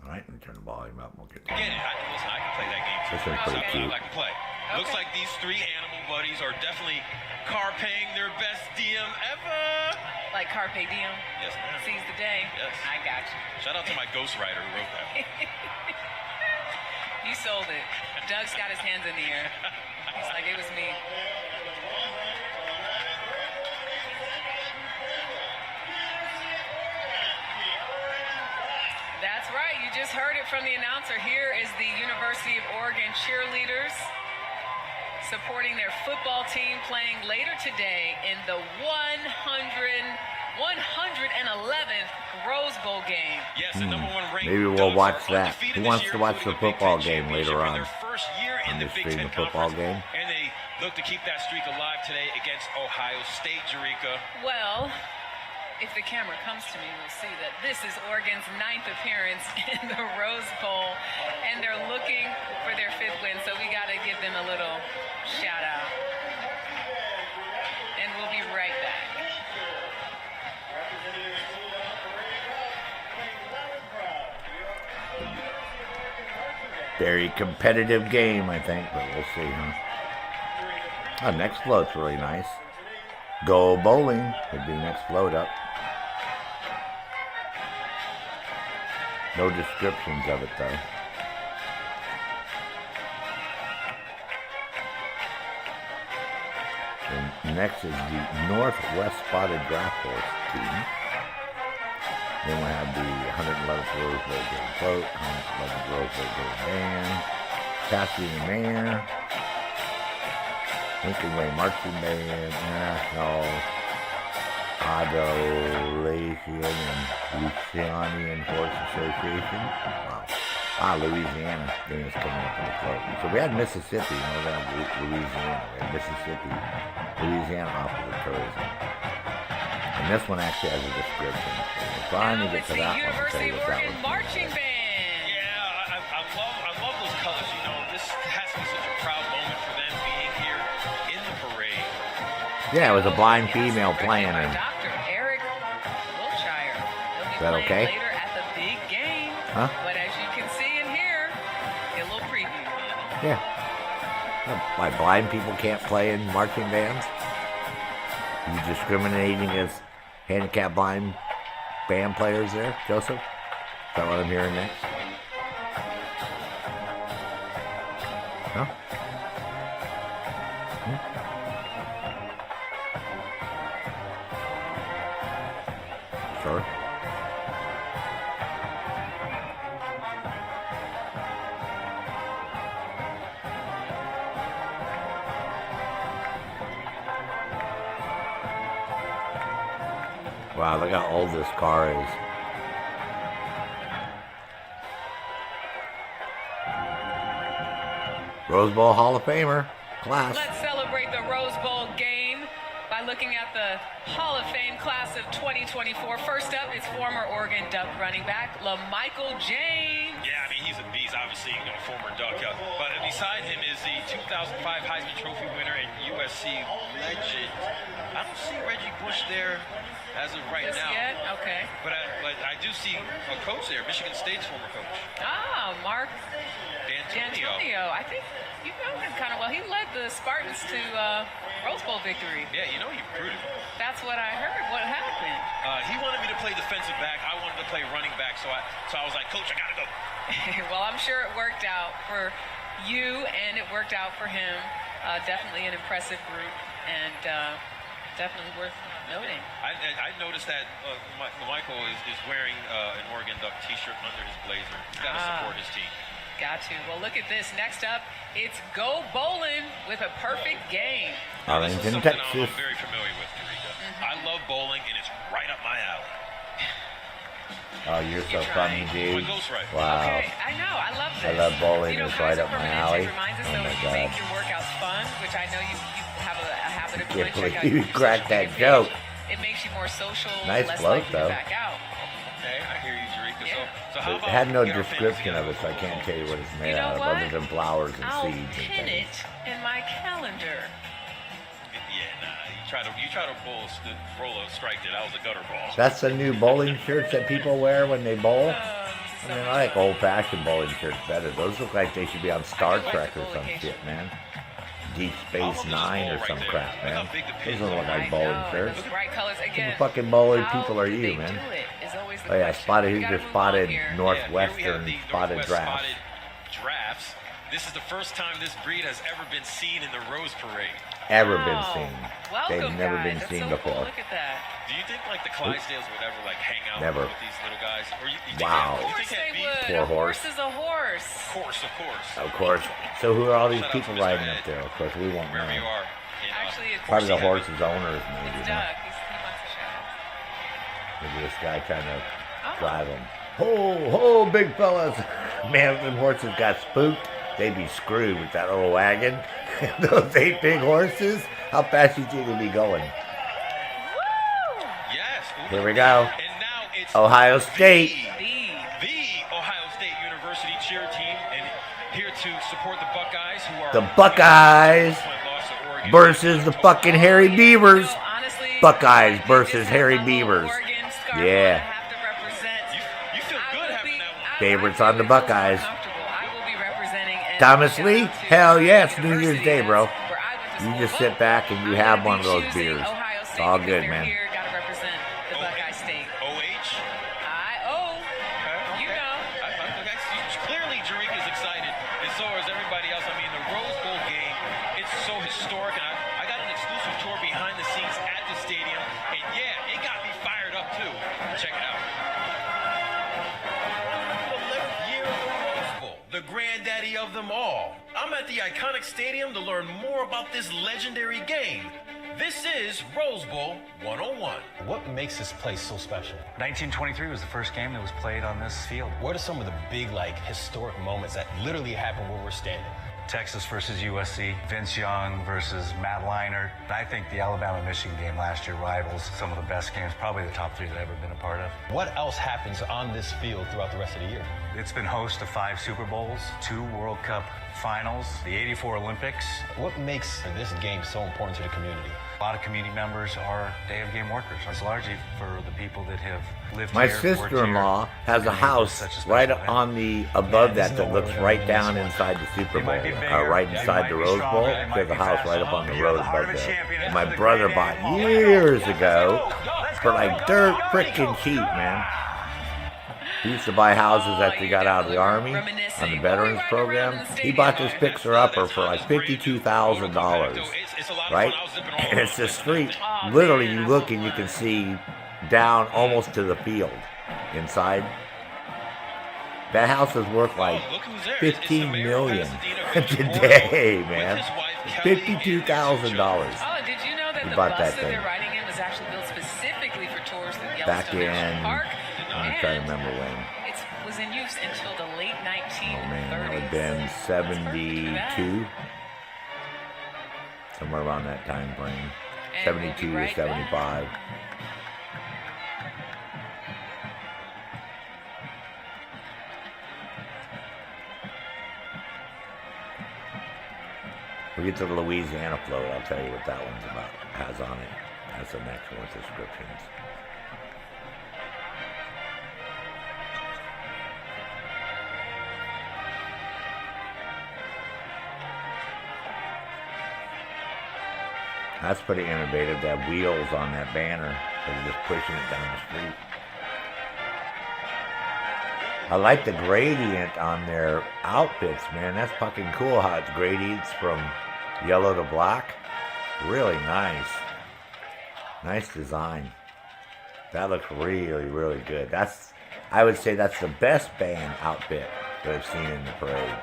[SPEAKER 1] All right, let me turn the volume up. We'll get to
[SPEAKER 6] Listen, I can play that game too.
[SPEAKER 1] This one's pretty cute.
[SPEAKER 6] I can play. Looks like these 3 animal buddies are definitely carping their best diem ever.
[SPEAKER 7] Like Carpe Diem?
[SPEAKER 6] Yes, ma'am.
[SPEAKER 7] Seize the day?
[SPEAKER 6] Yes.
[SPEAKER 7] I got you.
[SPEAKER 6] Shout out to my ghostwriter who wrote that.
[SPEAKER 7] You sold it. Doug's got his hands in the air. He's like, it was me. That's right. You just heard it from the announcer. Here is the University of Oregon cheerleaders supporting their football team playing later today in the 111th Rose Bowl game.
[SPEAKER 6] Yes, the number 1 ranked.
[SPEAKER 1] Maybe we'll watch that. Who wants to watch the football game later on?
[SPEAKER 6] First year in the Big
[SPEAKER 1] stream
[SPEAKER 6] Ten
[SPEAKER 1] the football
[SPEAKER 6] Conference,
[SPEAKER 1] game.
[SPEAKER 6] and they look to keep that streak alive today against Ohio State, Jerika.
[SPEAKER 7] Well, if the camera comes to me, we'll see that this is Oregon's 9th appearance in the Rose Bowl, and they're looking for their 5th win, so we got to give them a little shout out. And we'll be right back.
[SPEAKER 1] Very competitive game, I think, but we'll see, huh? Oh, next float's really nice. Go Bowling would be next float up. No descriptions of it, though. And next is the Northwest Spotted Draft Horse team. Then we have the 111th Rose Bowl game float, 111th Rose Bowl game band, Pasadena Mayor, Lincoln Way Marching Band, International Adolation and Louisiana Horse Association. Wow. Louisiana game is coming up in the float. So we had Mississippi, we had Louisiana. We had Mississippi, Louisiana off of the tourism. And this one actually has a description. We're trying to get to that one.
[SPEAKER 7] University of Oregon Marching Band.
[SPEAKER 6] Yeah, I love those colors. You know, this has to be such a proud moment for them being here in the parade.
[SPEAKER 1] Yeah, it was a blind female playing. And
[SPEAKER 7] Dr. Eric Wiltshire.
[SPEAKER 1] Is that okay?
[SPEAKER 7] Later at the big game.
[SPEAKER 1] Huh?
[SPEAKER 7] But as you can see and hear, a little preview.
[SPEAKER 1] Yeah. Why blind people can't play in marching bands? Are you discriminating against handicapped blind band players there, Joseph? Is that what I'm hearing next? Huh? Sure. Wow, look how old this car is. Rose Bowl Hall of Famer class.
[SPEAKER 7] Let's celebrate the Rose Bowl game by looking at the Hall of Fame class of 2024. First up is former Oregon Duck running back LaMichael James.
[SPEAKER 6] Yeah, I mean, he's a beast. obviously, former Duck. But beside him is the 2005 Heisman Trophy winner and USC legend. I don't see Reggie Bush there as of right now.
[SPEAKER 7] Yet? Okay.
[SPEAKER 6] But I do see a coach there, Michigan State's former coach.
[SPEAKER 7] Ah, Mark
[SPEAKER 6] D'Antonio.
[SPEAKER 7] I think you know him kind of well. He led the Spartans to Rose Bowl victory.
[SPEAKER 6] Yeah, you know he recruited him.
[SPEAKER 7] That's what I heard. What happened?
[SPEAKER 6] He wanted me to play defensive back. I wanted to play running back. So I was like, Coach, I gotta go.
[SPEAKER 7] Well, I'm sure it worked out for you, and it worked out for him. Definitely an impressive group, and definitely worth noting.
[SPEAKER 6] I noticed that Michael is wearing an Oregon Duck T-shirt under his blazer. He's got to support his team.
[SPEAKER 7] Got to. Well, look at this. Next up, it's Go Bowling with a perfect game.
[SPEAKER 1] Arlington,
[SPEAKER 6] This is something
[SPEAKER 1] Texas.
[SPEAKER 6] I'm very familiar with, Eureka. I love bowling, and it's right up my alley.
[SPEAKER 1] Oh, you're so funny, dude. Wow.
[SPEAKER 7] Okay, I know. I love this.
[SPEAKER 1] I love bowling.
[SPEAKER 7] You know,
[SPEAKER 1] It's right up my alley.
[SPEAKER 7] reminds us
[SPEAKER 1] Oh
[SPEAKER 7] that
[SPEAKER 1] my
[SPEAKER 7] you
[SPEAKER 1] God.
[SPEAKER 7] make your workouts fun, which I know you have a habit of
[SPEAKER 1] Can't
[SPEAKER 7] doing.
[SPEAKER 1] believe
[SPEAKER 7] Check out
[SPEAKER 1] you
[SPEAKER 7] your
[SPEAKER 1] cracked
[SPEAKER 7] social
[SPEAKER 1] that
[SPEAKER 7] media
[SPEAKER 1] joke.
[SPEAKER 7] page. It makes you more social,
[SPEAKER 1] Nice
[SPEAKER 7] less
[SPEAKER 1] float,
[SPEAKER 7] likely
[SPEAKER 1] though.
[SPEAKER 7] to back out.
[SPEAKER 6] Okay, I hear you, Eureka. So how
[SPEAKER 1] It
[SPEAKER 6] about
[SPEAKER 1] had no
[SPEAKER 6] we get our
[SPEAKER 1] description
[SPEAKER 6] fans
[SPEAKER 1] of it, so I
[SPEAKER 6] together?
[SPEAKER 1] can't tell you what it's made
[SPEAKER 7] You know
[SPEAKER 1] out of,
[SPEAKER 7] what?
[SPEAKER 1] other than flowers and
[SPEAKER 7] I'll
[SPEAKER 1] seeds and
[SPEAKER 7] pin
[SPEAKER 1] things.
[SPEAKER 7] it in my calendar.
[SPEAKER 6] Yeah, nah. You try to roll a strike there. That was a gutter ball.
[SPEAKER 1] That's the new bowling shirts that people wear when they bowl. I mean, I like old-fashioned bowling shirts better. Those look like they should be on Star Trek or some shit, man. Deep Space Nine or some crap, man. Those don't look like bowling shirts.
[SPEAKER 7] Bright colors
[SPEAKER 1] What
[SPEAKER 7] again.
[SPEAKER 1] the fucking bowling
[SPEAKER 7] how
[SPEAKER 1] people are
[SPEAKER 7] do
[SPEAKER 1] you,
[SPEAKER 7] they
[SPEAKER 1] man?
[SPEAKER 7] do it is always the
[SPEAKER 1] Oh yeah,
[SPEAKER 7] question.
[SPEAKER 1] spotted.
[SPEAKER 7] We
[SPEAKER 1] Who
[SPEAKER 7] gotta
[SPEAKER 1] just
[SPEAKER 7] move on
[SPEAKER 1] spotted
[SPEAKER 7] here.
[SPEAKER 6] Yeah, here we
[SPEAKER 1] Northwestern
[SPEAKER 6] have the
[SPEAKER 1] spotted
[SPEAKER 6] Northwest
[SPEAKER 1] drafts?
[SPEAKER 6] Spotted drafts. This is the first time this breed has ever been seen in the Rose Parade.
[SPEAKER 1] Ever been
[SPEAKER 7] Wow.
[SPEAKER 1] seen.
[SPEAKER 7] Welcome,
[SPEAKER 1] They've never
[SPEAKER 7] guys.
[SPEAKER 1] been
[SPEAKER 7] That's
[SPEAKER 1] seen
[SPEAKER 7] so
[SPEAKER 1] before.
[SPEAKER 7] Cool. Look at that.
[SPEAKER 6] Do you think like the Clydesdales would ever like hang out
[SPEAKER 1] Never.
[SPEAKER 6] with these little guys? Or you think
[SPEAKER 1] Wow.
[SPEAKER 7] Of
[SPEAKER 6] you
[SPEAKER 7] course
[SPEAKER 6] think
[SPEAKER 7] they
[SPEAKER 6] that'd be?
[SPEAKER 7] would.
[SPEAKER 1] Poor
[SPEAKER 7] A
[SPEAKER 1] horse.
[SPEAKER 7] horse is a horse.
[SPEAKER 6] Of course, of course.
[SPEAKER 1] Of course. So who are all these
[SPEAKER 6] Shout out
[SPEAKER 1] people
[SPEAKER 6] to Mr.
[SPEAKER 1] riding
[SPEAKER 6] Ed.
[SPEAKER 1] up there? Of course, we won't
[SPEAKER 6] Wherever you
[SPEAKER 1] know.
[SPEAKER 6] are.
[SPEAKER 7] Actually, it's
[SPEAKER 1] Probably the
[SPEAKER 6] Horsey
[SPEAKER 1] horse's owners, maybe.
[SPEAKER 7] It's
[SPEAKER 1] huh?
[SPEAKER 7] Doug. He wants a shout out.
[SPEAKER 1] Maybe this guy trying to
[SPEAKER 7] Oh.
[SPEAKER 1] drive them. Ho, ho, big fellas. Man, if them horses got spooked, they'd be screwed with that little wagon. Those 8 big horses. How fast you think they'd be going?
[SPEAKER 6] Yes.
[SPEAKER 1] Here we go.
[SPEAKER 6] And now it's
[SPEAKER 1] Ohio State.
[SPEAKER 6] the Ohio State University cheer team, and here to support the Buckeyes, who are
[SPEAKER 1] The Buckeyes versus the fucking Harry Beavers.
[SPEAKER 7] Honestly,
[SPEAKER 1] Buckeyes versus Harry Beavers.
[SPEAKER 7] Oregon scarf
[SPEAKER 1] Yeah.
[SPEAKER 7] I have to represent.
[SPEAKER 6] You feel good having that one.
[SPEAKER 1] Favorites on the Buckeyes.
[SPEAKER 7] I will be representing. and
[SPEAKER 1] Thomas
[SPEAKER 7] shout
[SPEAKER 1] Lee?
[SPEAKER 7] out to
[SPEAKER 1] Hell yeah, it's New
[SPEAKER 7] University
[SPEAKER 1] Year's Day, bro.
[SPEAKER 7] where I went to
[SPEAKER 1] You
[SPEAKER 7] school.
[SPEAKER 1] just sit back and you
[SPEAKER 7] I'm
[SPEAKER 1] have
[SPEAKER 7] gonna
[SPEAKER 1] one of
[SPEAKER 7] be
[SPEAKER 1] those
[SPEAKER 7] choosing
[SPEAKER 1] beers.
[SPEAKER 7] Ohio
[SPEAKER 1] It's
[SPEAKER 7] State
[SPEAKER 1] all
[SPEAKER 7] because
[SPEAKER 1] good,
[SPEAKER 7] they're
[SPEAKER 1] man.
[SPEAKER 7] Here, gotta represent the Buckeye State.
[SPEAKER 6] OH?
[SPEAKER 7] You know.
[SPEAKER 6] Clearly, Jarek is excited, and so is everybody else. I mean, the Rose Bowl game, it's so historic, and I got an exclusive tour behind the scenes at the stadium, and yeah, it got me fired up too. Check it out. The 11th year of the Rose Bowl, the granddaddy of them all. I'm at the iconic stadium to learn more about this legendary game. This is Rose Bowl 101.
[SPEAKER 12] What makes this place so special?
[SPEAKER 13] 1923 was the first game that was played on this field.
[SPEAKER 12] What are some of the big, historic moments that literally happened where we're standing?
[SPEAKER 13] Texas versus USC, Vince Young versus Matt Leinart. I think the Alabama-Michigan game last year rivals some of the best games, probably the top 3 that I've ever been a part of.
[SPEAKER 12] What else happens on this field throughout the rest of the year?
[SPEAKER 13] It's been host to 5 Super Bowls, 2 World Cup finals, the '84 Olympics.
[SPEAKER 12] What makes this game so important to the community?
[SPEAKER 13] A lot of community members are day-of-game workers. It's largely for the people that have lived
[SPEAKER 1] My
[SPEAKER 13] here, worked here.
[SPEAKER 1] sister-in-law has a house right on the above that looks right down inside the Super Bowl, right inside the Rose Bowl. There's a house right up on the road above there. My brother bought years ago for like dirt freaking cheap, man. He used to buy houses after he got out of the Army on the Veterans Program. He bought this fixer-upper for like $52,000, right? And it's the street. Literally, you look and you can see down almost to the field inside. That house is worth like $15 million today, man. $52,000.
[SPEAKER 7] Oh, did you know that
[SPEAKER 1] He
[SPEAKER 7] the
[SPEAKER 1] bought
[SPEAKER 7] bus
[SPEAKER 1] that
[SPEAKER 7] that
[SPEAKER 1] thing
[SPEAKER 7] they're riding in was actually built specifically for tours through
[SPEAKER 1] back
[SPEAKER 7] Yellowstone
[SPEAKER 1] in,
[SPEAKER 7] National Park?
[SPEAKER 1] I'm trying to remember when.
[SPEAKER 7] It was in use until the late 1930s.
[SPEAKER 1] Oh man, that would have been 72. Somewhere around that time frame. 72 to 75. We get to the Louisiana float. I'll tell you what that one's about. Has on it. That's the next one with descriptions. That's pretty innovative. They have wheels on that banner. They're just pushing it down the street. I like the gradient on their outfits, man. That's fucking cool how it's gradients from yellow to black. Really nice. Nice design. That looks really, really good. I would say that's the best band outfit that I've seen in the parade.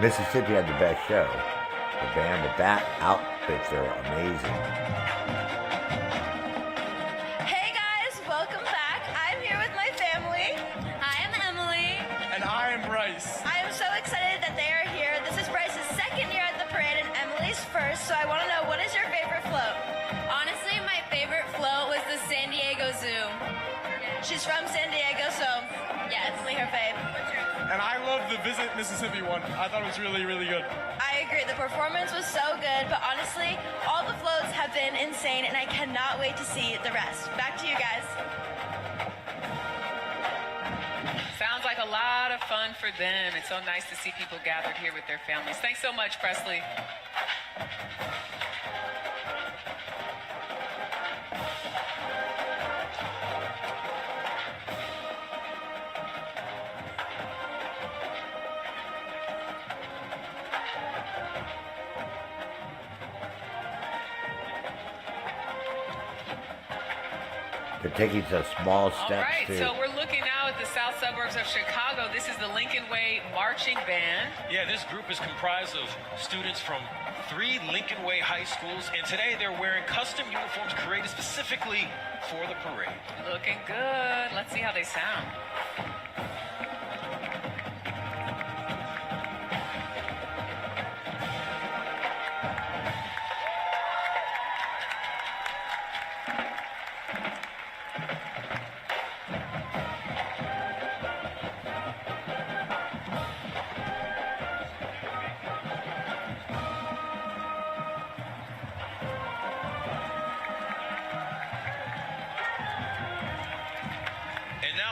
[SPEAKER 1] Mississippi had the best show. The band, but that outfits are amazing.
[SPEAKER 3] Hey guys, welcome back. I'm here with my family. I am Emily.
[SPEAKER 5] And I am Bryce.
[SPEAKER 3] I am so excited that they are here. This is Bryce's second year at the parade and Emily's first, so I want to know, what is your favorite float? Honestly, my favorite float was the San Diego Zoo. She's from San Diego, so yeah, it's definitely her fave.
[SPEAKER 5] And I love the Visit Mississippi one. I thought it was really, really good.
[SPEAKER 3] I agree. The performance was so good, but honestly, all the floats have been insane, and I cannot wait to see the rest. Back to you guys.
[SPEAKER 7] Sounds like a lot of fun for them. It's so nice to see people gathered here with their families. Thanks so much, Presley.
[SPEAKER 1] They're taking some small steps.
[SPEAKER 7] All right,
[SPEAKER 1] too.
[SPEAKER 7] so we're looking now at the south suburbs of Chicago. This is the Lincoln Way Marching Band.
[SPEAKER 6] Yeah, this group is comprised of students from 3 Lincoln Way high schools, and today they're wearing custom uniforms created specifically for the parade.
[SPEAKER 7] Looking good. Let's see how they sound.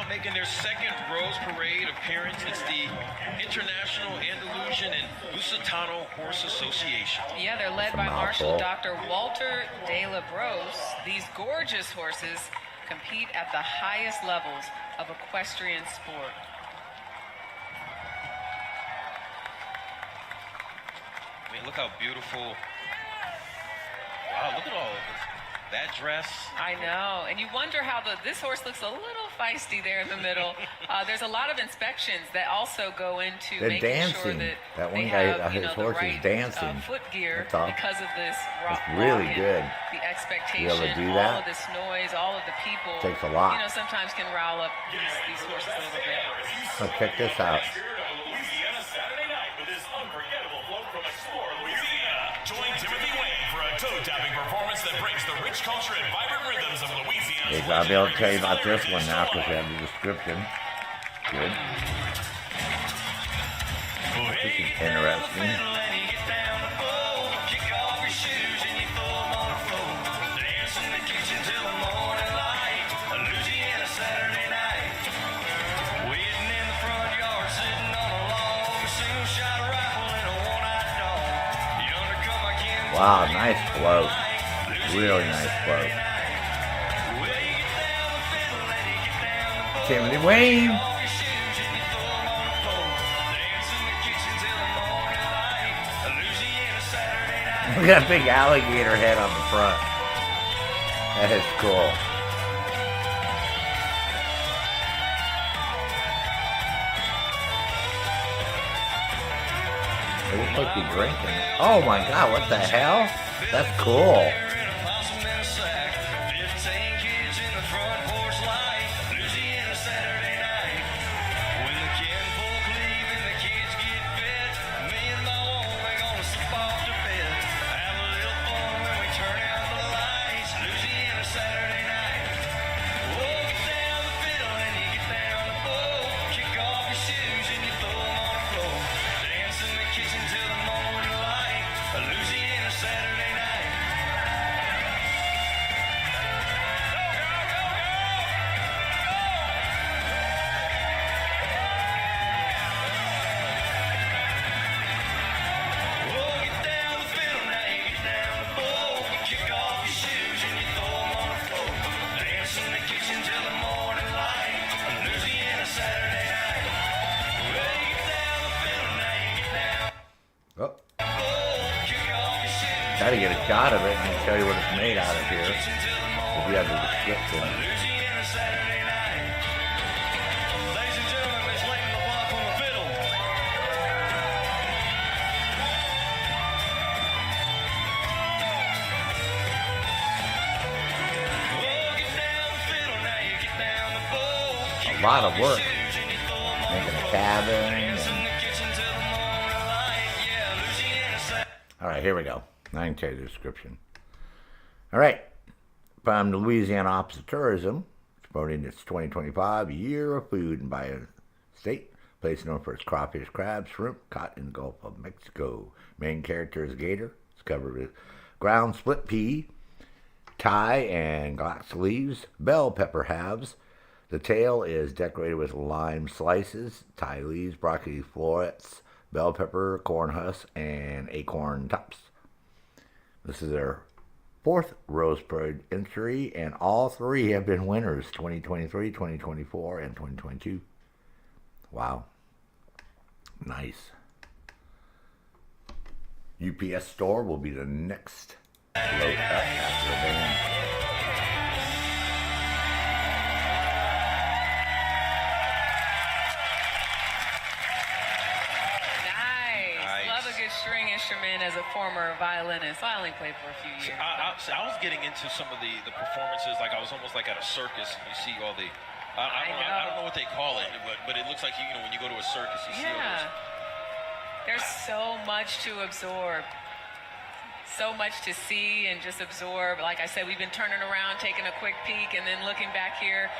[SPEAKER 6] Making their second Rose Parade appearance, it's the International Andalusian and Lusitano Horse Association.
[SPEAKER 7] Yeah, they're led by Marshal Dr. Walter de la Brosse. These gorgeous horses compete at the highest levels of equestrian sport.
[SPEAKER 6] I mean, look how beautiful. Wow, look at all of this. That dress.
[SPEAKER 7] I know, and you wonder how this horse looks a little feisty there in the middle. There's a lot of inspections that also go into making sure that
[SPEAKER 1] one
[SPEAKER 7] they
[SPEAKER 1] guy,
[SPEAKER 7] have,
[SPEAKER 1] his horse
[SPEAKER 7] the right,
[SPEAKER 1] is dancing.
[SPEAKER 7] Foot gear
[SPEAKER 1] That's
[SPEAKER 7] because of this
[SPEAKER 1] It's really
[SPEAKER 7] walk-in,
[SPEAKER 1] good.
[SPEAKER 7] The expectation,
[SPEAKER 1] Be able to do
[SPEAKER 7] all
[SPEAKER 1] that?
[SPEAKER 7] of this noise, all of the people.
[SPEAKER 1] Takes a lot.
[SPEAKER 7] Sometimes can rile up these horses a little bit.
[SPEAKER 1] So check this out.
[SPEAKER 5] Louisiana Saturday night with this unforgettable float from Explore Louisiana. Join Timothy Wayne for a toe-tapping performance that brings the rich culture and vibrant rhythms of Louisiana.
[SPEAKER 1] I'll be able to tell you about this one now because we have the description. Good. This is interesting. Wow, nice float. Really nice float. Timothy Wayne. Look at that big alligator head on the front. That is cool. They look like you're drinking. Oh my God, what the hell? That's cool. Try to get a shot of it and show you what it's made out of here. If you have the description. A lot of work. Making a cabin. All right, here we go. I can tell you the description. All right. From the Louisiana Office of Tourism, promoting its 2025 Year of Food and by a state, place known for its crawfish, crabs, shrimp caught in the Gulf of Mexico. Main character is gator. It's covered with ground split pea, Thai and glass leaves, bell pepper halves. The tail is decorated with lime slices, Thai leaves, broccoli florets, bell pepper, corn husks, and acorn tops. This is their 4th Rose Parade entry, and all 3 have been winners, 2023, 2024, and 2022. Wow. Nice. UPS Store will be the next float up after the band.
[SPEAKER 7] String instrument as a former violinist. I only played for a few years.
[SPEAKER 6] I was getting into some of the performances, like I was almost like at a circus. You see all the, I don't know what they call it, but it looks like you know when you go to a circus, you see all those.
[SPEAKER 7] There's so much to absorb. So much to see and just absorb. Like I said, we've been turning around, taking a quick peek, and then looking back here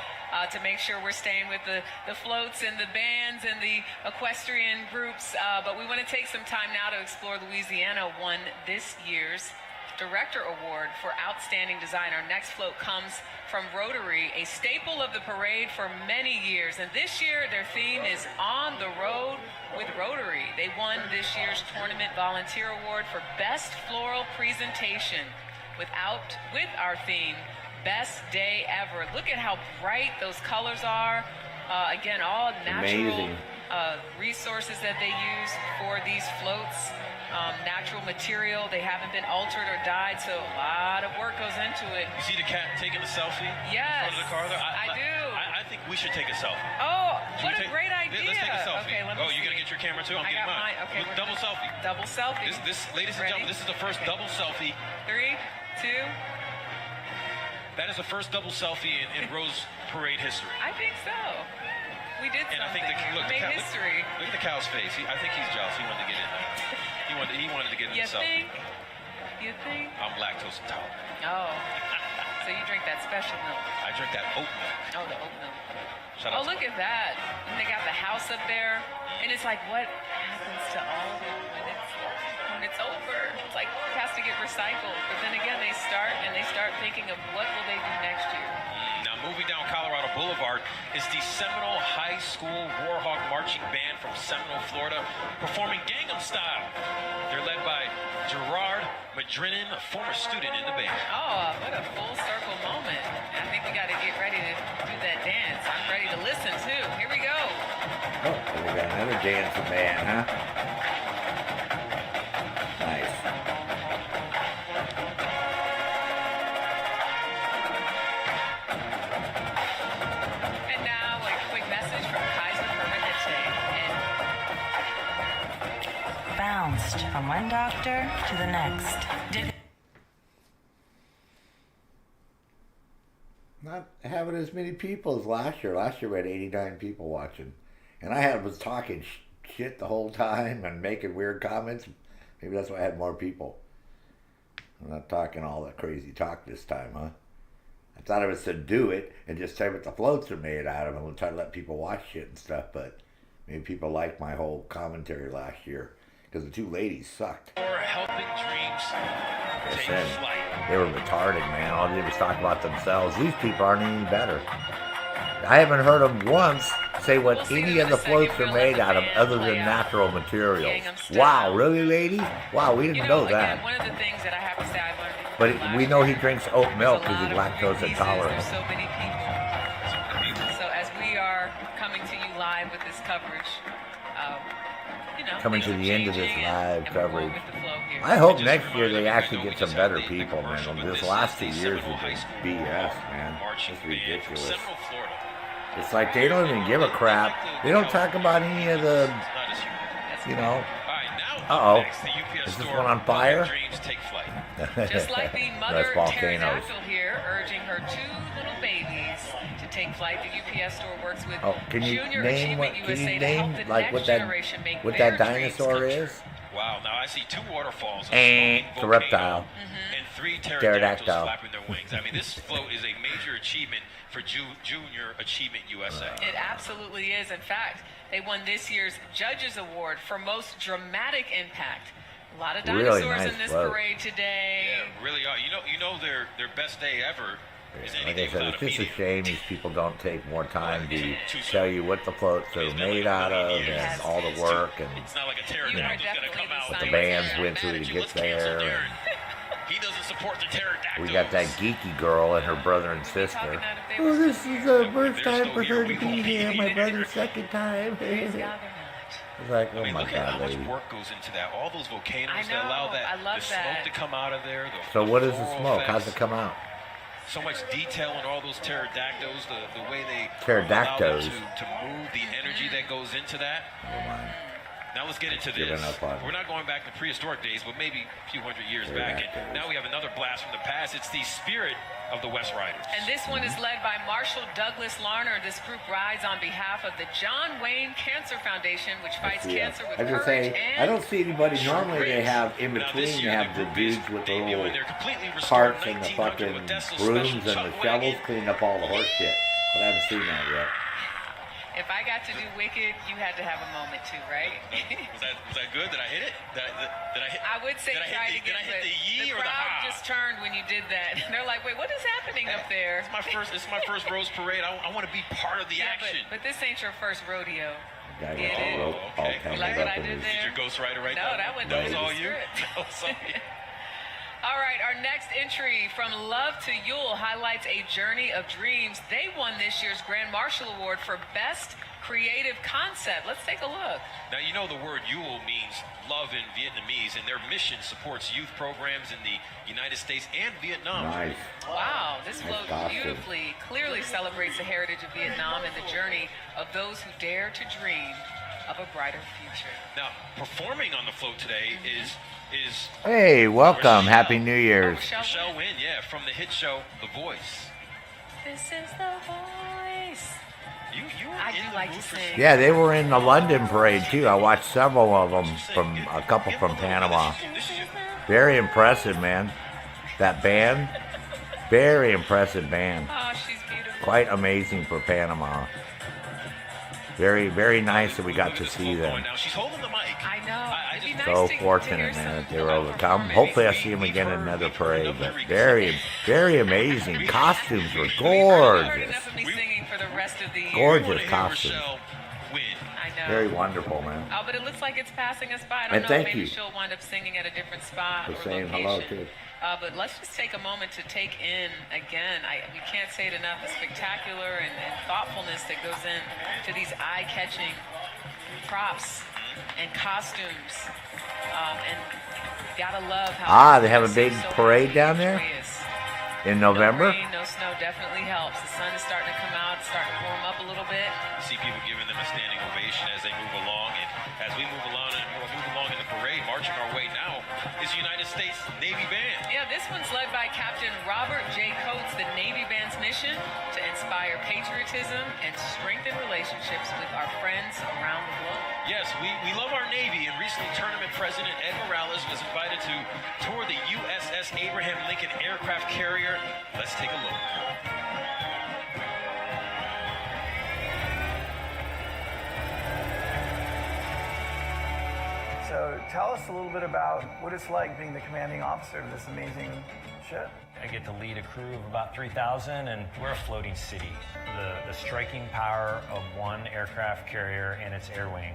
[SPEAKER 7] to make sure we're staying with the floats and the bands and the equestrian groups. But we want to take some time now to explore Louisiana won this year's Director Award for Outstanding Design. Our next float comes from Rotary, a staple of the parade for many years. And this year, their theme is On the Road with Rotary. They won this year's Tournament Volunteer Award for Best Floral Presentation with our theme, Best Day Ever. Look at how bright those colors are. Again, all natural resources that they use for these floats. Natural material. They haven't been altered or dyed, so a lot of work goes into it.
[SPEAKER 6] You see the cat taking a selfie?
[SPEAKER 7] Yes.
[SPEAKER 6] In front of the car there?
[SPEAKER 7] I do.
[SPEAKER 6] I think we should take a selfie.
[SPEAKER 7] Oh, what a great idea.
[SPEAKER 6] Let's take a selfie.
[SPEAKER 7] Okay, let me see.
[SPEAKER 6] You gotta get your camera too? I'm getting mine.
[SPEAKER 7] Okay,
[SPEAKER 6] double selfie.
[SPEAKER 7] Double selfie.
[SPEAKER 6] This, ladies and gentlemen, this is the first double selfie.
[SPEAKER 7] 3, 2.
[SPEAKER 6] That is the first double selfie in Rose Parade history.
[SPEAKER 7] I think so. We did something.
[SPEAKER 6] And I think
[SPEAKER 7] made history.
[SPEAKER 6] Look at the cow's face. I think he's jealous. He wanted to get in there. He wanted to get in the selfie.
[SPEAKER 7] You think?
[SPEAKER 6] I'm lactose intolerant.
[SPEAKER 7] Oh. So you drink that special milk? I
[SPEAKER 6] drink that oat milk.
[SPEAKER 7] Oh, the oat milk. Oh, look at that. And they got the house up there. And it's like, what happens to all of it when it's over? It's like it has to get recycled. But then again, they start thinking of what will they do next year.
[SPEAKER 6] Now, moving down Colorado Boulevard is the Seminole High School Warhawk Marching Band from Seminole, Florida, performing Gangnam Style. They're led by Gerard Madrinnen, a former student in the band.
[SPEAKER 7] Oh, what a full circle moment. I think we got to get ready to do that dance. I'm ready to listen, too. Here we go.
[SPEAKER 1] Oh, we got another dancing band, huh? Nice.
[SPEAKER 14] Bounced from one doctor to the next.
[SPEAKER 1] Not having as many people as last year. Last year we had 89 people watching. And I was talking shit the whole time and making weird comments. Maybe that's why I had more people. I'm not talking all that crazy talk this time, huh? I thought I was to do it and just say what the floats are made out of and we'll try to let people watch shit and stuff, but maybe people liked my whole commentary last year. Because the two ladies sucked.
[SPEAKER 6] Or helping dreams take flight.
[SPEAKER 1] They were retarded, man. All they did was talk about themselves. These people aren't any better. I haven't heard them once say what any of the floats are made out of other than natural materials. Wow, really, ladies? Wow, we didn't know that.
[SPEAKER 7] One of the things that I have to say I've learned.
[SPEAKER 1] But we know he drinks oat milk because he's lactose intolerant.
[SPEAKER 7] So many people. So as we are coming to you live with this coverage,
[SPEAKER 1] coming to the end of this live coverage. I hope next year they actually get some better people, man. This last 2 years has been BS, man. It's ridiculous. It's like they don't even give a crap. They don't talk about any of the, you know. Uh-oh. Is this one on fire?
[SPEAKER 7] Just like the mother pterodactyl here, urging her 2 little babies to take flight. The UPS store works with Junior Achievement USA to help the next generation make
[SPEAKER 1] what
[SPEAKER 7] their
[SPEAKER 1] that dinosaur is?
[SPEAKER 6] Wow, now I see 2 waterfalls,
[SPEAKER 1] It's a reptile.
[SPEAKER 6] and 3 pterodactyls flapping their wings. I mean, this float is a major achievement for Junior Achievement USA.
[SPEAKER 7] It absolutely is. In fact, they won this year's Judges Award for most dramatic impact. A lot of dinosaurs
[SPEAKER 1] Really nice
[SPEAKER 7] in this
[SPEAKER 1] float.
[SPEAKER 7] parade today.
[SPEAKER 6] Yeah, really are. You know their best day ever is
[SPEAKER 1] Like
[SPEAKER 6] anything
[SPEAKER 1] I said,
[SPEAKER 6] without
[SPEAKER 1] it's
[SPEAKER 6] a
[SPEAKER 1] just a
[SPEAKER 6] meeting.
[SPEAKER 1] shame these people don't take more time to tell you what the floats are made out of and all the work and
[SPEAKER 6] It's not like a pterodactyl's going to come out.
[SPEAKER 1] what the bands went through to get there. And
[SPEAKER 6] He doesn't support the pterodactyl.
[SPEAKER 1] we got that geeky girl and her brother and sister. Oh, this is the first time for her to be here. My brother's second time. It's like, oh
[SPEAKER 6] I mean,
[SPEAKER 1] my
[SPEAKER 6] look at
[SPEAKER 1] God,
[SPEAKER 6] how much
[SPEAKER 1] lady.
[SPEAKER 6] work goes into that. All those volcanoes
[SPEAKER 7] I
[SPEAKER 6] that allow
[SPEAKER 7] know,
[SPEAKER 6] that
[SPEAKER 7] I love
[SPEAKER 6] the smoke
[SPEAKER 7] that.
[SPEAKER 6] to come out of there.
[SPEAKER 1] So what is the
[SPEAKER 6] floral
[SPEAKER 1] smoke? How's
[SPEAKER 6] effects.
[SPEAKER 1] it come out?
[SPEAKER 6] So much detail in all those pterodactyls, the way they
[SPEAKER 1] Pterodactyls.
[SPEAKER 6] allow them to move, the energy that goes into that. Now let's get into
[SPEAKER 1] Giving
[SPEAKER 6] this.
[SPEAKER 1] up on
[SPEAKER 6] We're not going back to prehistoric days, but maybe a few hundred years back. And now we have another blast from the past. It's the spirit of the West Riders.
[SPEAKER 7] And this one is led by Marshal Douglas Larner. This group rides on behalf of the John Wayne Cancer Foundation, which fights cancer with
[SPEAKER 1] I just
[SPEAKER 7] courage
[SPEAKER 1] say,
[SPEAKER 7] and
[SPEAKER 1] I don't see anybody. Normally they have in between. They have the dudes with the little carts and the fucking brooms and the shovels cleaning up all the horse shit. But I haven't seen that yet.
[SPEAKER 7] If I got to do Wicked, you had to have a moment too, right?
[SPEAKER 6] Was that good? Did I hit it? Did I hit?
[SPEAKER 7] I would say
[SPEAKER 6] did
[SPEAKER 7] try to
[SPEAKER 6] did I hit the yee or the
[SPEAKER 7] crowd
[SPEAKER 6] ha?
[SPEAKER 7] just turned when you did that. They're like, wait, what is happening up there?
[SPEAKER 6] It's my first Rose Parade. I want to be part of the action.
[SPEAKER 7] But this ain't your first rodeo.
[SPEAKER 1] Guy got
[SPEAKER 7] Get
[SPEAKER 1] the
[SPEAKER 7] it?
[SPEAKER 1] rope all
[SPEAKER 6] Okay.
[SPEAKER 1] tangled
[SPEAKER 7] Like what
[SPEAKER 1] up
[SPEAKER 7] I
[SPEAKER 1] in
[SPEAKER 7] did
[SPEAKER 1] his.
[SPEAKER 7] there?
[SPEAKER 6] Did your Ghost Rider right
[SPEAKER 7] No,
[SPEAKER 6] there?
[SPEAKER 7] that went
[SPEAKER 6] That was
[SPEAKER 7] through
[SPEAKER 6] all
[SPEAKER 7] the
[SPEAKER 6] you?
[SPEAKER 7] script.
[SPEAKER 6] That was all you.
[SPEAKER 7] All right, our next entry from Love to Yule highlights a journey of dreams. They won this year's Grand Marshal Award for Best Creative Concept. Let's take a look.
[SPEAKER 6] Now, you know the word Yule means love in Vietnamese, and their mission supports youth programs in the United States and Vietnam.
[SPEAKER 1] Nice.
[SPEAKER 7] Wow, this
[SPEAKER 1] Nice
[SPEAKER 7] float
[SPEAKER 1] costume.
[SPEAKER 7] beautifully clearly celebrates the heritage of Vietnam and the journey of those who dare to dream of a brighter future.
[SPEAKER 6] Now, performing on the float today is
[SPEAKER 1] Hey, welcome.
[SPEAKER 6] Rochelle.
[SPEAKER 1] Happy New Year's.
[SPEAKER 6] Rochelle Wynn, yeah, from the hit show The Voice.
[SPEAKER 7] This is the voice.
[SPEAKER 6] You
[SPEAKER 7] I do like to sing.
[SPEAKER 1] Yeah, they were in the London parade too. I watched several of them from a couple from Panama. Very impressive, man. That band, very impressive band.
[SPEAKER 7] Oh, she's beautiful.
[SPEAKER 1] Quite amazing for Panama. Very, very nice that we got to see them.
[SPEAKER 6] Now she's holding the mic.
[SPEAKER 7] I know. It'd be nice
[SPEAKER 1] So
[SPEAKER 7] to
[SPEAKER 1] fortunate,
[SPEAKER 7] hear
[SPEAKER 1] man,
[SPEAKER 7] some
[SPEAKER 1] that they were able to come. Hopefully, I see them again in another parade. But very, very amazing. Costumes were gorgeous.
[SPEAKER 7] enough of me singing for the rest of the year.
[SPEAKER 1] Gorgeous costumes.
[SPEAKER 7] I know.
[SPEAKER 1] Very wonderful, man.
[SPEAKER 7] Oh, but it looks like it's passing us by. I don't
[SPEAKER 1] And
[SPEAKER 7] know.
[SPEAKER 1] thank
[SPEAKER 7] Maybe
[SPEAKER 1] you
[SPEAKER 7] she'll wind up singing at a different spot
[SPEAKER 1] for
[SPEAKER 7] or
[SPEAKER 1] saying
[SPEAKER 7] location.
[SPEAKER 1] hello too.
[SPEAKER 7] But let's just take a moment to take in again. We can't say it enough. The spectacular and thoughtfulness that goes into these eye-catching props and costumes. And gotta love how.
[SPEAKER 1] They have a big parade down there in November.
[SPEAKER 7] No rain, no snow definitely helps. The sun is starting to come out. It's starting to warm up a little bit.
[SPEAKER 6] See people giving them a standing ovation as they move along, and as we move along in the parade, marching our way now is the United States Navy Band.
[SPEAKER 7] Yeah, this one's led by Captain Robert J. Coates. The Navy Band's mission to inspire patriotism and strengthen relationships with our friends around the globe.
[SPEAKER 6] Yes, we love our Navy, and recently Tournament President Ed Morales was invited to tour the USS Abraham Lincoln aircraft carrier. Let's take a look.
[SPEAKER 2] So tell us a little bit about what it's like being the commanding officer of this amazing ship.
[SPEAKER 15] I get to lead a crew of about 3,000, and we're a floating city. The striking power of one aircraft carrier and its air wing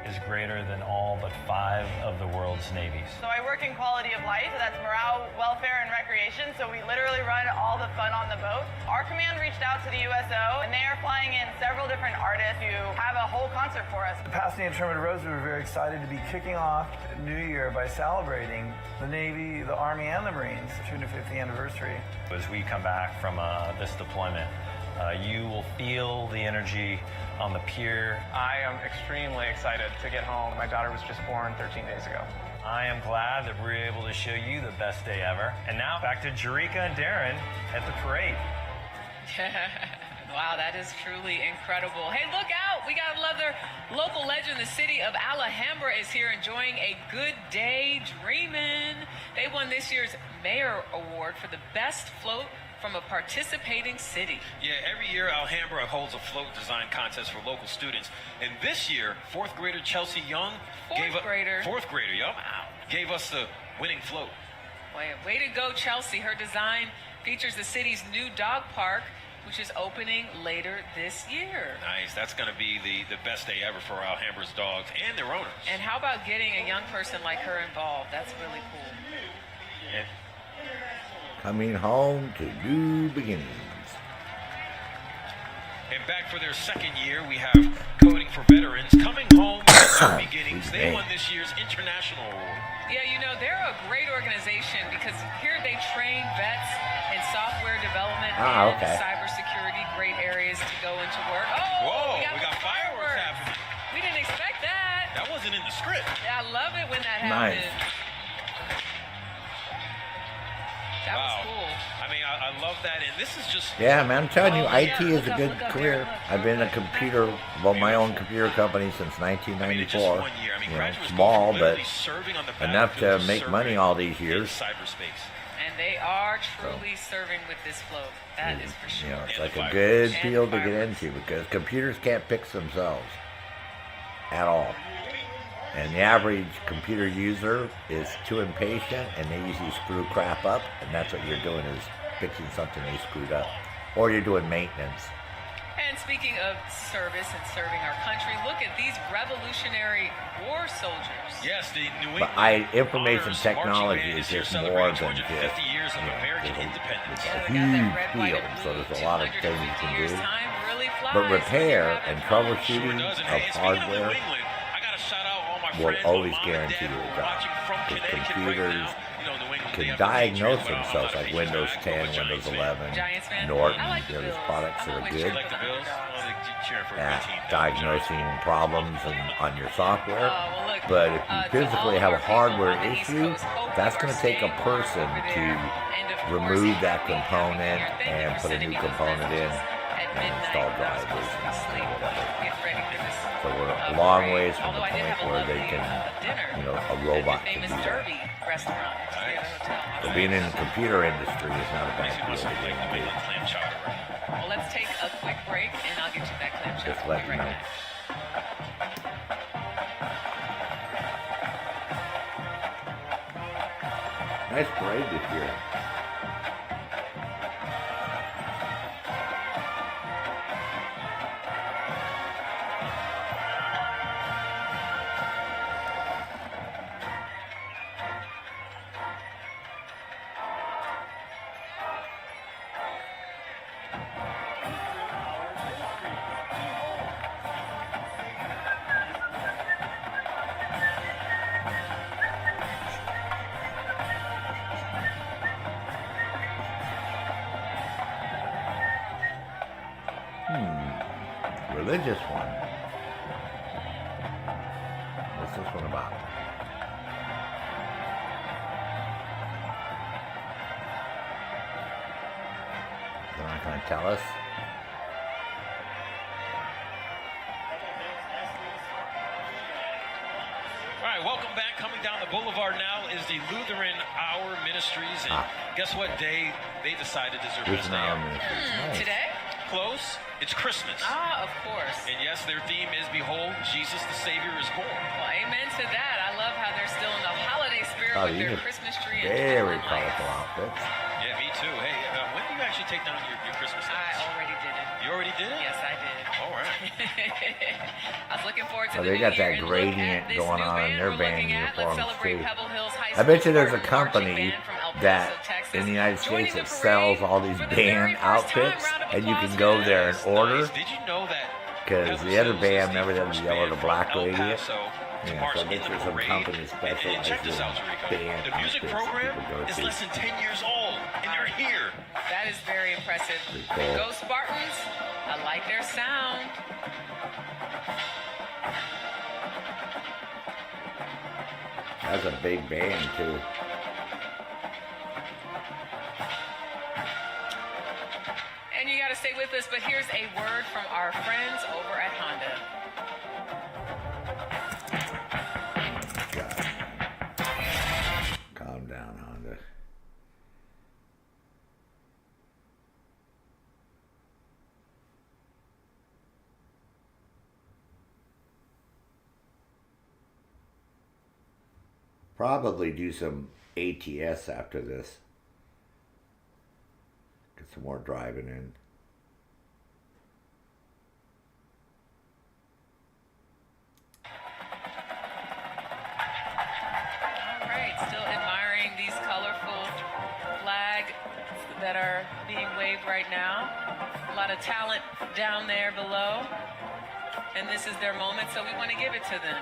[SPEAKER 15] is greater than all but 5 of the world's navies.
[SPEAKER 11] So I work in quality of life, so that's morale, welfare, and recreation. So we literally run all the fun on the boat. Our command reached out to the USO, and they are flying in several different artists who have a whole concert for us.
[SPEAKER 2] The Pasadena Tournament of Roses, we're very excited to be kicking off New Year by celebrating the Navy, the Army, and the Marines' 250th anniversary.
[SPEAKER 15] As we come back from this deployment, you will feel the energy on the pier.
[SPEAKER 16] I am extremely excited to get home. My daughter was just born 13 days ago.
[SPEAKER 15] I am glad that we're able to show you the best day ever. And now back to Jerika and Darren at the parade.
[SPEAKER 7] Wow, that is truly incredible. Hey, look out. We got another local legend. The city of Alhambra is here enjoying a good day dreaming. They won this year's Mayor Award for the best float from a participating city.
[SPEAKER 6] Yeah, every year Alhambra holds a float design contest for local students. And this year, 4th grader Chelsea Young
[SPEAKER 7] Fourth grader,
[SPEAKER 6] yup, gave us the winning float.
[SPEAKER 7] Way to go, Chelsea. Her design features the city's new dog park, which is opening later this year.
[SPEAKER 6] Nice. That's going to be the best day ever for Alhambra's dogs and their owners.
[SPEAKER 7] And how about getting a young person like her involved? That's really cool.
[SPEAKER 6] Yeah.
[SPEAKER 1] Coming home to new beginnings.
[SPEAKER 6] And back for their second year, we have Coding for Veterans coming home to new beginnings. They won this year's International Award.
[SPEAKER 7] Yeah, you know, they're a great organization because here they train vets in software development and cybersecurity, great areas to go into work. Oh,
[SPEAKER 6] whoa, we got fireworks happening.
[SPEAKER 7] We didn't expect that.
[SPEAKER 6] That wasn't in the script.
[SPEAKER 7] Yeah, I love it when that
[SPEAKER 1] Nice.
[SPEAKER 7] happens. That was cool.
[SPEAKER 6] I mean, I love that, and this is just...
[SPEAKER 1] Yeah, man, I'm telling you, IT is a good career. I've been in a computer, my own computer company since 1994. You know, small, but enough to make money all these years.
[SPEAKER 6] Cyberspace.
[SPEAKER 7] And they are truly serving with this float. That is for sure.
[SPEAKER 1] You know, it's like a good field to get into because computers can't fix themselves at all. And the average computer user is too impatient and they usually screw crap up, and that's what you're doing is fixing something they screwed up. Or you're doing maintenance.
[SPEAKER 7] And speaking of service and serving our country, look at these Revolutionary War soldiers.
[SPEAKER 6] Yes, the New England
[SPEAKER 1] information technology is just more than just,
[SPEAKER 6] years of American independence.
[SPEAKER 1] It's a huge field, so there's a lot of things you can do. But repair and troubleshooting of hardware will always guarantee you a job. Because computers can diagnose themselves, like Windows 10, Windows 11, Norton, those products that are good at diagnosing problems on your software. But if you physically have a hardware issue, that's going to take a person to remove that component and put a new component in and install drivers and whatever. So we're a long ways from the point where they can, a robot can do that. So being in the computer industry is not a bad deal to get into.
[SPEAKER 7] Well, let's take a quick break and I'll get you that clam chowder.
[SPEAKER 1] Just let me know. Nice parade this year. Religious one. What's this one about? They're not going to tell us.
[SPEAKER 6] All right, welcome back. Coming down the boulevard now is the Lutheran Hour Ministries, and guess what day they decided is their best day ever?
[SPEAKER 1] Nice.
[SPEAKER 7] Today?
[SPEAKER 6] Close. It's Christmas.
[SPEAKER 7] Of course.
[SPEAKER 6] And yes, their theme is Behold, Jesus the Savior is born.
[SPEAKER 7] Well, amen to that. I love how they're still in the holiday spirit with their Christmas tree and
[SPEAKER 1] very colorful outfits.
[SPEAKER 6] Yeah, me too. Hey, when do you actually take down your Christmas lights?
[SPEAKER 7] I already did it.
[SPEAKER 6] You already did it?
[SPEAKER 7] Yes, I did.
[SPEAKER 6] All right.
[SPEAKER 7] I was looking forward to
[SPEAKER 1] So
[SPEAKER 7] the
[SPEAKER 1] they
[SPEAKER 7] new
[SPEAKER 1] got
[SPEAKER 7] year
[SPEAKER 1] that
[SPEAKER 7] and
[SPEAKER 1] gradient
[SPEAKER 7] look at this
[SPEAKER 1] going
[SPEAKER 7] new
[SPEAKER 1] on in
[SPEAKER 7] band
[SPEAKER 1] their
[SPEAKER 7] we're
[SPEAKER 1] band
[SPEAKER 7] looking at. Let's
[SPEAKER 1] uniforms
[SPEAKER 7] celebrate
[SPEAKER 1] too.
[SPEAKER 7] Pebble Hills High
[SPEAKER 1] I
[SPEAKER 7] School
[SPEAKER 1] bet you there's a
[SPEAKER 7] Marching
[SPEAKER 1] company
[SPEAKER 7] Band from El Paso,
[SPEAKER 1] that
[SPEAKER 7] Texas,
[SPEAKER 1] in the United
[SPEAKER 7] joining
[SPEAKER 1] States
[SPEAKER 7] the
[SPEAKER 1] that
[SPEAKER 7] parade
[SPEAKER 1] sells all these
[SPEAKER 7] for the very
[SPEAKER 1] band
[SPEAKER 7] first time.
[SPEAKER 1] outfits,
[SPEAKER 7] Round of
[SPEAKER 1] and you
[SPEAKER 7] applause
[SPEAKER 1] can
[SPEAKER 7] for
[SPEAKER 1] go
[SPEAKER 7] them.
[SPEAKER 1] there and order.
[SPEAKER 6] Did you know that?
[SPEAKER 1] Because the other band, remember them yellow to black lady?
[SPEAKER 6] El
[SPEAKER 1] Yeah,
[SPEAKER 6] Paso to
[SPEAKER 1] so
[SPEAKER 6] march
[SPEAKER 1] I bet
[SPEAKER 6] in the
[SPEAKER 1] there's some
[SPEAKER 6] parade.
[SPEAKER 1] company
[SPEAKER 6] And
[SPEAKER 1] specialized
[SPEAKER 6] check this
[SPEAKER 1] in
[SPEAKER 6] out, Tarika.
[SPEAKER 1] band
[SPEAKER 6] The music
[SPEAKER 1] outfits that
[SPEAKER 6] program
[SPEAKER 1] people go
[SPEAKER 6] is
[SPEAKER 1] to.
[SPEAKER 6] less than 10 years old, and they're here.
[SPEAKER 7] That is very impressive.
[SPEAKER 1] Pretty cool.
[SPEAKER 7] Go Spartans. I like their sound.
[SPEAKER 1] That's a big band too.
[SPEAKER 7] And you got to stay with us, but here's a word from our friends over at Honda.
[SPEAKER 1] Calm down, Honda. Probably do some ATS after this. Get some more driving in.
[SPEAKER 7] All right, still admiring these colorful flags that are being waved right now. A lot of talent down there below. And this is their moment, so we want to give it to them.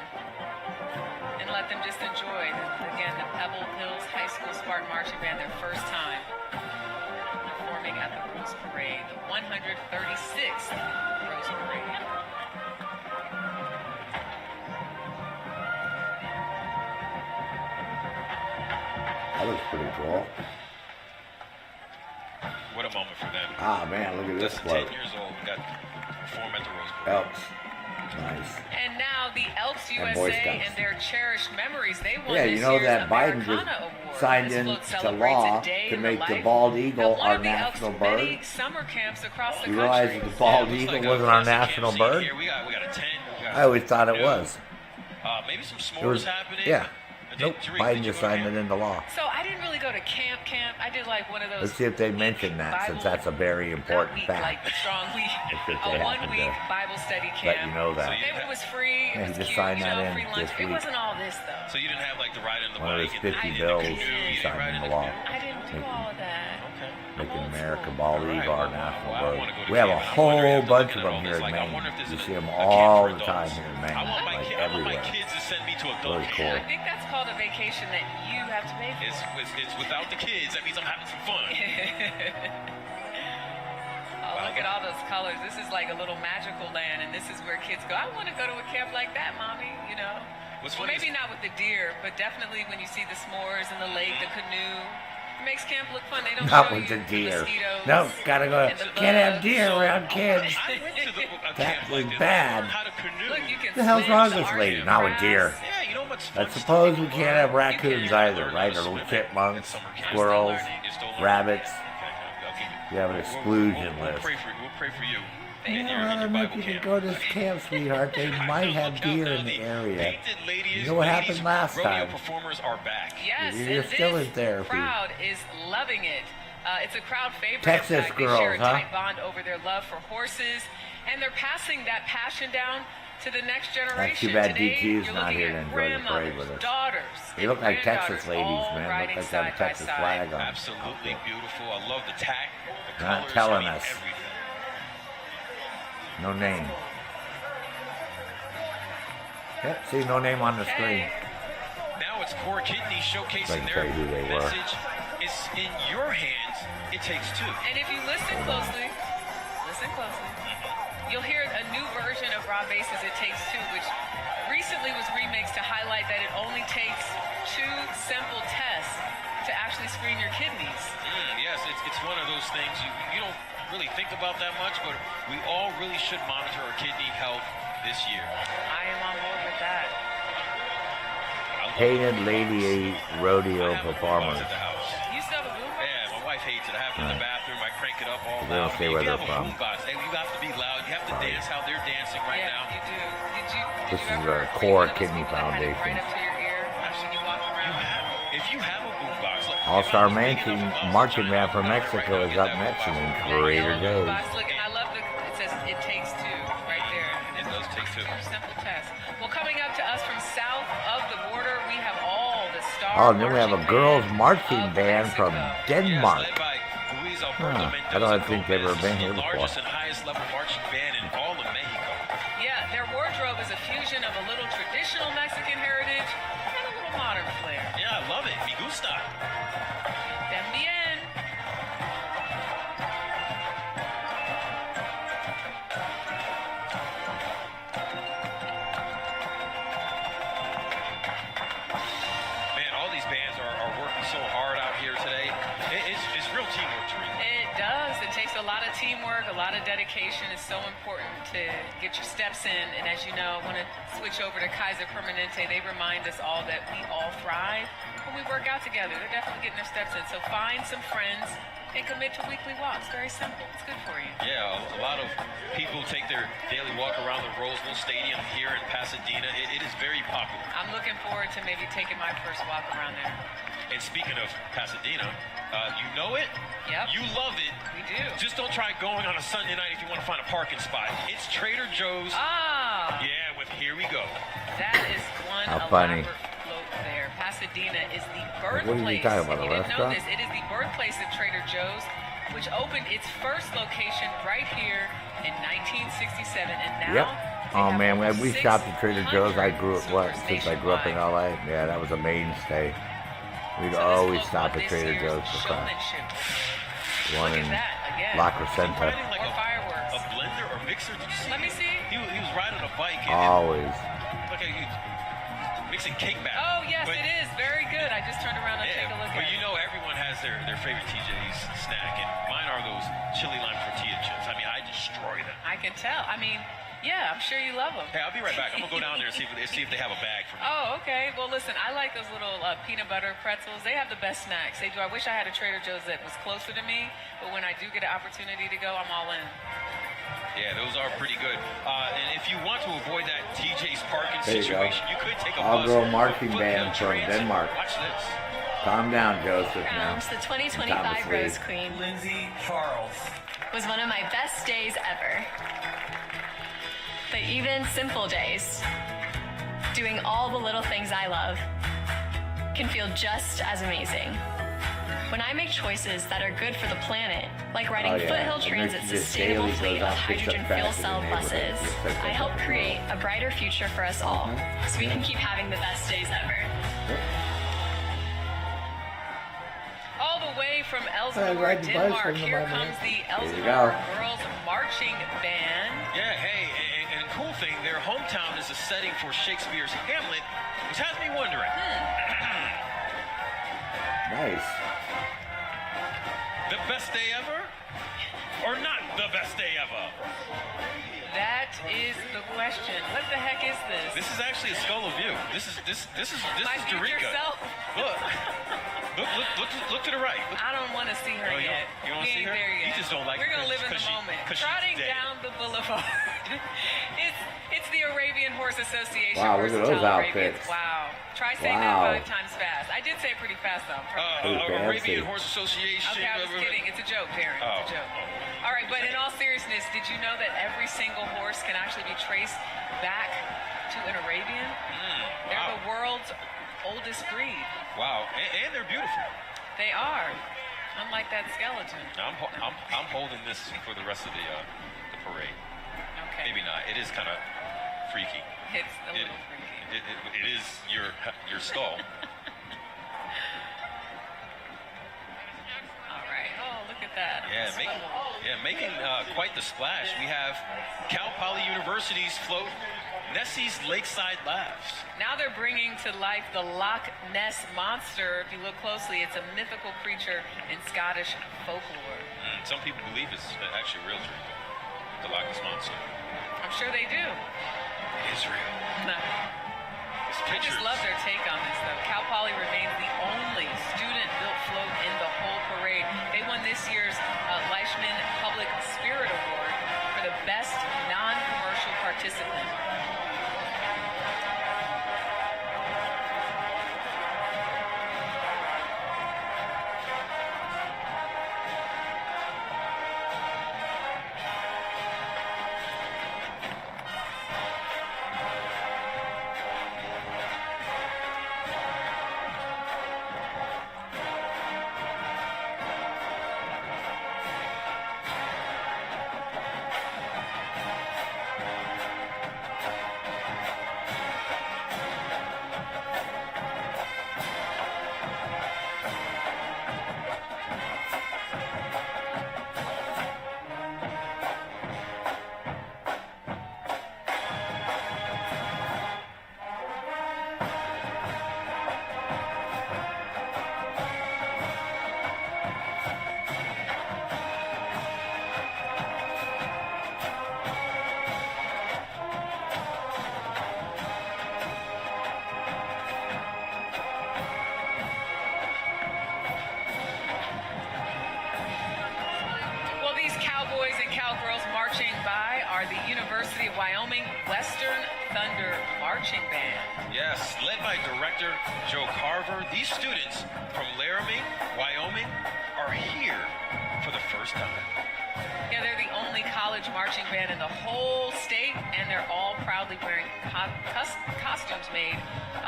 [SPEAKER 7] And let them just enjoy, again, the Pebble Hills High School Spartan Marching Band, their first time performing at the Rose Parade, the 136th Rose Parade.
[SPEAKER 1] That looks pretty cool.
[SPEAKER 6] What a moment for them.
[SPEAKER 1] Ah man, look at this
[SPEAKER 6] Just
[SPEAKER 1] float.
[SPEAKER 6] 10 years old. Got perform at the Rose Bowl.
[SPEAKER 1] Elks. Nice.
[SPEAKER 7] And now the Elks
[SPEAKER 1] And Boy
[SPEAKER 7] USA
[SPEAKER 1] Scouts.
[SPEAKER 7] and their cherished memories. They won
[SPEAKER 1] Yeah,
[SPEAKER 7] this
[SPEAKER 1] you know
[SPEAKER 7] year's
[SPEAKER 1] that Biden
[SPEAKER 7] Americana
[SPEAKER 1] just
[SPEAKER 7] Award.
[SPEAKER 1] signed
[SPEAKER 7] This
[SPEAKER 1] into
[SPEAKER 7] float celebrates
[SPEAKER 1] law
[SPEAKER 7] a day
[SPEAKER 1] to
[SPEAKER 7] in the
[SPEAKER 1] make the
[SPEAKER 7] life
[SPEAKER 1] bald
[SPEAKER 7] of
[SPEAKER 1] eagle
[SPEAKER 7] one
[SPEAKER 1] our
[SPEAKER 7] of the Elks'
[SPEAKER 1] national
[SPEAKER 7] many
[SPEAKER 1] bird.
[SPEAKER 7] summer camps across the
[SPEAKER 1] You realize that
[SPEAKER 7] country.
[SPEAKER 1] the bald
[SPEAKER 6] Yeah, it looks
[SPEAKER 1] eagle
[SPEAKER 6] like a
[SPEAKER 1] wasn't our
[SPEAKER 6] classic
[SPEAKER 1] national
[SPEAKER 6] camp scene
[SPEAKER 1] bird?
[SPEAKER 6] Here. We got a tent. We got
[SPEAKER 1] I always thought it
[SPEAKER 6] canoe.
[SPEAKER 1] was.
[SPEAKER 6] Maybe some s'mores
[SPEAKER 1] It was.
[SPEAKER 6] happening.
[SPEAKER 1] Yeah. Nope.
[SPEAKER 6] Tariq,
[SPEAKER 1] Biden
[SPEAKER 6] did you
[SPEAKER 1] just
[SPEAKER 6] go to
[SPEAKER 1] signed it into law.
[SPEAKER 7] So I didn't really go to camp. I did like one of those.
[SPEAKER 1] Let's see if they mention that, since that's a very important
[SPEAKER 7] week, like
[SPEAKER 1] fact.
[SPEAKER 7] strong week,
[SPEAKER 1] If they
[SPEAKER 7] a
[SPEAKER 1] happen
[SPEAKER 7] 1 week
[SPEAKER 1] to
[SPEAKER 7] Bible study
[SPEAKER 1] let
[SPEAKER 7] camp.
[SPEAKER 1] you know that.
[SPEAKER 7] It was free.
[SPEAKER 1] Yeah,
[SPEAKER 7] It was
[SPEAKER 1] he just
[SPEAKER 7] cute.
[SPEAKER 1] signed
[SPEAKER 7] You
[SPEAKER 1] that
[SPEAKER 7] know,
[SPEAKER 1] in
[SPEAKER 7] free lunch.
[SPEAKER 1] this
[SPEAKER 7] It
[SPEAKER 1] week.
[SPEAKER 7] wasn't all this though.
[SPEAKER 6] So you didn't have like the ride in the
[SPEAKER 1] One of
[SPEAKER 6] bike
[SPEAKER 1] those
[SPEAKER 6] and
[SPEAKER 1] 50
[SPEAKER 6] the
[SPEAKER 1] bills
[SPEAKER 6] canoe, you didn't
[SPEAKER 1] signed
[SPEAKER 6] ride in
[SPEAKER 1] into
[SPEAKER 6] the
[SPEAKER 1] law.
[SPEAKER 6] canoe?
[SPEAKER 7] I didn't do all of that.
[SPEAKER 1] Making America bald eagle our national
[SPEAKER 6] I
[SPEAKER 1] bird.
[SPEAKER 6] wanna go to
[SPEAKER 1] We have a
[SPEAKER 6] camp, and I'm wondering
[SPEAKER 1] whole
[SPEAKER 6] after
[SPEAKER 1] bunch
[SPEAKER 6] looking
[SPEAKER 1] of
[SPEAKER 6] at
[SPEAKER 1] them
[SPEAKER 6] all
[SPEAKER 1] here
[SPEAKER 6] this,
[SPEAKER 1] in
[SPEAKER 6] like, I
[SPEAKER 1] Maine.
[SPEAKER 6] wonder if there's
[SPEAKER 1] You
[SPEAKER 6] a-
[SPEAKER 1] see them
[SPEAKER 6] a camp
[SPEAKER 1] all
[SPEAKER 6] for
[SPEAKER 1] the time
[SPEAKER 6] adults.
[SPEAKER 1] here in
[SPEAKER 6] I
[SPEAKER 1] Maine,
[SPEAKER 6] want my
[SPEAKER 1] like
[SPEAKER 6] kid, I want my
[SPEAKER 1] everywhere.
[SPEAKER 6] kids to send me to adult
[SPEAKER 1] Really
[SPEAKER 6] camp.
[SPEAKER 1] cool.
[SPEAKER 7] I think that's called a vacation that you have to pay for.
[SPEAKER 6] It's without the kids. That means I'm having some fun.
[SPEAKER 7] Oh, look at all those colors. This is like a little magical land, and this is where kids go. I want to go to a camp like that, mommy. You know.
[SPEAKER 6] What's
[SPEAKER 7] Well,
[SPEAKER 6] funny
[SPEAKER 7] maybe
[SPEAKER 6] is-
[SPEAKER 7] not with the deer, but definitely when you see the s'mores in the lake, the canoe. It makes camp look fun. They don't
[SPEAKER 1] Not
[SPEAKER 7] show
[SPEAKER 1] with
[SPEAKER 7] you
[SPEAKER 1] the deer.
[SPEAKER 7] mosquitoes
[SPEAKER 1] No, gotta go.
[SPEAKER 7] and the
[SPEAKER 1] Can't have
[SPEAKER 7] bugs.
[SPEAKER 1] deer around kids.
[SPEAKER 6] I went to a
[SPEAKER 1] That
[SPEAKER 6] camp
[SPEAKER 1] was
[SPEAKER 6] like this.
[SPEAKER 1] bad.
[SPEAKER 6] How to canoe.
[SPEAKER 7] Look, you can
[SPEAKER 1] What the hell's
[SPEAKER 7] swim,
[SPEAKER 1] wrong with this
[SPEAKER 7] arch
[SPEAKER 1] lady?
[SPEAKER 7] your
[SPEAKER 1] Not with deer.
[SPEAKER 7] grass.
[SPEAKER 6] Yeah, you know what's
[SPEAKER 1] I suppose we can't have raccoons either, right? Or little chipmunks, squirrels, rabbits. You have an exclusion
[SPEAKER 6] We'll
[SPEAKER 1] list.
[SPEAKER 6] pray for you. We'll pray for you.
[SPEAKER 1] You
[SPEAKER 6] in
[SPEAKER 1] know,
[SPEAKER 6] your
[SPEAKER 1] I don't know if
[SPEAKER 6] Bible
[SPEAKER 1] you can
[SPEAKER 6] camp.
[SPEAKER 1] go to this camp, sweetheart. They might have deer in the area. You know what happened last
[SPEAKER 6] Rodeo
[SPEAKER 1] time?
[SPEAKER 6] performers are back.
[SPEAKER 7] Yes,
[SPEAKER 1] You're
[SPEAKER 7] and
[SPEAKER 1] still
[SPEAKER 7] this
[SPEAKER 1] in therapy.
[SPEAKER 7] crowd is loving it. It's a crowd favorite.
[SPEAKER 1] Texas
[SPEAKER 7] In fact,
[SPEAKER 1] girls,
[SPEAKER 7] they share a
[SPEAKER 1] huh?
[SPEAKER 7] tight bond over their love for horses, and they're passing that passion down to the next generation.
[SPEAKER 1] That's too bad
[SPEAKER 7] Today,
[SPEAKER 1] DQ's
[SPEAKER 7] you're
[SPEAKER 1] not
[SPEAKER 7] looking
[SPEAKER 1] here
[SPEAKER 7] at
[SPEAKER 1] to enjoy the parade
[SPEAKER 7] grandmothers,
[SPEAKER 1] with us.
[SPEAKER 7] daughters,
[SPEAKER 1] They look like
[SPEAKER 7] and
[SPEAKER 1] Texas
[SPEAKER 7] granddaughters
[SPEAKER 1] ladies,
[SPEAKER 7] all
[SPEAKER 1] man.
[SPEAKER 7] riding
[SPEAKER 1] Look like they have a
[SPEAKER 7] side by
[SPEAKER 1] Texas
[SPEAKER 7] side.
[SPEAKER 1] flag on.
[SPEAKER 6] Absolutely beautiful. I love the tack. The
[SPEAKER 1] Not
[SPEAKER 6] colors,
[SPEAKER 1] telling
[SPEAKER 6] I mean,
[SPEAKER 1] us.
[SPEAKER 6] everything.
[SPEAKER 1] No name. Yep, see, no name on the screen.
[SPEAKER 6] Now it's Core Kidney showcasing
[SPEAKER 1] Doesn't
[SPEAKER 6] their
[SPEAKER 1] tell you who they were.
[SPEAKER 6] message. It's in your hands. It takes two.
[SPEAKER 7] And if you listen closely, you'll hear a new version of Rob Bass's It Takes Two, which recently was remixed to highlight that it only takes 2 simple tests to actually screen your kidneys.
[SPEAKER 6] Yes, it's one of those things you don't really think about that much, but we all really should monitor our kidney health this year.
[SPEAKER 7] I am on board with that.
[SPEAKER 1] Painted Lady Rodeo performers.
[SPEAKER 7] You still have a boombox?
[SPEAKER 6] Yeah, my wife hates it. I have it in the bathroom. I crank it up all
[SPEAKER 1] They don't
[SPEAKER 6] loud.
[SPEAKER 1] say
[SPEAKER 6] If
[SPEAKER 1] where
[SPEAKER 6] you
[SPEAKER 1] they're
[SPEAKER 6] have
[SPEAKER 1] from.
[SPEAKER 6] a boombox, you have to be loud. You have to dance how they're dancing right
[SPEAKER 7] Yeah,
[SPEAKER 6] now.
[SPEAKER 7] you do. Did
[SPEAKER 1] This
[SPEAKER 7] you
[SPEAKER 1] is
[SPEAKER 7] ever
[SPEAKER 1] a Core
[SPEAKER 7] those
[SPEAKER 1] Kidney
[SPEAKER 7] people that had it
[SPEAKER 1] Foundation.
[SPEAKER 7] right up to your ear when you walk around?
[SPEAKER 6] If you have a boombox, like
[SPEAKER 1] All-Star marching band from Mexico is up next in Trader Joe's.
[SPEAKER 7] Look, and I love it says it takes two right there.
[SPEAKER 6] It does take two.
[SPEAKER 7] Simple test. Well, coming up to us from south of the border, we have all the stars.
[SPEAKER 1] Oh, and then we have a girls marching band from Denmark. Huh. I don't think they've ever been here
[SPEAKER 6] The
[SPEAKER 1] before.
[SPEAKER 6] largest and highest level marching band in all of Mexico.
[SPEAKER 7] Yeah, their wardrobe is a fusion of a little traditional Mexican heritage and a little modern flair.
[SPEAKER 6] Yeah, I love it. Me gusta.
[SPEAKER 7] También.
[SPEAKER 6] Man, all these bands are working so hard out here today. It's real teamwork, Tarina.
[SPEAKER 7] It does. It takes a lot of teamwork, a lot of dedication. It's so important to get your steps in. And as you know, I want to switch over to Kaiser Permanente. They remind us all that we all thrive when we work out together. They're definitely getting their steps in. So find some friends and commit to weekly walks. Very simple. It's good for you.
[SPEAKER 6] Yeah, a lot of people take their daily walk around the Roseville Stadium here in Pasadena. It is very popular.
[SPEAKER 7] I'm looking forward to maybe taking my first walk around there.
[SPEAKER 6] And speaking of Pasadena, you know it.
[SPEAKER 7] Yep.
[SPEAKER 6] You love it.
[SPEAKER 7] We do.
[SPEAKER 6] Just don't try going on a Sunday night if you want to find a parking spot. It's Trader Joe's.
[SPEAKER 7] Ah.
[SPEAKER 6] Yeah, with Here We Go.
[SPEAKER 7] That is one
[SPEAKER 1] How funny.
[SPEAKER 7] elaborate float there. Pasadena is the
[SPEAKER 1] What are you
[SPEAKER 7] birthplace.
[SPEAKER 1] talking about,
[SPEAKER 7] if
[SPEAKER 1] a
[SPEAKER 7] you didn't know
[SPEAKER 1] restaurant?
[SPEAKER 7] this, it is the birthplace of Trader Joe's, which opened its first location right here in 1967, and now.
[SPEAKER 1] Yep. Oh man, when we shopped at Trader Joe's, I grew up since I grew up in LA. Yeah, that was a mainstay. We'd always stop at Trader Joe's for fun. One in La Crescenta.
[SPEAKER 6] Like a blender or mixer. Did you see?
[SPEAKER 7] Let me see.
[SPEAKER 6] He was riding a bike. And
[SPEAKER 1] Always.
[SPEAKER 6] Look at you mixing cake batter.
[SPEAKER 7] Oh yes, it is very good. I just turned around and take a look at
[SPEAKER 6] But
[SPEAKER 7] it.
[SPEAKER 6] you know everyone has their favorite TJ's snack, and mine are those chili lime tortilla chips. I mean, I destroy them.
[SPEAKER 7] I can tell. I mean, yeah, I'm sure you love them.
[SPEAKER 6] Hey, I'll be right back. I'm gonna go down there and see if they have a bag for me.
[SPEAKER 7] Oh, okay. Well, listen, I like those little peanut butter pretzels. They have the best snacks. They do. I wish I had a Trader Joe's that was closer to me, but when I do get an opportunity to go, I'm all in.
[SPEAKER 6] Yeah, those are pretty good. And if you want to avoid that TJ's parking
[SPEAKER 1] There you go.
[SPEAKER 6] situation, you could take a bus.
[SPEAKER 1] All-girl marching
[SPEAKER 6] Foothill
[SPEAKER 1] band from
[SPEAKER 6] Transit.
[SPEAKER 1] Denmark.
[SPEAKER 6] Watch this.
[SPEAKER 1] Calm down, Joseph. Now.
[SPEAKER 14] Crowns the 2025
[SPEAKER 1] Thomas Lee.
[SPEAKER 14] Rose Queen.
[SPEAKER 17] Lindsay Charles.
[SPEAKER 14] Was one of my best days ever. But even simple days, doing all the little things I love, can feel just as amazing. When I make choices that are good for the planet, like riding
[SPEAKER 1] Oh, yeah.
[SPEAKER 14] Foothill
[SPEAKER 1] And then
[SPEAKER 14] Transit's
[SPEAKER 1] she just
[SPEAKER 14] sustainable
[SPEAKER 1] daily
[SPEAKER 14] fleet
[SPEAKER 1] goes
[SPEAKER 14] of
[SPEAKER 1] out, picks up
[SPEAKER 14] hydrogen fuel
[SPEAKER 1] trash in
[SPEAKER 14] cell
[SPEAKER 1] the
[SPEAKER 14] buses,
[SPEAKER 1] neighborhood, just like
[SPEAKER 14] I
[SPEAKER 1] that.
[SPEAKER 14] help create a brighter future for us all, so we can keep having the best days ever.
[SPEAKER 7] All the way from
[SPEAKER 1] I
[SPEAKER 7] Elsinore,
[SPEAKER 1] ride the bus
[SPEAKER 7] Denmark,
[SPEAKER 1] from the
[SPEAKER 7] here
[SPEAKER 1] Bible.
[SPEAKER 7] comes the
[SPEAKER 1] There you
[SPEAKER 7] Elsinore
[SPEAKER 1] go.
[SPEAKER 7] Girls Marching Band.
[SPEAKER 6] Yeah, hey, and cool thing, their hometown is a setting for Shakespeare's Hamlet, which has me wondering.
[SPEAKER 1] Nice.
[SPEAKER 6] The best day ever? Or not the best day ever?
[SPEAKER 7] That is the question. What the heck is this?
[SPEAKER 6] This is actually a skull of you. This is
[SPEAKER 7] My future
[SPEAKER 6] Dorica.
[SPEAKER 7] self?
[SPEAKER 6] Look to the right.
[SPEAKER 7] I don't want to see her
[SPEAKER 6] Oh, you
[SPEAKER 7] yet.
[SPEAKER 6] don't- you don't
[SPEAKER 7] We
[SPEAKER 6] see
[SPEAKER 7] ain't
[SPEAKER 6] her?
[SPEAKER 7] there yet.
[SPEAKER 6] You just don't like
[SPEAKER 7] We're
[SPEAKER 6] her
[SPEAKER 7] gonna live in the
[SPEAKER 6] 'cause she-
[SPEAKER 7] moment.
[SPEAKER 6] 'cause she's
[SPEAKER 7] Trotting
[SPEAKER 6] dead.
[SPEAKER 7] down the boulevard. it's the Arabian Horse Association.
[SPEAKER 1] Wow, look at those
[SPEAKER 7] Versatile
[SPEAKER 1] outfits.
[SPEAKER 7] Arabians. Wow. Try saying
[SPEAKER 1] Wow.
[SPEAKER 7] that 5 times fast. I did say it pretty fast though.
[SPEAKER 1] Pretty fancy.
[SPEAKER 6] Arabian Horse Association.
[SPEAKER 7] Okay, I was kidding. It's a joke, Darren. It's a joke. All right, but in all seriousness, did you know that every single horse can actually be traced back to an Arabian? They're
[SPEAKER 6] wow.
[SPEAKER 7] the world's oldest breed.
[SPEAKER 6] Wow, and they're beautiful.
[SPEAKER 7] They are. Unlike that skeleton.
[SPEAKER 6] I'm holding this for the rest of the parade.
[SPEAKER 7] Okay.
[SPEAKER 6] Maybe not. It is kind of freaky.
[SPEAKER 7] It's a little freaky.
[SPEAKER 6] It is your skull.
[SPEAKER 7] All right. Oh, look at that.
[SPEAKER 6] Making quite the splash. We have Cal Poly University's float, Nessie's Lakeside Laughs.
[SPEAKER 7] Now they're bringing to life the Loch Ness Monster. If you look closely, it's a mythical creature in Scottish folklore.
[SPEAKER 6] Some people believe it's actually real true. The Loch Ness Monster.
[SPEAKER 7] I'm sure they do.
[SPEAKER 6] Israel.
[SPEAKER 7] I just love their take on this, though. Cal Poly remains the only student-built float in the whole parade. They won this year's Leishman Public Spirit Award for the best non-commercial participant. Marching by are the University of Wyoming Western Thunder Marching Band.
[SPEAKER 6] Yes, led by director Joe Carver. These students from Laramie, Wyoming, are here for the first time.
[SPEAKER 7] Yeah, they're the only college marching band in the whole state, and they're all proudly wearing costumes made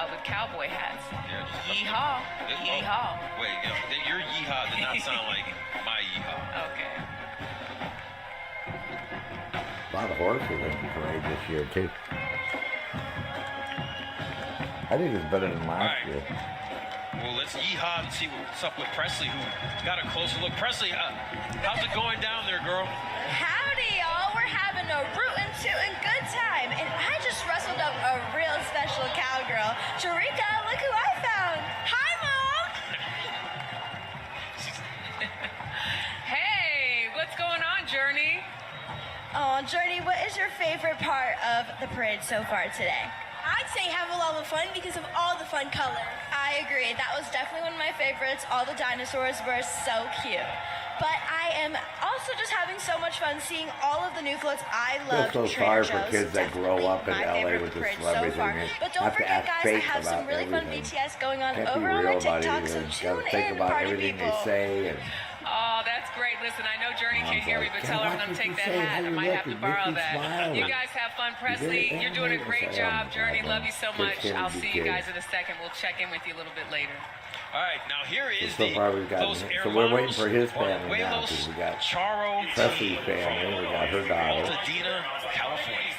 [SPEAKER 7] with cowboy hats.
[SPEAKER 6] Yeah,
[SPEAKER 7] Yeehaw. Yeehaw.
[SPEAKER 6] Wait, your yeehaw did not sound like my yeehaw.
[SPEAKER 7] Okay.
[SPEAKER 1] A lot of horses in the parade this year, too. I think it's better than last year.
[SPEAKER 6] Well, let's yeehaw and see what's up with Presley, who got a closer look. Presley, how's it going down there, girl?
[SPEAKER 3] Howdy, y'all. We're having a rootin' tootin' good time. And I just wrestled up a real special cowgirl. Sharika, look who I found. Hi, Mom.
[SPEAKER 7] Hey, what's going on, Journey?
[SPEAKER 3] Oh, Journey, what is your favorite part of the parade so far today? I'd say have a lot of fun because of all the fun colors. I agree. That was definitely one of my favorites. All the dinosaurs were so cute. But I am also just having so much fun seeing all of the new floats. I love
[SPEAKER 1] so sorry for kids that grow up in LA with the celebrities.
[SPEAKER 3] But don't forget, guys, I have some really fun BTS going on over on my TikTok, so tune in, party people.
[SPEAKER 7] Oh, that's great. Listen, I know Journey can't hear me, but tell her I'm going to take that hat. I might have to borrow that. You guys have fun. Presley, you're doing a great job. Journey, love you so much. I'll see you guys in a second. We'll check in with you a little bit later.
[SPEAKER 6] All right, now here is
[SPEAKER 1] so far we've got, so we're waiting for his family now. We got
[SPEAKER 6] Charo
[SPEAKER 1] Presley's family. We got her daughter.
[SPEAKER 6] Pasadena, California.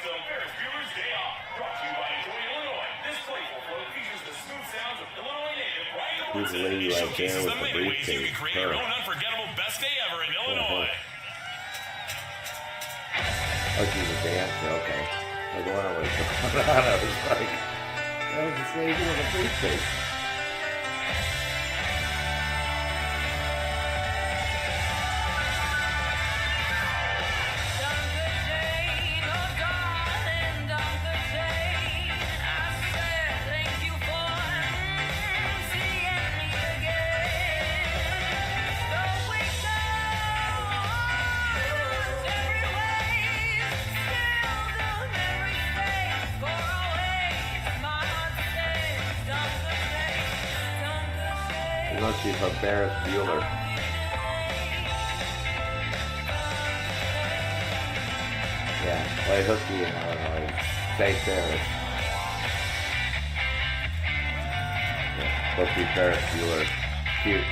[SPEAKER 1] Who's the lady right there with the briefcase?
[SPEAKER 5] Your own unforgettable best day ever in Illinois.
[SPEAKER 1] Oh, she's a dancer. Okay. I don't know what's going on. I was like, that was this lady with a briefcase. She's from Ferris Bueller. Yeah, play hooky in Illinois. Say Ferris. Yeah, supposed to be Ferris Bueller. Cute.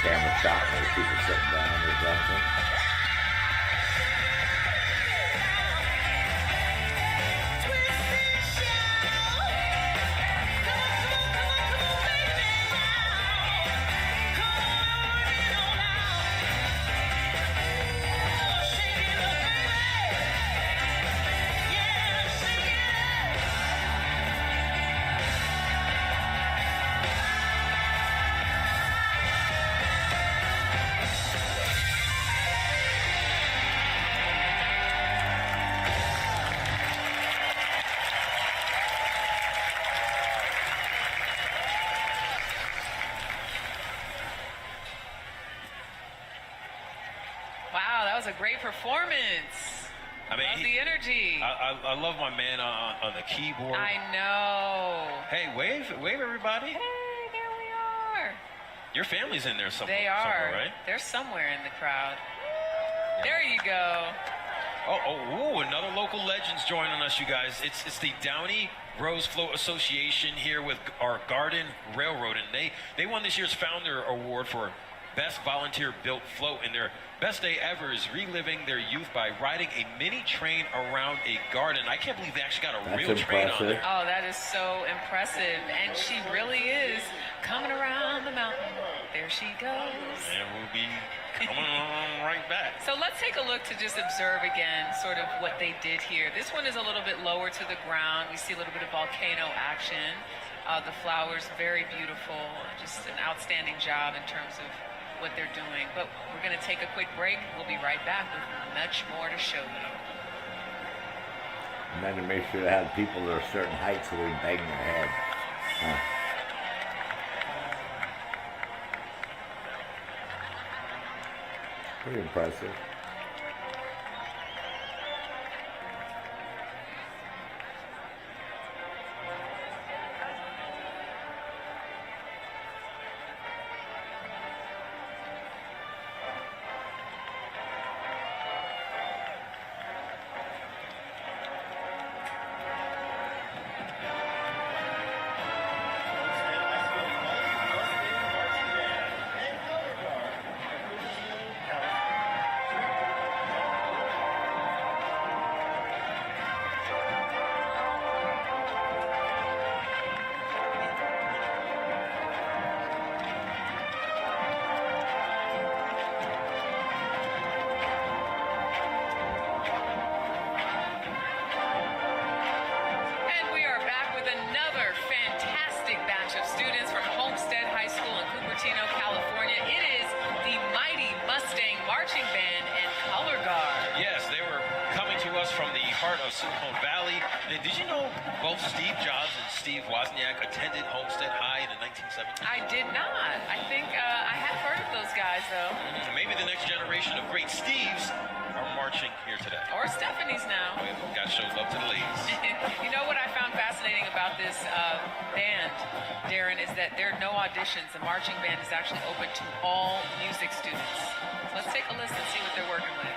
[SPEAKER 1] Camera shot where people sitting down or something.
[SPEAKER 7] A great performance.
[SPEAKER 6] I mean,
[SPEAKER 7] love the energy.
[SPEAKER 6] I love my man on the keyboard.
[SPEAKER 7] I know.
[SPEAKER 6] Hey, wave everybody.
[SPEAKER 7] Hey, there we are.
[SPEAKER 6] Your family's in there somewhere.
[SPEAKER 7] They are.
[SPEAKER 6] Somewhere, right?
[SPEAKER 7] They're somewhere in the crowd. There you go.
[SPEAKER 6] Another local legend's joining us, you guys. It's the Downey Rose Float Association here with our Garden Railroad, and they won this year's Founder Award for Best Volunteer-Built Float, and their best day ever is reliving their youth by riding a mini train around a garden. I can't believe they actually got a real train on there.
[SPEAKER 7] Oh, that is so impressive, and she really is coming around the mountain. There she goes.
[SPEAKER 6] And we'll be coming on right back.
[SPEAKER 7] So let's take a look to just observe again sort of what they did here. This one is a little bit lower to the ground. We see a little bit of volcano action. The flowers, very beautiful. Just an outstanding job in terms of what they're doing. But we're going to take a quick break. We'll be right back with much more to show you.
[SPEAKER 1] And then to make sure they have people that are a certain height so they bang their head. Pretty impressive.
[SPEAKER 7] California. It is the mighty Mustang Marching Band and Color Guard.
[SPEAKER 6] Yes, they were coming to us from the heart of Silicon Valley. And did you know both Steve Jobs and Steve Wozniak attended Homestead High in the 1970s?
[SPEAKER 7] I did not. I think I have heard of those guys, though.
[SPEAKER 6] Maybe the next generation of great Steves are marching here today.
[SPEAKER 7] Or Stephanie's now.
[SPEAKER 6] We've got to show love to the ladies.
[SPEAKER 7] You know what I found fascinating about this band, Darren, is that there are no auditions. The marching band is actually open to all music students. Let's take a listen and see what they're working with.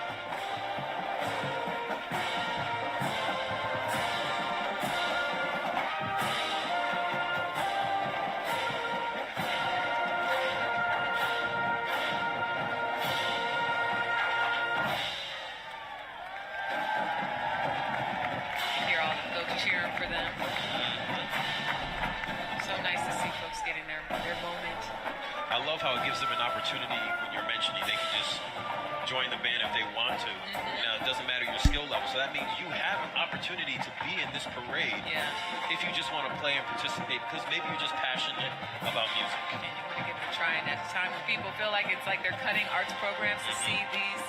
[SPEAKER 7] Cheering for them. So nice to see folks getting their moment.
[SPEAKER 6] I love how it gives them an opportunity when you're mentioning they can just join the band if they want to. You know, it doesn't matter your skill level. So that means you have an opportunity to be in this parade if you just want to play and participate because maybe you're just passionate about music.
[SPEAKER 7] And you want to give it a try. And at a time when people feel like it's like they're cutting arts programs to see these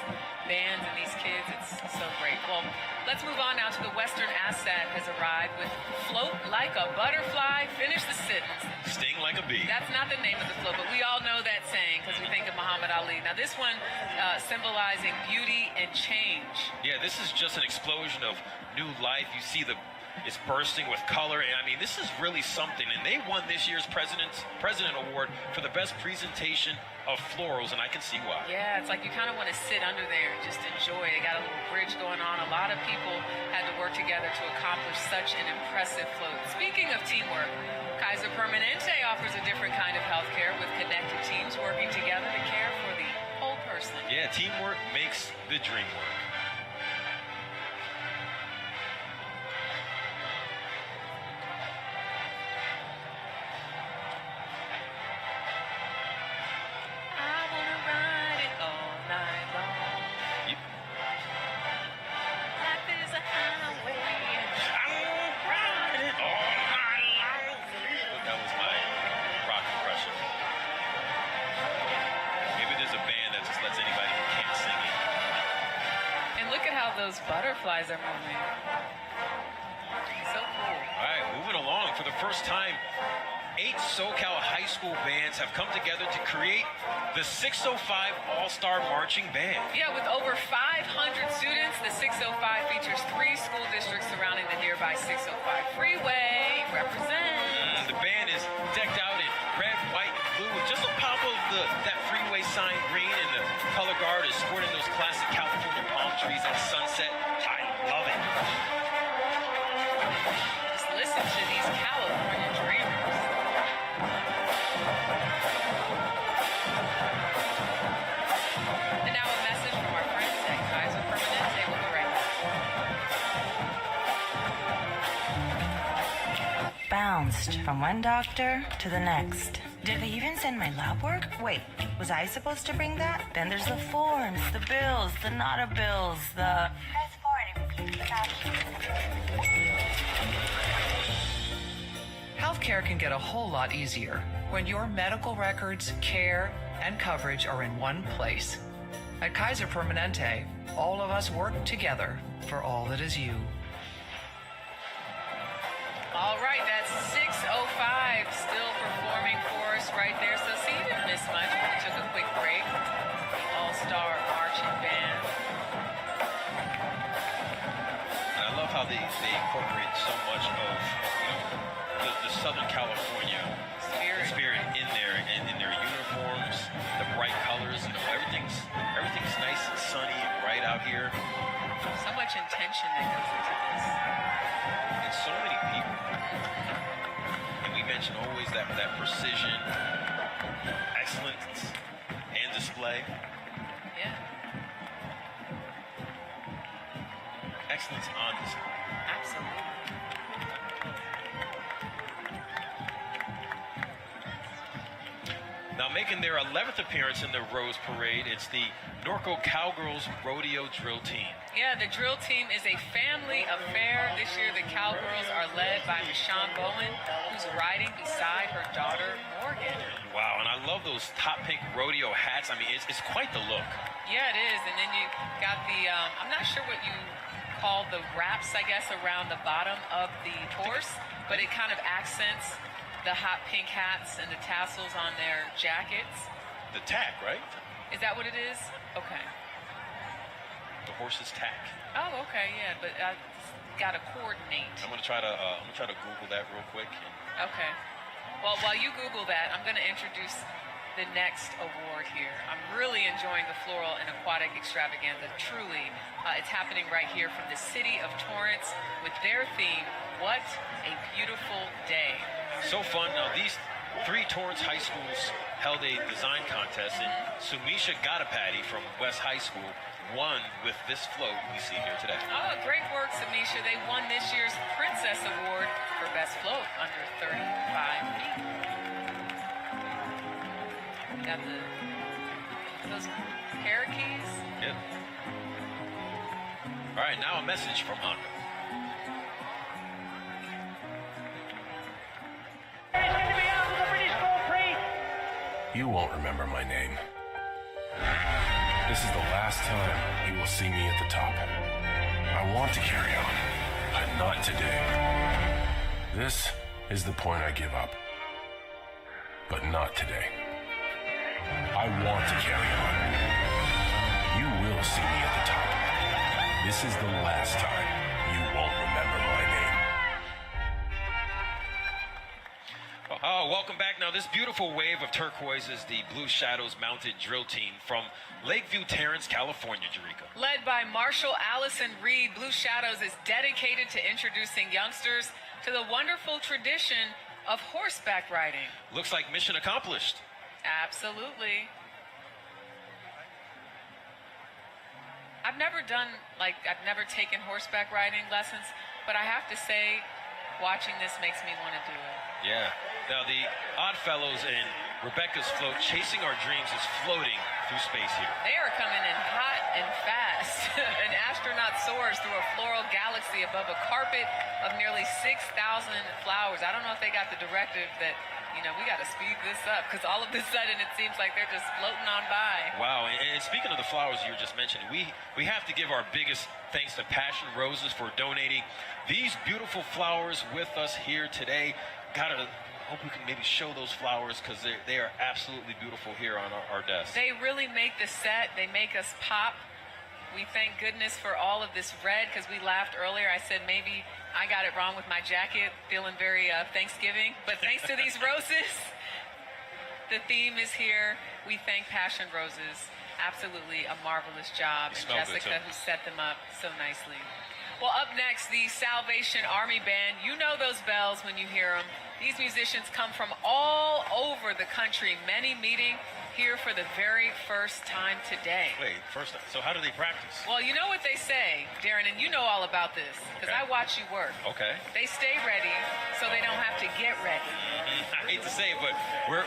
[SPEAKER 7] bands and these kids, it's so great. Well, let's move on now to the Western Asset has arrived with Float Like a Butterfly, Finish the Sentence.
[SPEAKER 6] Sting like a bee.
[SPEAKER 7] That's not the name of the float, but we all know that saying because we think of Muhammad Ali. Now this one symbolizing beauty and change.
[SPEAKER 6] Yeah, this is just an explosion of new life. You see it's bursting with color, and I mean, this is really something. And they won this year's President Award for the best presentation of florals, and I can see why.
[SPEAKER 7] Yeah, it's like you kind of want to sit under there and just enjoy. They got a little bridge going on. A lot of people had to work together to accomplish such an impressive float. Speaking of teamwork, Kaiser Permanente offers a different kind of healthcare with connected teams working together to care for the whole person.
[SPEAKER 6] Yeah, teamwork makes the dream work.
[SPEAKER 7] Those butterflies are moving. So cool.
[SPEAKER 6] All right, moving along. For the first time, 8 SoCal high school bands have come together to create the 605 All-Star Marching Band.
[SPEAKER 7] Yeah, with over 500 students, the 605 features 3 school districts surrounding the nearby 605 freeway. Represent.
[SPEAKER 6] The band is decked out in red, white, and blue with just a pop of that freeway sign green, and the color guard is sporting those classic California palm trees at sunset.
[SPEAKER 17] bounced from one doctor to the next. Did they even send my lab work? Wait, was I supposed to bring that? Then there's the forms, the bills, the nota bills, the... Press forward and repeat the caption.
[SPEAKER 18] Healthcare can get a whole lot easier when your medical records, care, and coverage are in one place. At Kaiser Permanente, all of us work together for all that is you.
[SPEAKER 7] All right, that's 6:05 still performing for us right there. So see, you didn't miss much. We took a quick break. The All-Star Marching Band.
[SPEAKER 6] And I love how they incorporate so much of the Southern California spirit in there, and in their uniforms, the bright colors. Everything's nice and sunny and bright out here.
[SPEAKER 7] So much intention that goes into this.
[SPEAKER 6] And so many people. And we mention always that precision, excellence, and display.
[SPEAKER 7] Yeah.
[SPEAKER 6] Excellence on display.
[SPEAKER 7] Absolutely.
[SPEAKER 6] Now making their 11th appearance in the Rose Parade, it's the Norco Cowgirls Rodeo Drill Team.
[SPEAKER 7] Yeah, the drill team is a family affair. This year, the Cowgirls are led by Michonne Bowen, who's riding beside her daughter, Morgan.
[SPEAKER 6] Wow, and I love those top pink rodeo hats. I mean, it's quite the look.
[SPEAKER 7] Yeah, it is. And then you got the, I'm not sure what you call the wraps, I guess, around the bottom of the horse, but it kind of accents the hot pink hats and the tassels on their jackets.
[SPEAKER 6] The tack, right?
[SPEAKER 7] Is that what it is? Okay.
[SPEAKER 6] The horse's tack.
[SPEAKER 7] Oh, okay, yeah, but I got to coordinate.
[SPEAKER 6] I'm gonna try to Google that real quick.
[SPEAKER 7] Okay. Well, while you Google that, I'm gonna introduce the next award here. I'm really enjoying the floral and aquatic extravaganza. Truly, it's happening right here from the city of Torrance with their theme, What a Beautiful Day.
[SPEAKER 6] So fun. Now, these 3 Torrance high schools held a design contest, and Sumisha Gadapati from West High School won with this float we see here today.
[SPEAKER 7] Oh, great work, Sumisha. They won this year's Princess Award for Best Float under 35 feet. Got those parakeets.
[SPEAKER 6] Yep. All right, now a message from Honda.
[SPEAKER 8] You won't remember my name. This is the last time you will see me at the top. I want to carry on, but not today. This is the point I give up. But not today. I want to carry on. You will see me at the top. This is the last time you won't remember my name.
[SPEAKER 6] Oh, welcome back. Now, this beautiful wave of turquoise is the Blue Shadows Mounted Drill Team from Lakeview Terrace, California, Jerika.
[SPEAKER 7] Led by Marshal Allison Reed, Blue Shadows is dedicated to introducing youngsters to the wonderful tradition of horseback riding.
[SPEAKER 6] Looks like mission accomplished.
[SPEAKER 7] Absolutely. I've never taken horseback riding lessons, but I have to say, watching this makes me want to do it.
[SPEAKER 6] Yeah. Now, the Oddfellows and Rebecca's float, Chasing Our Dreams, is floating through space here.
[SPEAKER 7] They are coming in hot and fast. An astronaut soars through a floral galaxy above a carpet of nearly 6,000 flowers. I don't know if they got the directive that, we got to speed this up, because all of a sudden it seems like they're just floating on by.
[SPEAKER 6] Wow, and speaking of the flowers you were just mentioning, we have to give our biggest thanks to Passion Roses for donating these beautiful flowers with us here today. Hope we can maybe show those flowers, because they are absolutely beautiful here on our desk.
[SPEAKER 7] They really make the set. They make us pop. We thank goodness for all of this red, because we laughed earlier. I said maybe I got it wrong with my jacket, feeling very Thanksgiving. But thanks to these roses, the theme is here. We thank Passion Roses. Absolutely a marvelous job. And Jessica, who set them up so nicely. Well, up next, the Salvation Army Band. You know those bells when you hear them. These musicians come from all over the country, many meeting here for the very first time today.
[SPEAKER 6] Wait, first, so how do they practice?
[SPEAKER 7] Well, you know what they say, Darren, and you know all about this, because I watch you work.
[SPEAKER 6] Okay.
[SPEAKER 7] They stay ready so they don't have to get ready.
[SPEAKER 6] I hate to say it, but we're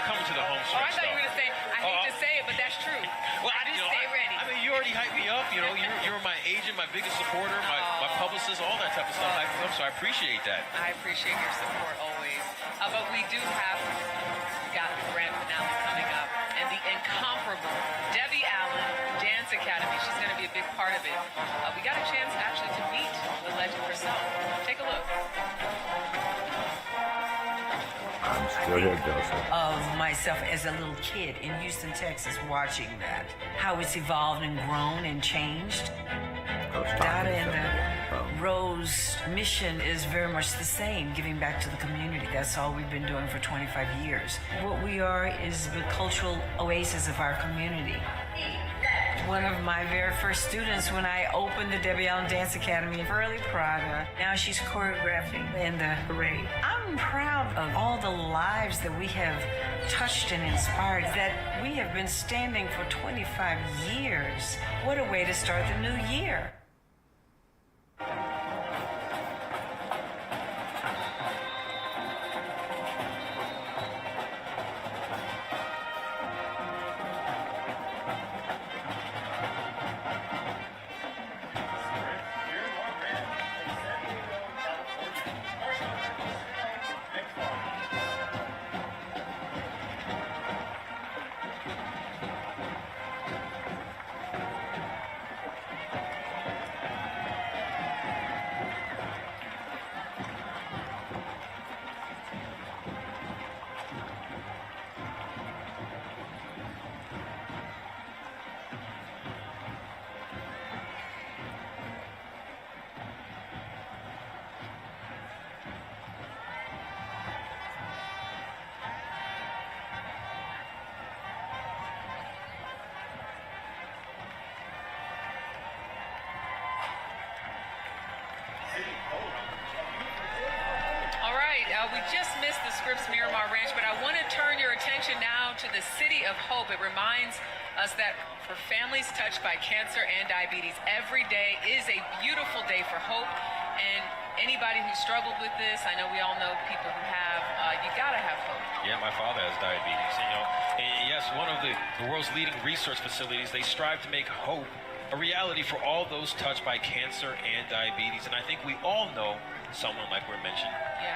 [SPEAKER 6] coming to the home
[SPEAKER 7] Oh, I
[SPEAKER 6] stretch.
[SPEAKER 7] thought you were going to say, I hate to say it, but that's true.
[SPEAKER 6] Well,
[SPEAKER 7] I do stay ready.
[SPEAKER 6] I mean, you already hyped me up. You know, you're my agent, my biggest supporter, my publicist, all that type of stuff. So I appreciate that.
[SPEAKER 7] I appreciate your support always. But we do have got the grand finale coming up, and the incomparable Debbie Allen Dance Academy. She's going to be a big part of it. We got a chance actually to meet the legend herself. Take a look.
[SPEAKER 1] I'm still here, Joseph.
[SPEAKER 19] Of myself as a little kid in Houston, Texas, watching that. How it's evolved and grown and changed. Dada and the Rose mission is very much the same, giving back to the community. That's all we've been doing for 25 years. What we are is the cultural oasis of our community. One of my very first students when I opened the Debbie Allen Dance Academy in Early Prada. Now she's choreographing in the parade. I'm proud of all the lives that we have touched and inspired, that we have been standing for 25 years. What a way to start the new year.
[SPEAKER 7] We just missed the Scripps Miramar Ranch, but I want to turn your attention now to the City of Hope. It reminds us that for families touched by cancer and diabetes, every day is a beautiful day for hope. And anybody who struggled with this, I know we all know people who have, you gotta have hope.
[SPEAKER 6] Yeah, my father has diabetes. You know, and yes, one of the world's leading research facilities, they strive to make hope a reality for all those touched by cancer and diabetes. And I think we all know someone, like we're mentioned,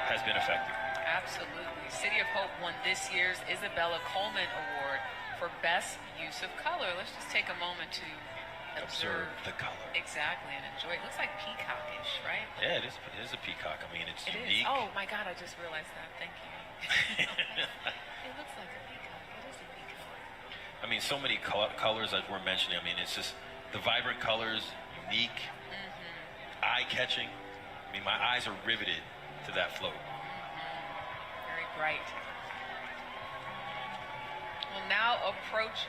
[SPEAKER 6] has been affected.
[SPEAKER 7] Absolutely. City of Hope won this year's Isabella Coleman Award for Best Use of Color. Let's just take a moment to observe
[SPEAKER 6] the color.
[SPEAKER 7] Exactly, and enjoy it. Looks like peacockish, right?
[SPEAKER 6] Yeah, it is a peacock. I mean, it's
[SPEAKER 7] It
[SPEAKER 6] unique.
[SPEAKER 7] is. Oh my God, I just realized that. Thank you. It looks like a peacock. It is a peacock.
[SPEAKER 6] I mean, so many colors as we're mentioning. I mean, it's just the vibrant colors, unique, eye-catching. I mean, my eyes are riveted to that float.
[SPEAKER 7] Very bright. We'll now approach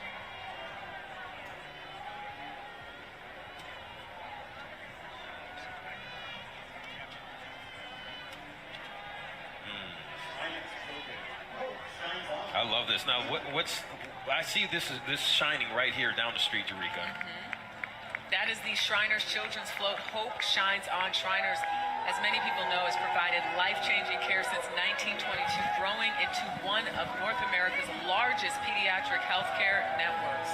[SPEAKER 6] I love this. Now, what's I see this shining right here down the street, Eureka.
[SPEAKER 7] That is the Shriners Children's Float. Hope shines on. Shriners, as many people know, has provided life-changing care since 1922, growing into one of North America's largest pediatric healthcare networks.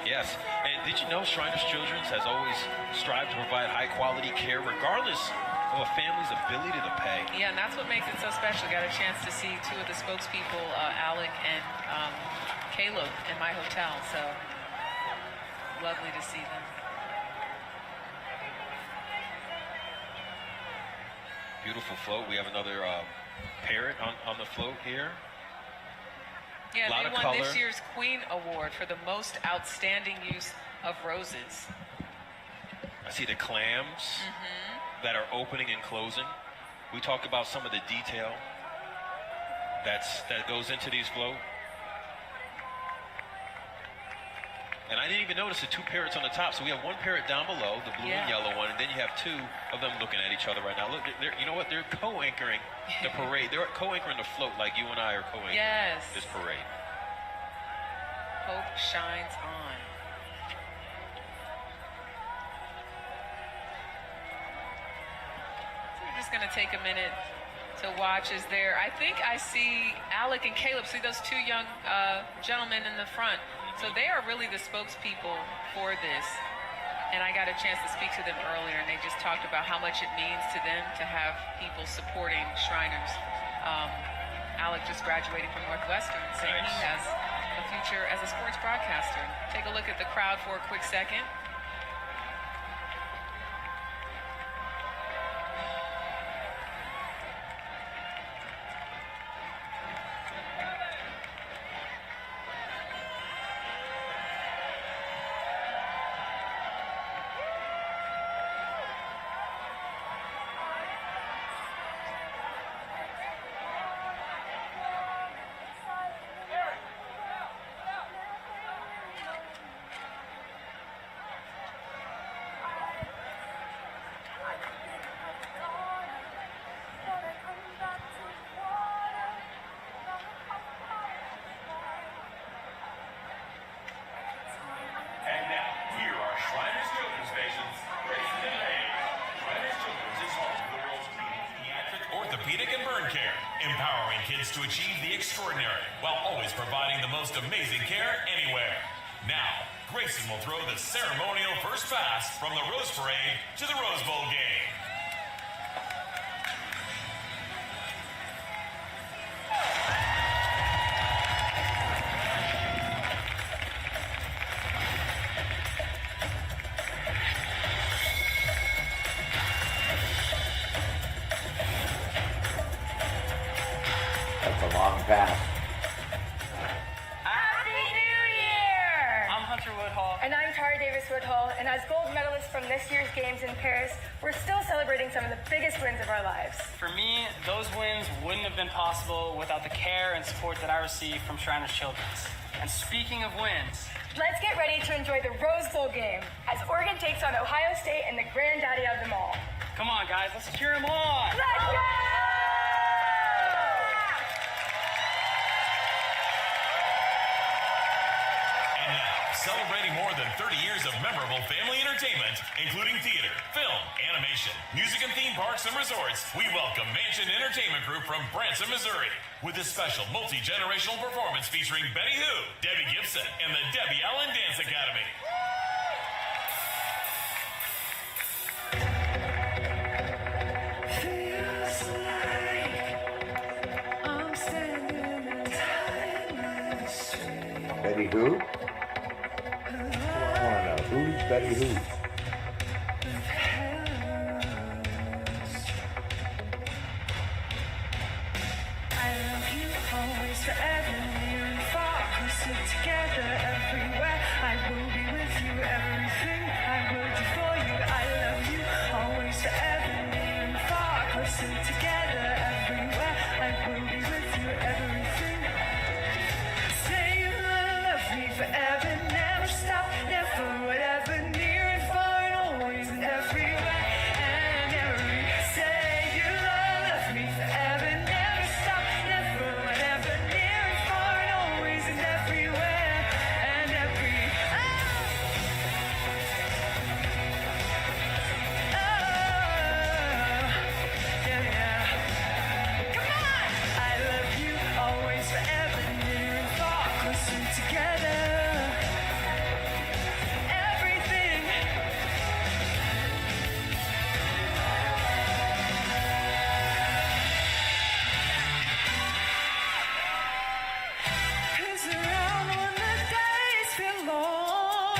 [SPEAKER 6] Yes, and did you know Shriners Children's has always strived to provide high-quality care regardless of a family's ability to pay?
[SPEAKER 7] Yeah, and that's what makes it so special. Got a chance to see two of the spokespeople, Alec and Caleb, in my hotel, so lovely to see them.
[SPEAKER 6] Beautiful float. We have another parrot on the float here.
[SPEAKER 7] Yeah,
[SPEAKER 6] Lot
[SPEAKER 7] they
[SPEAKER 6] of
[SPEAKER 7] won
[SPEAKER 6] color.
[SPEAKER 7] this year's Queen Award for the most outstanding use of roses.
[SPEAKER 6] I see the clams that are opening and closing. We talked about some of the detail that goes into these float. And I didn't even notice the two parrots on the top. So we have one parrot down below, the blue and yellow one, and then you have two of them looking at each other right now. Look, you know what? They're co-anchoring the parade. They're co-anchoring the float like you and I are co-anchoring this parade.
[SPEAKER 7] Hope shines on. So we're just going to take a minute to watch as there. I think I see Alec and Caleb. See those two young gentlemen in the front. So they are really the spokespeople for this. And I got a chance to speak to them earlier, and they just talked about how much it means to them to have people supporting Shriners. Alec just graduated from Northwestern, saying he has a future as a sports broadcaster. Take a look at the crowd for a quick second.
[SPEAKER 5] Empowering kids to achieve the extraordinary while always providing the most amazing care anywhere. Now, Grayson will throw the ceremonial first pass from the Rose Parade to the Rose Bowl game.
[SPEAKER 1] Pass.
[SPEAKER 20] Happy New Year!
[SPEAKER 21] I'm Hunter Woodhall.
[SPEAKER 20] And I'm Tara Davis Woodhall. And as gold medalists from this year's games in Paris, we're still celebrating some of the biggest wins of our lives.
[SPEAKER 21] For me, those wins wouldn't have been possible without the care and support that I received from Shriners Children's. And speaking of wins,
[SPEAKER 20] let's get ready to enjoy the Rose Bowl game as Oregon takes on Ohio State and the granddaddy of them all.
[SPEAKER 21] Come on, guys, let's cheer them on!
[SPEAKER 20] Let's go!
[SPEAKER 5] Celebrating more than 30 years of memorable family entertainment, including theater, film, animation, music and theme parks and resorts, we welcome Mansion Entertainment Group from Branson, Missouri, with a special multi-generational performance featuring Betty Who, Debbie Gibson, and the Debbie Allen Dance Academy.
[SPEAKER 1] Betty Who? Who's Betty Who?
[SPEAKER 3] I love you always, forever, near and far, closer together everywhere. I will be with you, everything I will do for you. I love you always, forever, near and far, closer together everywhere. I will be with you, everything. Say you love me forever, never stop, never whatever, near and far and always and everywhere and every. Say you love me forever, never stop, never whatever, near and far and always and everywhere and every. Yeah. Come on! I love you always, forever, near and far, closer together. Everything. Who's around when the days feel long?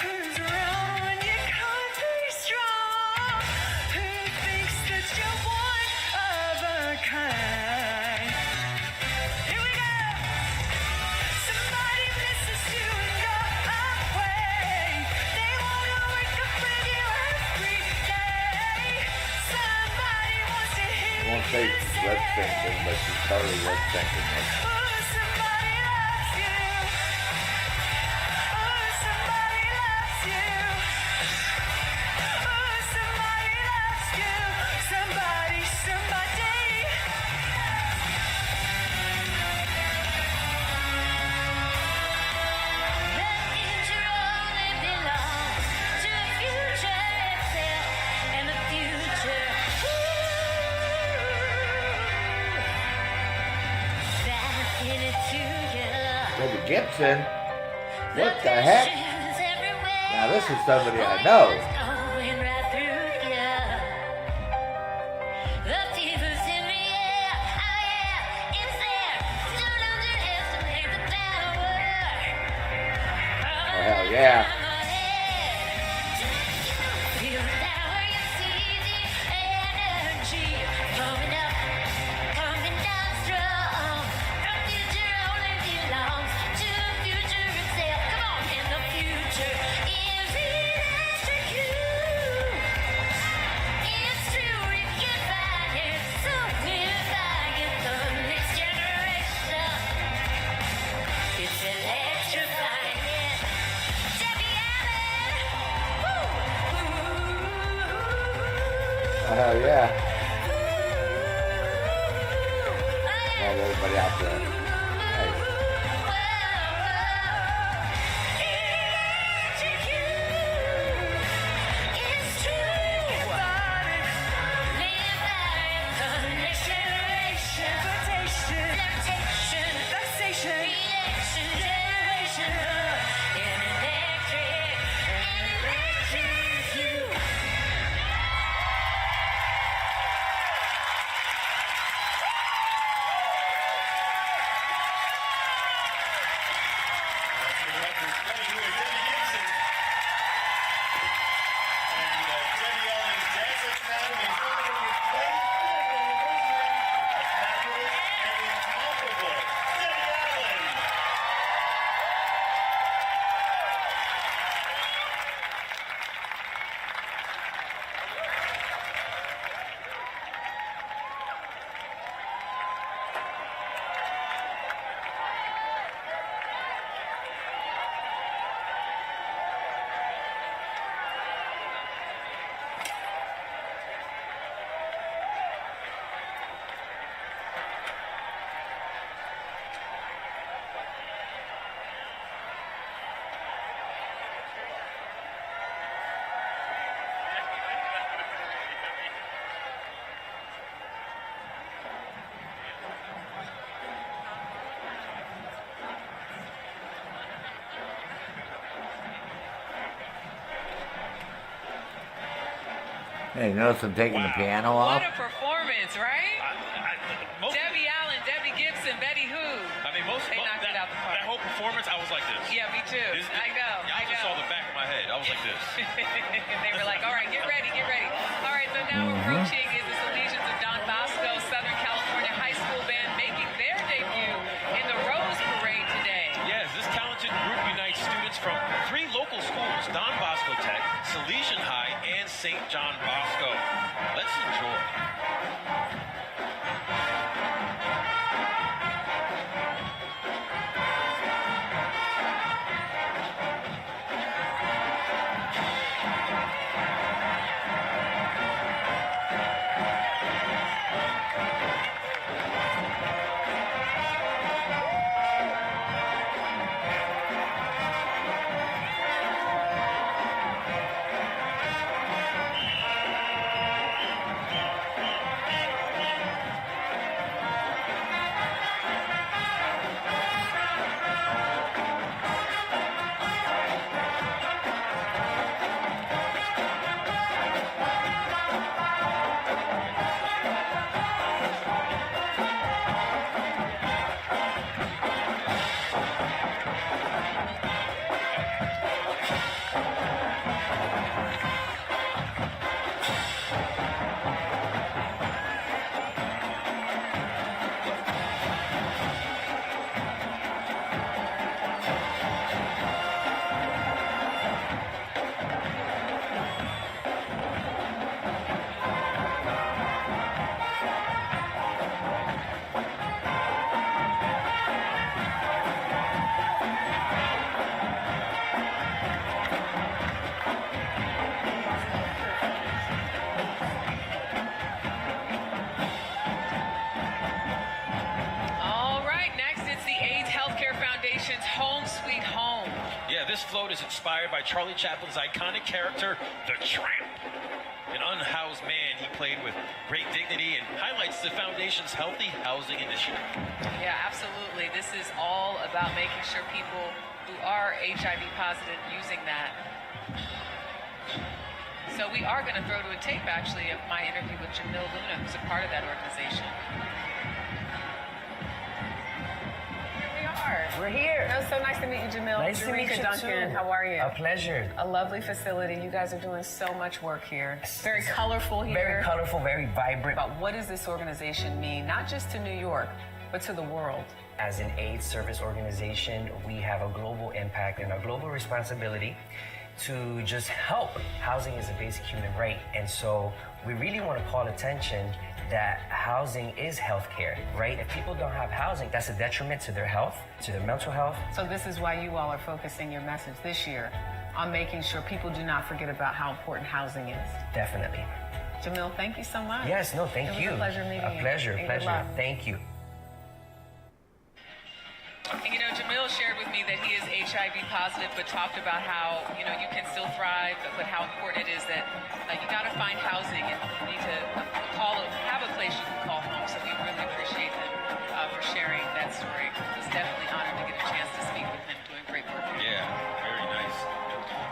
[SPEAKER 3] Who's around when you can't be strong? Who thinks that you're one of a kind? Here we go! Somebody misses you and you're away. They wanna wake up with you every day. Somebody wants to hear
[SPEAKER 1] I won't say she's lip syncing, but she's totally lip syncing.
[SPEAKER 3] somebody loves you. Oh, somebody
[SPEAKER 1] Debbie Gibson. What the heck? Now this is somebody I know. Oh, hell yeah. Hell yeah. And everybody out there. Hey. Hey, notice I'm taking the piano off?
[SPEAKER 7] What a performance, right? Debbie Allen, Debbie Gibson, Betty Who.
[SPEAKER 6] I mean,
[SPEAKER 7] they knocked it out the park.
[SPEAKER 6] That whole performance, I was like this.
[SPEAKER 7] Yeah, me too. I know.
[SPEAKER 6] I just saw the back of my head. I was like this.
[SPEAKER 7] They were like, all right, get ready, get ready. All right, so now approaching is the Salesians of Don Bosco Southern California High School Band making their debut in the Rose Parade today.
[SPEAKER 6] Yes, this talented group unites students from 3 local schools, Don Bosco Tech, Salesian High, and St. John Bosco. Let's enjoy. This float is inspired by Charlie Chaplin's iconic character, the Tramp. an unhoused man, he played with great dignity and highlights the foundation's healthy housing initiative.
[SPEAKER 7] Yeah, absolutely. This is all about making sure people who are HIV positive using that. So we are going to throw to a tape, actually, of my interview with Jamil Luna, who's a part of that organization.
[SPEAKER 4] We're here.
[SPEAKER 7] It was so nice to meet you, Jamil.
[SPEAKER 4] Nice to meet you,
[SPEAKER 7] Duncan,
[SPEAKER 4] too.
[SPEAKER 7] how are you?
[SPEAKER 4] A pleasure.
[SPEAKER 7] A lovely facility. You guys are doing so much work here. Very colorful here.
[SPEAKER 4] Very colorful, very vibrant.
[SPEAKER 7] But what does this organization mean, not just to New York, but to the world?
[SPEAKER 4] As an AIDS service organization, we have a global impact and a global responsibility to just help. Housing is a basic human right, and so we really want to call attention that housing is healthcare, right? If people don't have housing, that's a detriment to their health, to their mental health.
[SPEAKER 7] So this is why you all are focusing your message this year on making sure people do not forget about how important housing is.
[SPEAKER 4] Definitely.
[SPEAKER 7] Jamil, thank you so much.
[SPEAKER 4] Yes, no, thank you.
[SPEAKER 7] It was a pleasure meeting you.
[SPEAKER 4] A pleasure,
[SPEAKER 7] And good
[SPEAKER 4] pleasure.
[SPEAKER 7] luck.
[SPEAKER 4] Thank you.
[SPEAKER 7] And you know, Jamil shared with me that he is HIV positive, but talked about how, you know, you can still thrive, but how important it is that you got to find housing and you need to have a place you can call home. So we really appreciate him for sharing that story. I was definitely honored to get a chance to speak with him, doing great work.
[SPEAKER 6] Yeah, very nice.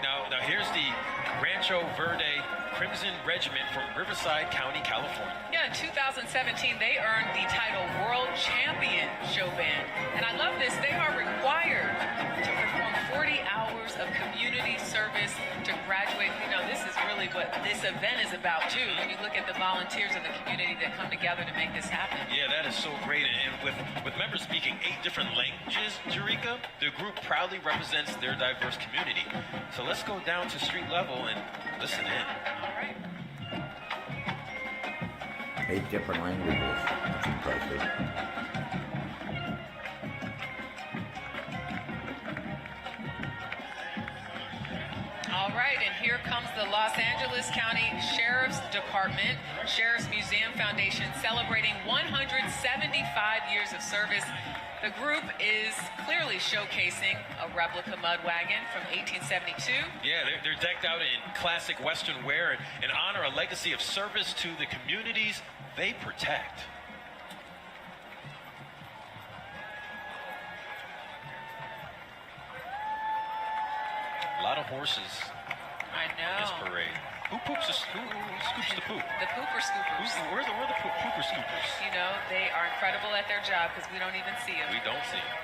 [SPEAKER 6] Now here's the Rancho Verde Crimson Regiment from Riverside County, California.
[SPEAKER 7] Yeah, in 2017, they earned the title World Champion Show Band. And I love this. They are required to perform 40 hours of community service to graduate. You know, this is really what this event is about, too. When you look at the volunteers in the community that come together to make this happen.
[SPEAKER 6] Yeah, that is so great. And with members speaking 8 different languages, Jerika, the group proudly represents their diverse community. So let's go down to street level and listen in.
[SPEAKER 7] All right.
[SPEAKER 1] 8 different languages. That's impressive.
[SPEAKER 7] All right, and here comes the Los Angeles County Sheriff's Department, Sheriff's Museum Foundation, celebrating 175 years of service. The group is clearly showcasing a replica mud wagon from 1872.
[SPEAKER 6] Yeah, they're decked out in classic Western wear and honor a legacy of service to the communities they protect. A lot of horses.
[SPEAKER 7] I know.
[SPEAKER 6] This parade. Who scoops the poop?
[SPEAKER 7] The pooper scoopers.
[SPEAKER 6] Where are the pooper scoopers?
[SPEAKER 7] You know, they are incredible at their job because we don't even see them.
[SPEAKER 6] We don't see them.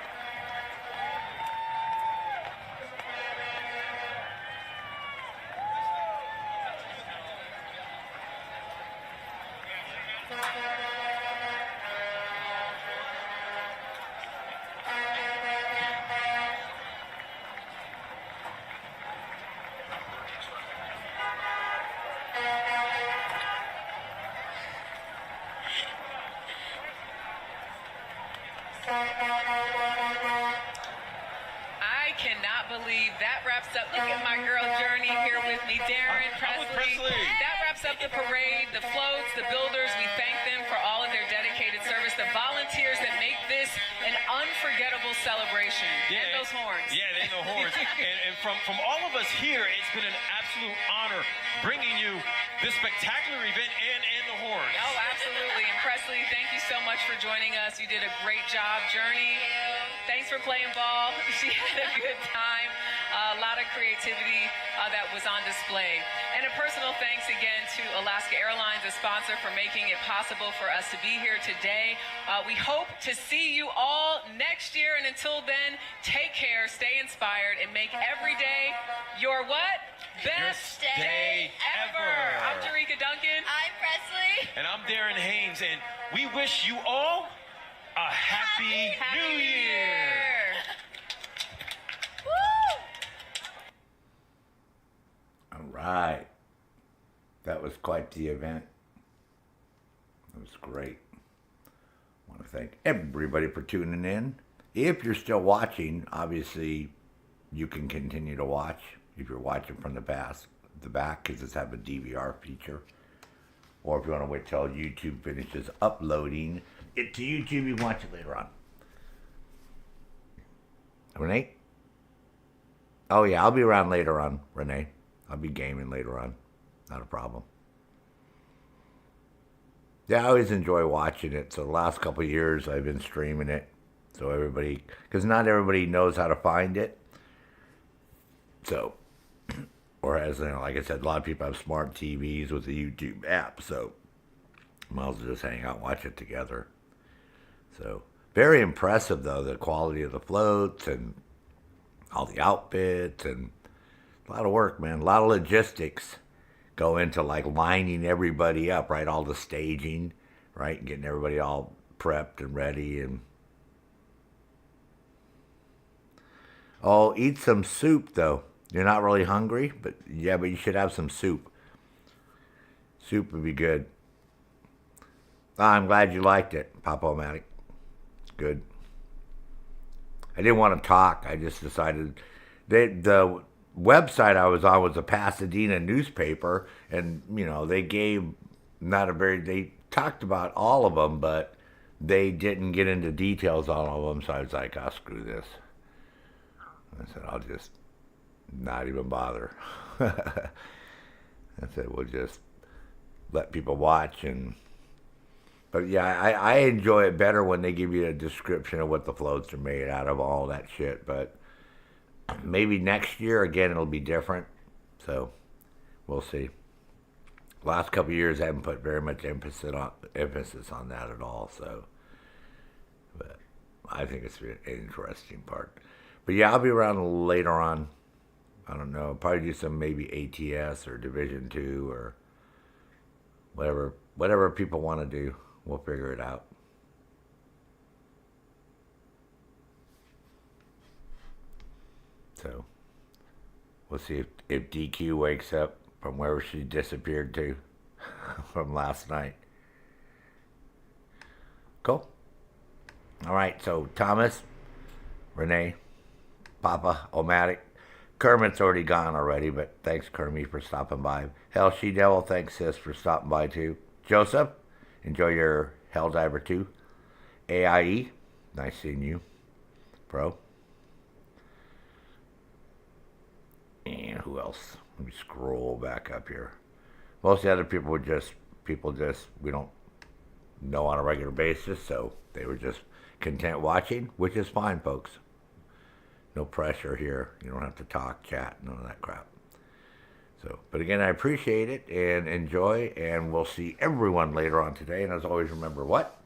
[SPEAKER 7] I cannot believe that wraps up. Look at my girl Journey here with me, Darren Presley. That wraps up the parade, the floats, the builders. We thank them for all of their dedicated service, the volunteers that make this an unforgettable celebration.
[SPEAKER 6] Yeah,
[SPEAKER 7] and those horns.
[SPEAKER 6] Yeah, and the horns. and from all of us here, it's been an absolute honor bringing you this spectacular event and the horns.
[SPEAKER 7] Oh, absolutely. And Presley, thank you so much for joining us. You did a great job. Journey, thanks for playing ball. She had a good time. A lot of creativity that was on display. And a personal thanks again to Alaska Airlines, a sponsor, for making it possible for us to be here today. We hope to see you all next year. And until then, take care, stay inspired, and make every day your what? Best day ever. I'm Jerika Duncan.
[SPEAKER 3] I'm Presley.
[SPEAKER 6] And I'm Darren Haynes, and we wish you all a happy New Year.
[SPEAKER 3] Woo!
[SPEAKER 1] All right. That was quite the event. It was great. I want to thank everybody for tuning in. If you're still watching, obviously you can continue to watch. If you're watching from the back, because it's have a DVR feature. Or if you want to wait till YouTube finishes uploading it to YouTube, you can watch it later on. Renee? Oh yeah, I'll be around later on, Renee. I'll be gaming later on. Not a problem. Yeah, I always enjoy watching it. So the last couple of years I've been streaming it. So everybody, because not everybody knows how to find it. So, or as like I said, a lot of people have smart TVs with the YouTube app. So, might as well just hang out and watch it together. So, very impressive though, the quality of the floats and all the outfits, and a lot of work, man. A lot of logistics go into like lining everybody up, right? All the staging, right? Getting everybody all prepped and ready. And oh, eat some soup though. You're not really hungry, but you should have some soup. Soup would be good. I'm glad you liked it, Pop-O-Matic. Good. I didn't want to talk. I just decided the website I was on was a Pasadena newspaper, and they gave they talked about all of them, but they didn't get into details on all of them. So I was like, "Oh, screw this." I said, "I'll just not even bother." I said, "We'll just let people watch." But yeah, I enjoy it better when they give you a description of what the floats are made out of, all that shit. But maybe next year, again, it'll be different. So we'll see. Last couple of years, I haven't put very much emphasis on that at all. So, but I think it's an interesting part. But yeah, I'll be around later on. I don't know. I'll probably do some maybe ATS or Division 2 or whatever people want to do. We'll figure it out. So, we'll see if DQ wakes up from wherever she disappeared to from last night. Cool. All right, so Thomas, Renee, Papa-O-Matic. Kermit's already gone already, but thanks, Kermit, for stopping by. Hell, She-Devil, thanks, sis, for stopping by, too. Joseph, enjoy your Helldiver 2. AIE, nice seeing you, bro. And who else? Let me scroll back up here. Most of the other people were just we don't know on a regular basis, so they were just content watching, which is fine, folks. No pressure here. You don't have to talk, chat, none of that crap. So, but again, I appreciate it and enjoy, and we'll see everyone later on today. And as always, remember what?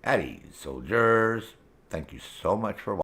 [SPEAKER 1] At ease, soldiers. Thank you so much for watching.